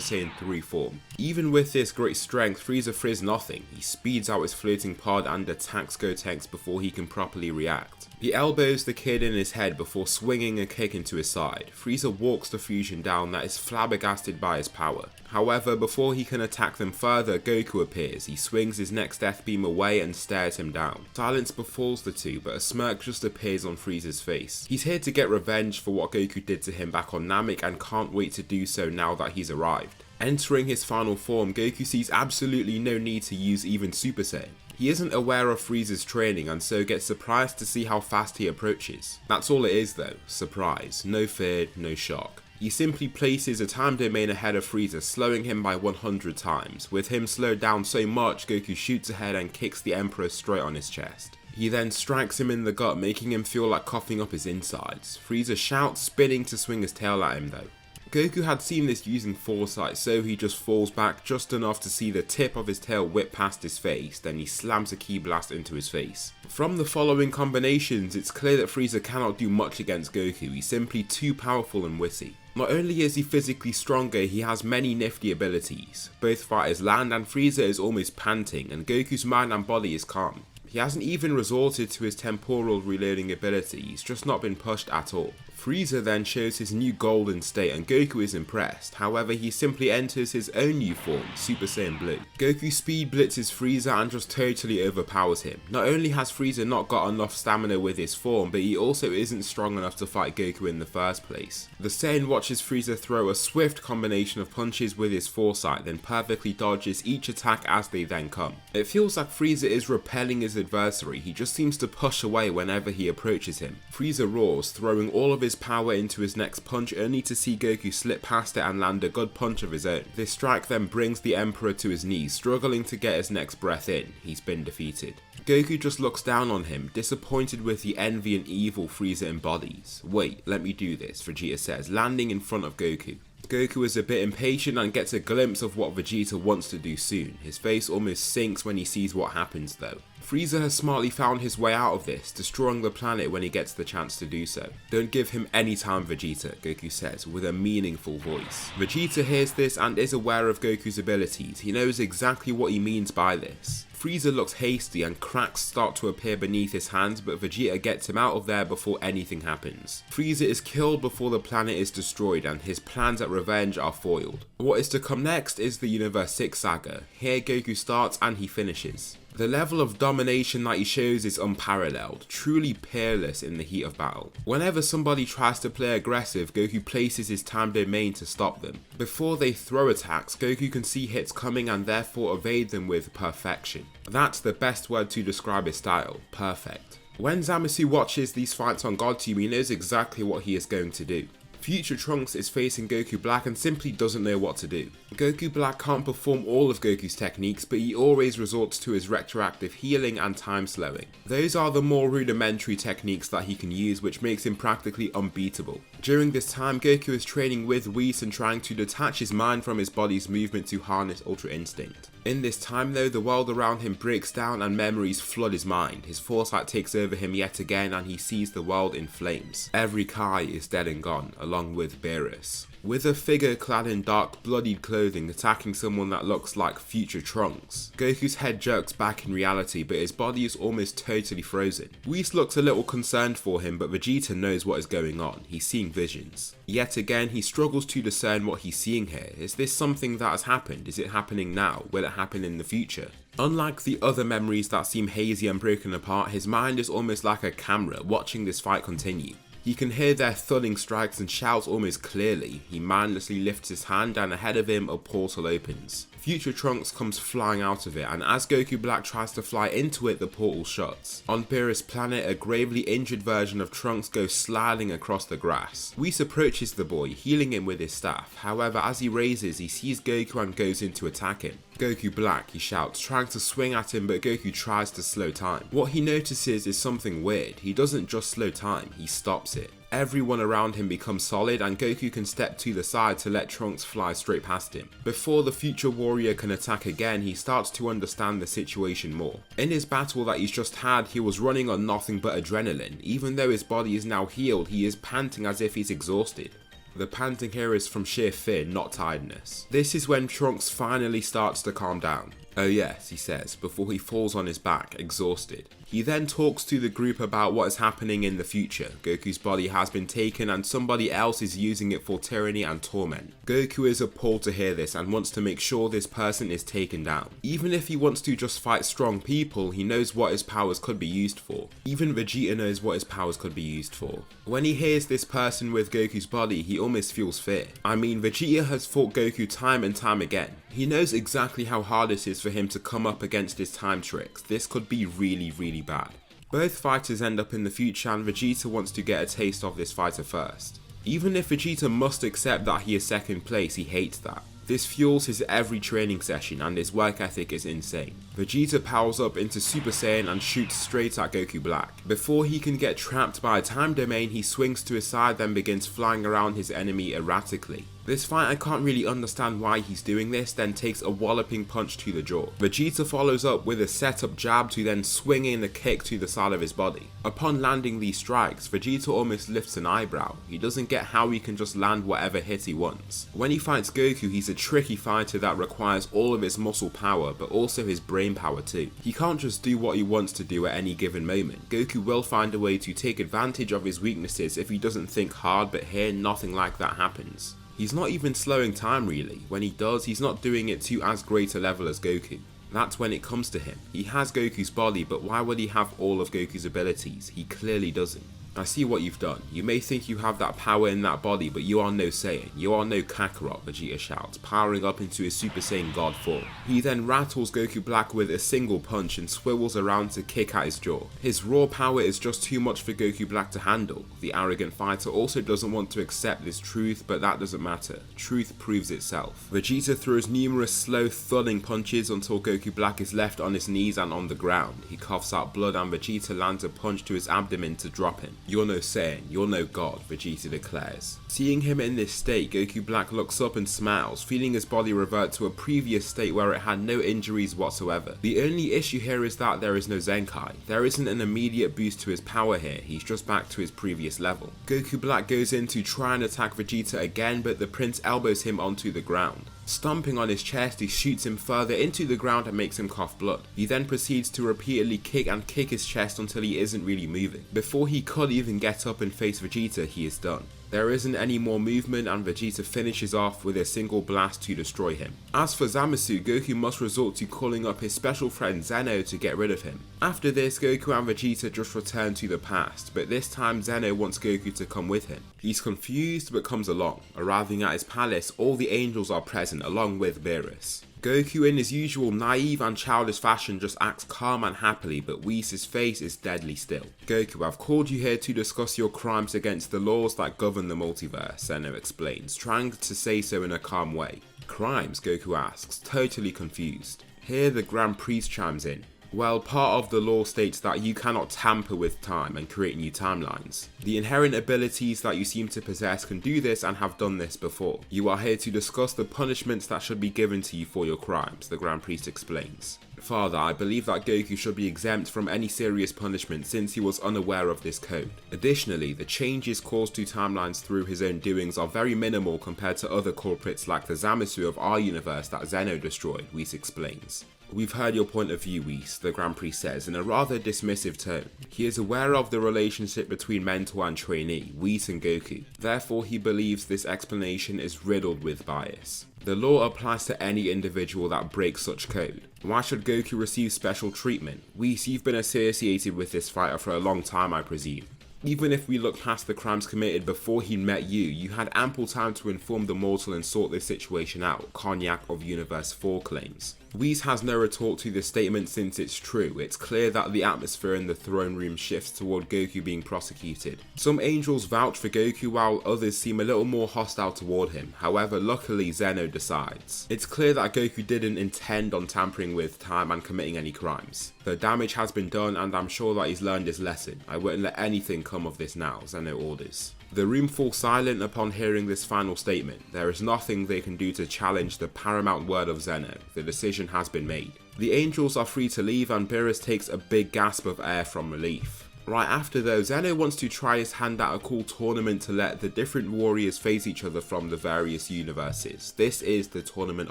Saiyan 3 form. Even with this great strength, Frieza fears nothing. He speeds out his floating pod and attacks Gotenks before he can properly react. He elbows the kid in his head before swinging a kick into his side. Frieza walks the fusion down that is flabbergasted by his power. However, before he can attack them further, Goku appears. He swings his next death beam away and stares him down. Silence befalls the two, but a smirk just appears on Frieza's face. He's here to get revenge for what Goku did to him back on Namek and can't wait to do so now that he's arrived. Entering his final form, Goku sees absolutely no need to use even Super Saiyan. He isn't aware of Frieza's training and so gets surprised to see how fast he approaches. That's all it is though, surprise. No fear, no shock. He simply places a time domain ahead of Frieza, slowing him by 100 times. With him slowed down so much, Goku shoots ahead and kicks the Emperor straight on his chest. He then strikes him in the gut, making him feel like coughing up his insides. Frieza shouts, spinning to swing his tail at him though. Goku had seen this using foresight, so he just falls back just enough to see the tip of his tail whip past his face, then he slams a ki blast into his face. From the following combinations, it's clear that Frieza cannot do much against Goku. He's simply too powerful and witty. Not only is he physically stronger, he has many nifty abilities. Both fighters land and Frieza is almost panting, and Goku's mind and body is calm. He hasn't even resorted to his temporal reloading ability, he's just not been pushed at all. Frieza then shows his new golden state and Goku is impressed, however he simply enters his own new form, Super Saiyan Blue. Goku speed blitzes Frieza and just totally overpowers him. Not only has Frieza not got enough stamina with his form, but he also isn't strong enough to fight Goku in the first place. The Saiyan watches Frieza throw a swift combination of punches with his foresight, then perfectly dodges each attack as they then come. It feels like Frieza is repelling his adversary, he just seems to push away whenever he approaches him. Frieza roars, throwing all of his power into his next punch only to see Goku slip past it and land a good punch of his own. This strike then brings the Emperor to his knees, struggling to get his next breath in. He's been defeated. Goku just looks down on him, disappointed with the envy and evil Frieza embodies. "Wait, let me do this," Vegeta says, landing in front of Goku. Goku is a bit impatient and gets a glimpse of what Vegeta wants to do soon. His face almost sinks when he sees what happens though. Frieza has smartly found his way out of this, destroying the planet when he gets the chance to do so. "Don't give him any time, Vegeta," Goku says with a meaningful voice. Vegeta hears this and is aware of Goku's abilities. He knows exactly what he means by this. Frieza looks hasty and cracks start to appear beneath his hands, but Vegeta gets him out of there before anything happens. Frieza is killed before the planet is destroyed and his plans at revenge are foiled. What is to come next is the Universe 6 saga. Here Goku starts and he finishes. The level of domination that he shows is unparalleled, truly peerless in the heat of battle. Whenever somebody tries to play aggressive, Goku places his time domain to stop them. Before they throw attacks, Goku can see hits coming and therefore evade them with perfection. That's the best word to describe his style, perfect. When Zamasu watches these fights on GodTube, he knows exactly what he is going to do. Future Trunks is facing Goku Black and simply doesn't know what to do. Goku Black can't perform all of Goku's techniques, but he always resorts to his retroactive healing and time slowing. Those are the more rudimentary techniques that he can use, which makes him practically unbeatable. During this time, Goku is training with Whis and trying to detach his mind from his body's movement to harness Ultra Instinct. In this time though, the world around him breaks down and memories flood his mind. His foresight takes over him yet again and he sees the world in flames. Every Kai is dead and gone, along with Beerus. With a figure clad in dark, bloodied clothing attacking someone that looks like Future Trunks. Goku's head jerks back in reality, but his body is almost totally frozen. Whis looks a little concerned for him, but Vegeta knows what is going on. He's seeing visions. Yet again, he struggles to discern what he's seeing here. Is this something that has happened? Is it happening now? Will it happen in the future? Unlike the other memories that seem hazy and broken apart, his mind is almost like a camera watching this fight continue. He can hear their thudding strikes and shouts almost clearly. He mindlessly lifts his hand and ahead of him a portal opens. Future Trunks comes flying out of it, and as Goku Black tries to fly into it, the portal shuts. On Beerus' planet, a gravely injured version of Trunks goes sliding across the grass. Whis approaches the boy, healing him with his staff. However, as he raises, he sees Goku and goes in to attack him. "Goku Black," he shouts, trying to swing at him, but Goku tries to slow time. What he notices is something weird. He doesn't just slow time, he stops it. Everyone around him becomes solid and Goku can step to the side to let Trunks fly straight past him. Before the future warrior can attack again, he starts to understand the situation more. In his battle that he's just had, he was running on nothing but adrenaline. Even though his body is now healed, he is panting as if he's exhausted. The panting here is from sheer fear, not tiredness. This is when Trunks finally starts to calm down. "Oh yes," he says, before he falls on his back, exhausted. He then talks to the group about what is happening in the future. Goku's body has been taken and somebody else is using it for tyranny and torment. Goku is appalled to hear this and wants to make sure this person is taken down. Even if he wants to just fight strong people, he knows what his powers could be used for. Even Vegeta knows what his powers could be used for. When he hears this person with Goku's body, he almost feels fear. I mean, Vegeta has fought Goku time and time again. He knows exactly how hard it is for him to come up against his time tricks. This could be really bad. Both fighters end up in the future and Vegeta wants to get a taste of this fighter first. Even if Vegeta must accept that he is second place, he hates that. This fuels his every training session and his work ethic is insane. Vegeta powers up into Super Saiyan and shoots straight at Goku Black. Before he can get trapped by a time domain, he swings to his side then begins flying around his enemy erratically. This fight I can't really understand why he's doing this, then takes a walloping punch to the jaw. Vegeta follows up with a setup jab to then swing in a kick to the side of his body. Upon landing these strikes, Vegeta almost lifts an eyebrow. He doesn't get how he can just land whatever hit he wants. When he fights Goku, he's a tricky fighter that requires all of his muscle power, but also his brain power too. He can't just do what he wants to do at any given moment. Goku will find a way to take advantage of his weaknesses if he doesn't think hard, but here nothing like that happens. He's not even slowing time really. When he does, he's not doing it to as great a level as Goku. That's when it comes to him. He has Goku's body, but why would he have all of Goku's abilities? He clearly doesn't. I see what you've done. You may think you have that power in that body, but you are no Saiyan. You are no Kakarot, Vegeta shouts, powering up into his Super Saiyan God form. He then rattles Goku Black with a single punch and swivels around to kick at his jaw. His raw power is just too much for Goku Black to handle. The arrogant fighter also doesn't want to accept this truth, but that doesn't matter. Truth proves itself. Vegeta throws numerous slow thudding punches until Goku Black is left on his knees and on the ground. He coughs out blood and Vegeta lands a punch to his abdomen to drop him. "You're no Saiyan, you're no god," Vegeta declares. Seeing him in this state, Goku Black looks up and smiles, feeling his body revert to a previous state where it had no injuries whatsoever. The only issue here is that there is no Zenkai. There isn't an immediate boost to his power here, he's just back to his previous level. Goku Black goes in to try and attack Vegeta again, but the prince elbows him onto the ground. Stomping on his chest, he shoots him further into the ground and makes him cough blood. He then proceeds to repeatedly kick his chest until he isn't really moving. Before he could even get up and face Vegeta, he is done. There isn't any more movement and Vegeta finishes off with a single blast to destroy him. As for Zamasu, Goku must resort to calling up his special friend Zeno to get rid of him. After this, Goku and Vegeta just return to the past, but this time Zeno wants Goku to come with him. He's confused but comes along. Arriving at his palace, all the angels are present along with Beerus. Goku in his usual naive and childish fashion just acts calm and happily, but Whis' face is deadly still. "Goku, I've called you here to discuss your crimes against the laws that govern the multiverse," Zeno explains, trying to say so in a calm way. "Crimes?" Goku asks, totally confused. Here the Grand Priest chimes in. "Well, part of the law states that you cannot tamper with time and create new timelines. The inherent abilities that you seem to possess can do this and have done this before. You are here to discuss the punishments that should be given to you for your crimes," the Grand Priest explains. "Father, I believe that Goku should be exempt from any serious punishment since he was unaware of this code. Additionally, the changes caused to timelines through his own doings are very minimal compared to other culprits like the Zamasu of our universe that Zeno destroyed," Whis explains. "We've heard your point of view, Whis," the Grand Priest says in a rather dismissive tone. He is aware of the relationship between mentor and trainee, Whis and Goku. Therefore, he believes this explanation is riddled with bias. The law applies to any individual that breaks such code. Why should Goku receive special treatment? Whis, you've been associated with this fighter for a long time, I presume. Even if we look past the crimes committed before he met you, you had ample time to inform the mortal and sort this situation out, Cognac of Universe 4 claims. Whis has no retort to this statement since it's true. It's clear that the atmosphere in the throne room shifts toward Goku being prosecuted. Some angels vouch for Goku while others seem a little more hostile toward him. However, luckily Zeno decides. It's clear that Goku didn't intend on tampering with time and committing any crimes. The damage has been done and I'm sure that he's learned his lesson. I wouldn't let anything come of this now, Zeno orders. The room falls silent upon hearing this final statement. There is nothing they can do to challenge the paramount word of Zeno. The decision has been made. The angels are free to leave and Beerus takes a big gasp of air from relief. Right after though, Zeno wants to try his hand at a cool tournament to let the different warriors face each other from the various universes. This is the Tournament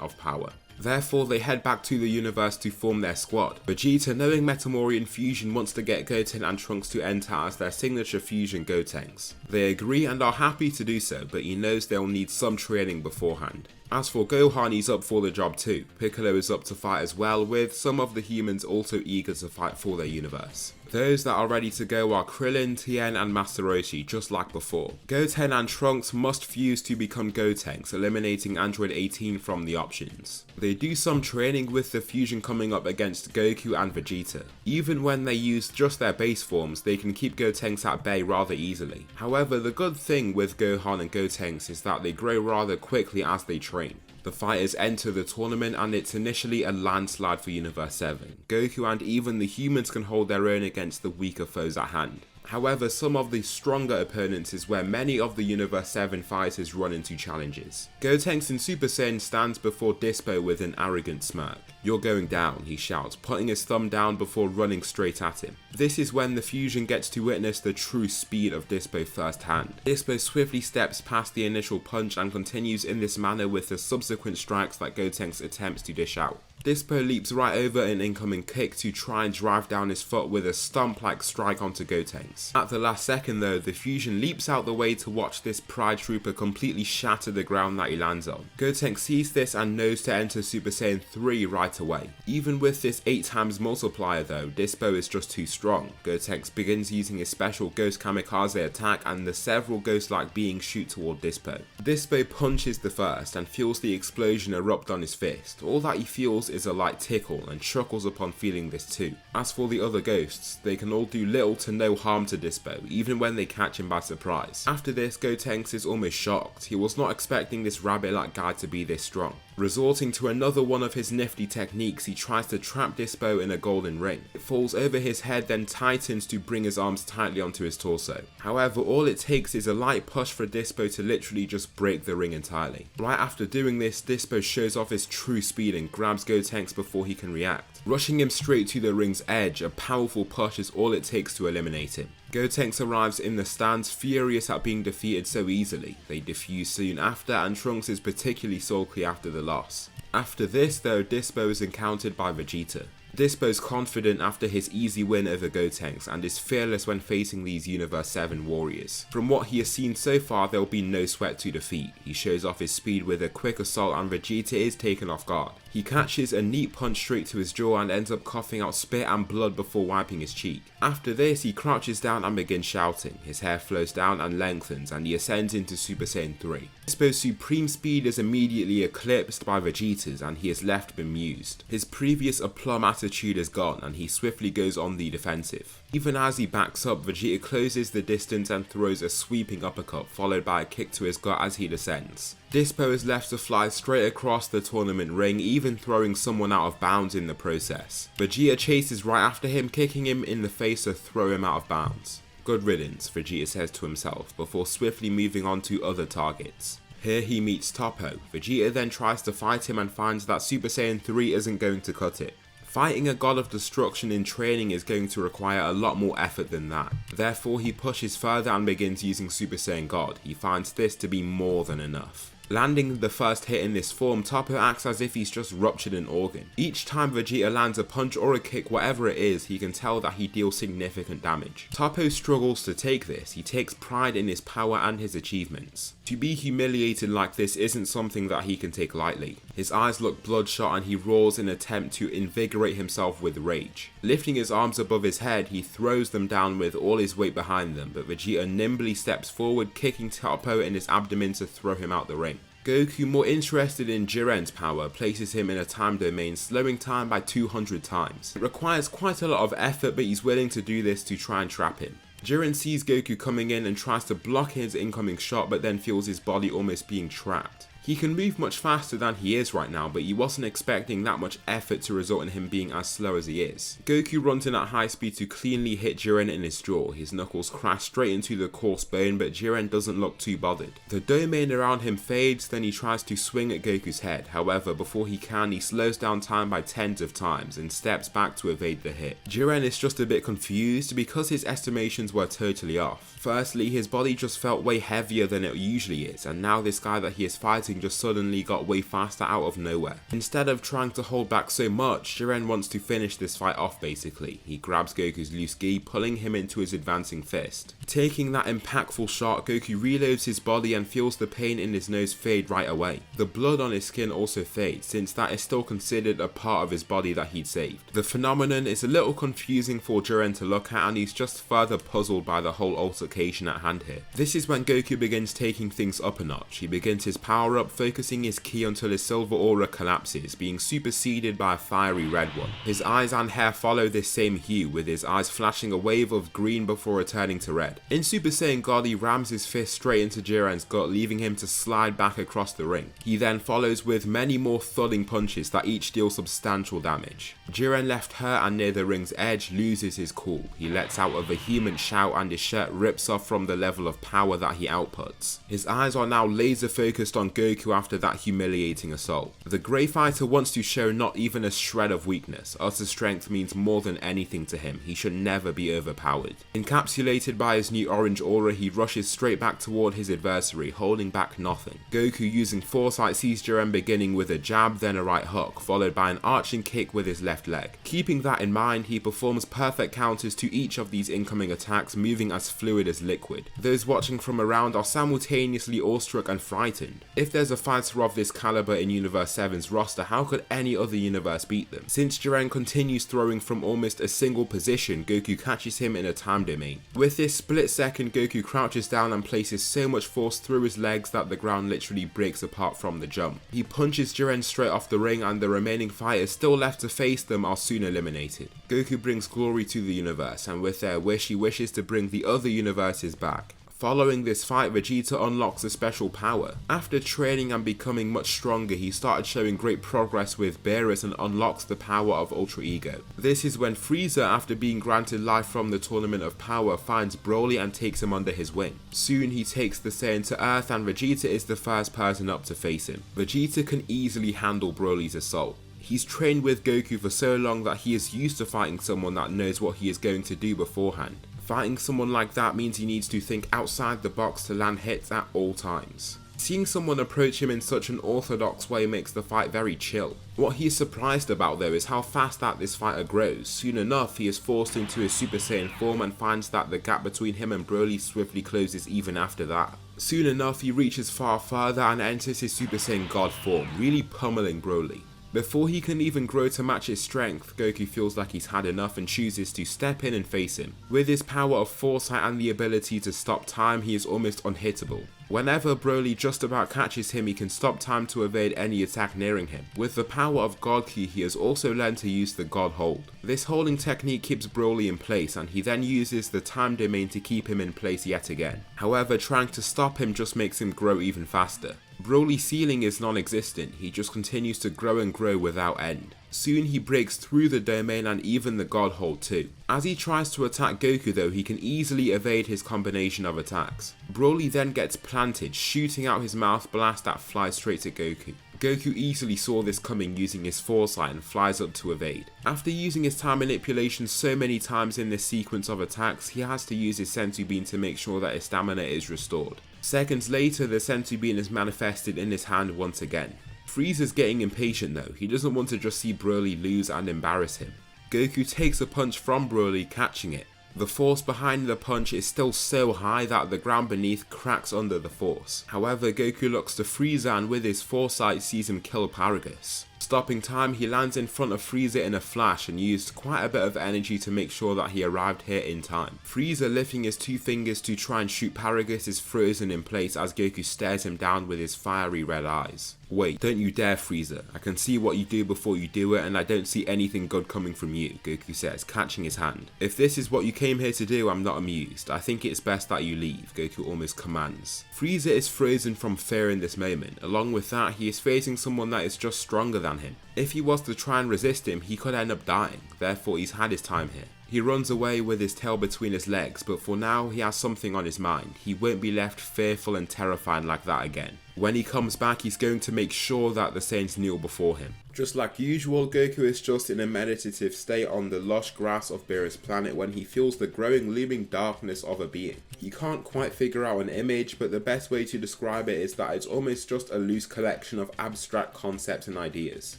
of Power. Therefore, they head back to the universe to form their squad. Vegeta, knowing Metamorian fusion, wants to get Goten and Trunks to enter as their signature fusion Gotenks. They agree and are happy to do so, but he knows they'll need some training beforehand. As for Gohan, he's up for the job too. Piccolo is up to fight as well, with some of the humans also eager to fight for their universe. Those that are ready to go are Krillin, Tien and Master Roshi, just like before. Goten and Trunks must fuse to become Gotenks, eliminating Android 18 from the options. They do some training with the fusion coming up against Goku and Vegeta. Even when they use just their base forms, they can keep Gotenks at bay rather easily. However, the good thing with Gohan and Gotenks is that they grow rather quickly as they train. The fighters enter the tournament and it's initially a landslide for Universe 7. Goku and even the humans can hold their own against the weaker foes at hand. However, some of the stronger opponents is where many of the Universe 7 fighters run into challenges. Gotenks in Super Saiyan stands before Dispo with an arrogant smirk. "You're going down," he shouts, putting his thumb down before running straight at him. This is when the fusion gets to witness the true speed of Dispo firsthand. Dispo swiftly steps past the initial punch and continues in this manner with the subsequent strikes that Gotenks attempts to dish out. Dispo leaps right over an incoming kick to try and drive down his foot with a stomp-like strike onto Gotenks. At the last second though, the fusion leaps out the way to watch this Pride Trooper completely shatter the ground that he lands on. Gotenks sees this and knows to enter Super Saiyan 3 right away. Even with this 8 times multiplier though, Dispo is just too strong. Gotenks begins using his special Ghost Kamikaze attack and the several ghost-like beings shoot toward Dispo. Dispo punches the first and feels the explosion erupt on his fist. All that he feels is a light tickle and chuckles upon feeling this too. As for the other ghosts, they can all do little to no harm to Dispo, even when they catch him by surprise. After this, Gotenks is almost shocked. He was not expecting this rabbit-like guy to be this strong. Resorting to another one of his nifty techniques, he tries to trap Dispo in a golden ring. It falls over his head, then tightens to bring his arms tightly onto his torso. However, all it takes is a light push for Dispo to literally just break the ring entirely. Right after doing this, Dispo shows off his true speed and grabs Gotenks before he can react. Rushing him straight to the ring's edge, a powerful push is all it takes to eliminate him. Gotenks arrives in the stands, furious at being defeated so easily. They defuse soon after, and Trunks is particularly sulky after the loss. After this though, Dispo is encountered by Vegeta. Dispo's confident after his easy win over Gotenks and is fearless when facing these Universe 7 warriors. From what he has seen so far, there will be no sweat to defeat. He shows off his speed with a quick assault and Vegeta is taken off guard. He catches a neat punch straight to his jaw and ends up coughing out spit and blood before wiping his cheek. After this, he crouches down and begins shouting. His hair flows down and lengthens and he ascends into Super Saiyan 3. Dispo's supreme speed is immediately eclipsed by Vegeta's and he is left bemused. His previous aplomb attitude is gone and he swiftly goes on the defensive. Even as he backs up, Vegeta closes the distance and throws a sweeping uppercut followed by a kick to his gut as he descends. Dispo is left to fly straight across the tournament ring, even throwing someone out of bounds in the process. Vegeta chases right after him, kicking him in the face to throw him out of bounds. Good riddance, Vegeta says to himself, before swiftly moving on to other targets. Here he meets Toppo. Vegeta then tries to fight him and finds that Super Saiyan 3 isn't going to cut it. Fighting a god of destruction in training is going to require a lot more effort than that. Therefore he pushes further and begins using Super Saiyan God. He finds this to be more than enough. Landing the first hit in this form, Toppo acts as if he's just ruptured an organ. Each time Vegeta lands a punch or a kick, whatever it is, he can tell that he deals significant damage. Toppo struggles to take this. He takes pride in his power and his achievements. To be humiliated like this isn't something that he can take lightly. His eyes look bloodshot and he roars in an attempt to invigorate himself with rage. Lifting his arms above his head, he throws them down with all his weight behind them, but Vegeta nimbly steps forward, kicking Toppo in his abdomen to throw him out the ring. Goku, more interested in Jiren's power, places him in a time domain, slowing time by 200 times. It requires quite a lot of effort, but he's willing to do this to try and trap him. Jiren sees Goku coming in and tries to block his incoming shot, but then feels his body almost being trapped. He can move much faster than he is right now, but he wasn't expecting that much effort to result in him being as slow as he is. Goku runs in at high speed to cleanly hit Jiren in his jaw. His knuckles crash straight into the coarse bone, but Jiren doesn't look too bothered. The domain around him fades, then he tries to swing at Goku's head. However, before he can, he slows down time by tens of times and steps back to evade the hit. Jiren is just a bit confused because his estimations were totally off. Firstly, his body just felt way heavier than it usually is, and now this guy that he is fighting just suddenly got way faster out of nowhere. Instead of trying to hold back so much, Jiren wants to finish this fight off basically. He grabs Goku's loose gi, pulling him into his advancing fist. Taking that impactful shot, Goku reloads his body and feels the pain in his nose fade right away. The blood on his skin also fades, since that is still considered a part of his body that he'd saved. The phenomenon is a little confusing for Jiren to look at, and he's just further puzzled by the whole altercation at hand here. This is when Goku begins taking things up a notch. He begins his power up, focusing his ki until his silver aura collapses, being superseded by a fiery red one. His eyes and hair follow this same hue, with his eyes flashing a wave of green before returning to red. In Super Saiyan God, he rams his fist straight into Jiren's gut, leaving him to slide back across the ring. He then follows with many more thudding punches that each deal substantial damage. Jiren, left hurt and near the ring's edge, loses his cool. He lets out a vehement shout and his shirt rips off from the level of power that he outputs. His eyes are now laser focused on Goku after that humiliating assault. The Grey Fighter wants to show not even a shred of weakness. Utter strength means more than anything to him. He should never be overpowered. Encapsulated by his new orange aura, he rushes straight back toward his adversary, holding back nothing. Goku, using foresight, sees Jiren beginning with a jab, then a right hook, followed by an arching kick with his left leg. Keeping that in mind, he performs perfect counters to each of these incoming attacks, moving as fluid as liquid. Those watching from around are simultaneously awestruck and frightened. If there's a fighter of this caliber in Universe 7's roster, how could any other universe beat them? Since Jiren continues throwing from almost a single position, Goku catches him in a time domain. With this split second, Goku crouches down and places so much force through his legs that the ground literally breaks apart from the jump. He punches Jiren straight off the ring, and the remaining fighters still left to face them are soon eliminated. Goku brings glory to the universe, and with their wish, he wishes to bring the other universes back. Following this fight, Vegeta unlocks a special power. After training and becoming much stronger, he started showing great progress with Beerus and unlocks the power of Ultra Ego. This is when Frieza, after being granted life from the Tournament of Power, finds Broly and takes him under his wing. Soon he takes the Saiyan to Earth and Vegeta is the first person up to face him. Vegeta can easily handle Broly's assault. He's trained with Goku for so long that he is used to fighting someone that knows what he is going to do beforehand. Fighting someone like that means he needs to think outside the box to land hits at all times. Seeing someone approach him in such an orthodox way makes the fight very chill. What he is surprised about though is how fast that this fighter grows. Soon enough he is forced into his Super Saiyan form and finds that the gap between him and Broly swiftly closes even after that. Soon enough he reaches far further and enters his Super Saiyan God form, really pummeling Broly. Before he can even grow to match his strength, Goku feels like he's had enough and chooses to step in and face him. With his power of foresight and the ability to stop time, he is almost unhittable. Whenever Broly just about catches him, he can stop time to evade any attack nearing him. With the power of God Ki, he has also learned to use the God Hold. This holding technique keeps Broly in place and he then uses the time domain to keep him in place yet again. However, trying to stop him just makes him grow even faster. Broly's ceiling is non-existent, he just continues to grow and grow without end. Soon he breaks through the domain and even the God Hold too. As he tries to attack Goku though, he can easily evade his combination of attacks. Broly then gets planted, shooting out his mouth blast that flies straight at Goku. Goku easily saw this coming using his foresight and flies up to evade. After using his time manipulation so many times in this sequence of attacks, he has to use his Senzu Bean to make sure that his stamina is restored. Seconds later, the Senzu Bean is manifested in his hand once again. Frieza's getting impatient though, he doesn't want to just see Broly lose and embarrass him. Goku takes a punch from Broly, catching it. The force behind the punch is still so high that the ground beneath cracks under the force. However, Goku looks to Frieza and with his foresight sees him kill Paragus. Stopping time, he lands in front of Frieza in a flash and used quite a bit of energy to make sure that he arrived here in time. Frieza, lifting his two fingers to try and shoot Paragus, is frozen in place as Goku stares him down with his fiery red eyes. Wait, don't you dare, Frieza. I can see what you do before you do it and I don't see anything good coming from you, Goku says, catching his hand. If this is what you came here to do, I'm not amused. I think it's best that you leave, Goku almost commands. Frieza is frozen from fear in this moment. Along with that, he is facing someone that is just stronger than him. If he was to try and resist him, he could end up dying, therefore he's had his time here. He runs away with his tail between his legs, but for now he has something on his mind. He won't be left fearful and terrified like that again. When he comes back, he's going to make sure that the Saints kneel before him. Just like usual, Goku is just in a meditative state on the lush grass of Beerus' planet when he feels the growing looming darkness of a being. He can't quite figure out an image, but the best way to describe it is that it's almost just a loose collection of abstract concepts and ideas.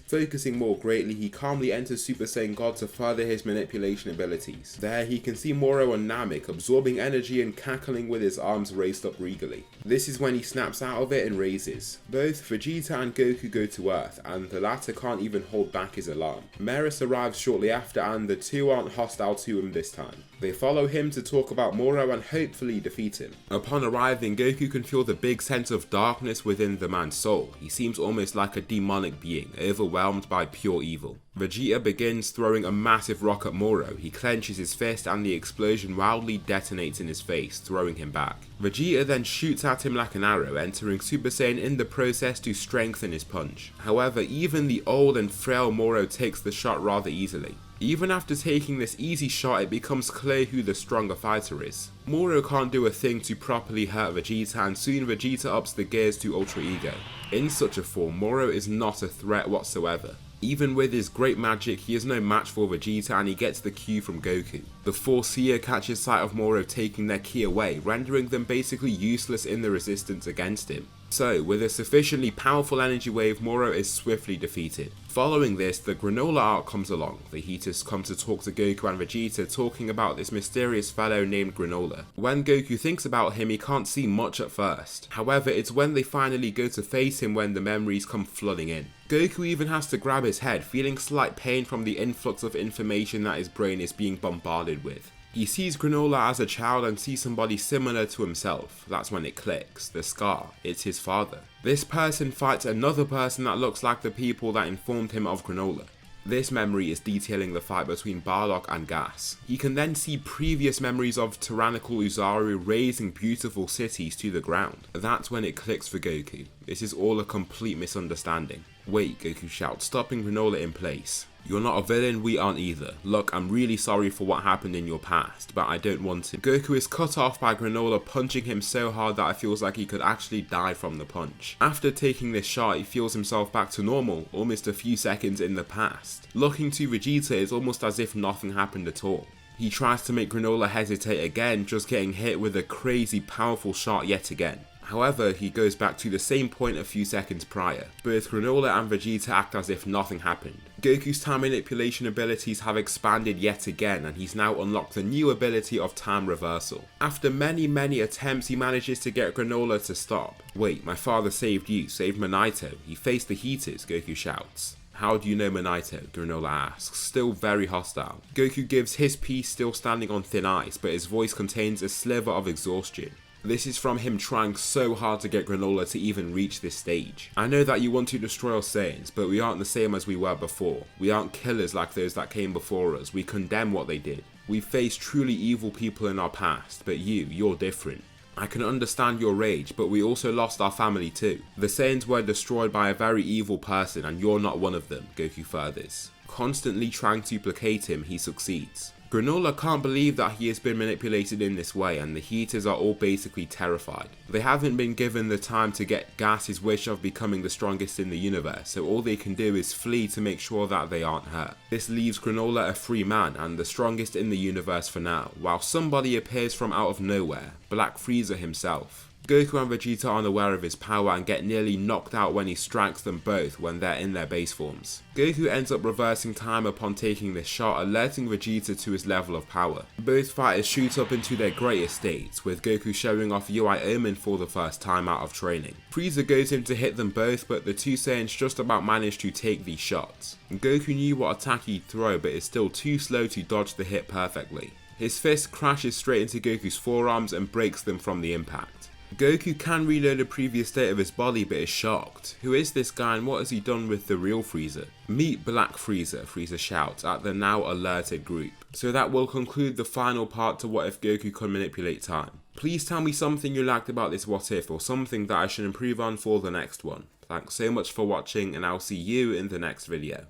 Focusing more greatly, he calmly enters Super Saiyan God to further his manipulation abilities. There he can see Moro and Namek absorbing energy and cackling with his arms raised up regally. This is when he snaps out of it and raises. Both Vegeta and Goku go to Earth, and the latter can't even hold back his alarm. Beerus arrives shortly after and the two aren't hostile to him this time. They follow him to talk about Moro and hopefully defeat him. Upon arriving, Goku can feel the big sense of darkness within the man's soul. He seems almost like a demonic being, overwhelmed by pure evil. Vegeta begins throwing a massive rock at Moro. He clenches his fist and the explosion wildly detonates in his face, throwing him back. Vegeta then shoots at him like an arrow, entering Super Saiyan in the process to strengthen his punch. However, even the old and frail Moro takes the shot rather easily. Even after taking this easy shot, it becomes clear who the stronger fighter is. Moro can't do a thing to properly hurt Vegeta, and soon Vegeta ups the gears to Ultra Ego. In such a form, Moro is not a threat whatsoever. Even with his great magic, he is no match for Vegeta and he gets the cue from Goku. The Force Seer catches sight of Moro taking their ki away, rendering them basically useless in the resistance against him. So, with a sufficiently powerful energy wave, Moro is swiftly defeated. Following this, the Granolah arc comes along. The Heaters come to talk to Goku and Vegeta, talking about this mysterious fellow named Granolah. When Goku thinks about him, he can't see much at first. However, it's when they finally go to face him when the memories come flooding in. Goku even has to grab his head, feeling slight pain from the influx of information that his brain is being bombarded with. He sees Granolah as a child and sees somebody similar to himself. That's when it clicks. The scar. It's his father. This person fights another person that looks like the people that informed him of Granolah. This memory is detailing the fight between Bardock and Gas. He can then see previous memories of tyrannical Uzaru razing beautiful cities to the ground. That's when it clicks for Goku. This is all a complete misunderstanding. Wait, Goku shouts, stopping Granolah in place. You're not a villain, we aren't either. Look, I'm really sorry for what happened in your past, but I don't want to. Goku is cut off by Granolah punching him so hard that it feels like he could actually die from the punch. After taking this shot, he feels himself back to normal, almost a few seconds in the past. Looking to Vegeta, it's almost as if nothing happened at all. He tries to make Granolah hesitate again, just getting hit with a crazy powerful shot yet again. However, he goes back to the same point a few seconds prior. Both Granolah and Vegeta act as if nothing happened. Goku's time manipulation abilities have expanded yet again, and he's now unlocked the new ability of time reversal. After many attempts, he manages to get Granolah to stop. Wait, my father saved you, saved Manito. He faced the heaters, Goku shouts. How do you know Manito? Granolah asks, still very hostile. Goku gives his piece, still standing on thin ice, but his voice contains a sliver of exhaustion. This is from him trying so hard to get Granolah to even reach this stage. I know that you want to destroy our Saiyans, but we aren't the same as we were before. We aren't killers like those that came before us. We condemn what they did. We've faced truly evil people in our past, but you're different. I can understand your rage, but we also lost our family too. The Saiyans were destroyed by a very evil person, and you're not one of them, Goku furthers. Constantly trying to placate him, he succeeds. Granolah can't believe that he has been manipulated in this way, and the heaters are all basically terrified. They haven't been given the time to get Gas his wish of becoming the strongest in the universe, so all they can do is flee to make sure that they aren't hurt. This leaves Granolah a free man and the strongest in the universe for now, while somebody appears from out of nowhere, Black Frieza himself. Goku and Vegeta are unaware of his power and get nearly knocked out when he strikes them both when they're in their base forms. Goku ends up reversing time upon taking this shot, alerting Vegeta to his level of power. Both fighters shoot up into their greatest states, with Goku showing off UI Omen for the first time out of training. Frieza goes in to hit them both, but the two Saiyans just about manage to take these shots. Goku knew what attack he'd throw, but is still too slow to dodge the hit perfectly. His fist crashes straight into Goku's forearms and breaks them from the impact. Goku can reload the previous state of his body but is shocked. Who is this guy and what has he done with the real Frieza? Meet Black Frieza, Frieza shouts at the now alerted group. So that will conclude the final part to What If Goku Could Manipulate Time. Please tell me something you liked about this What If, or something that I should improve on for the next one. Thanks so much for watching, and I'll see you in the next video.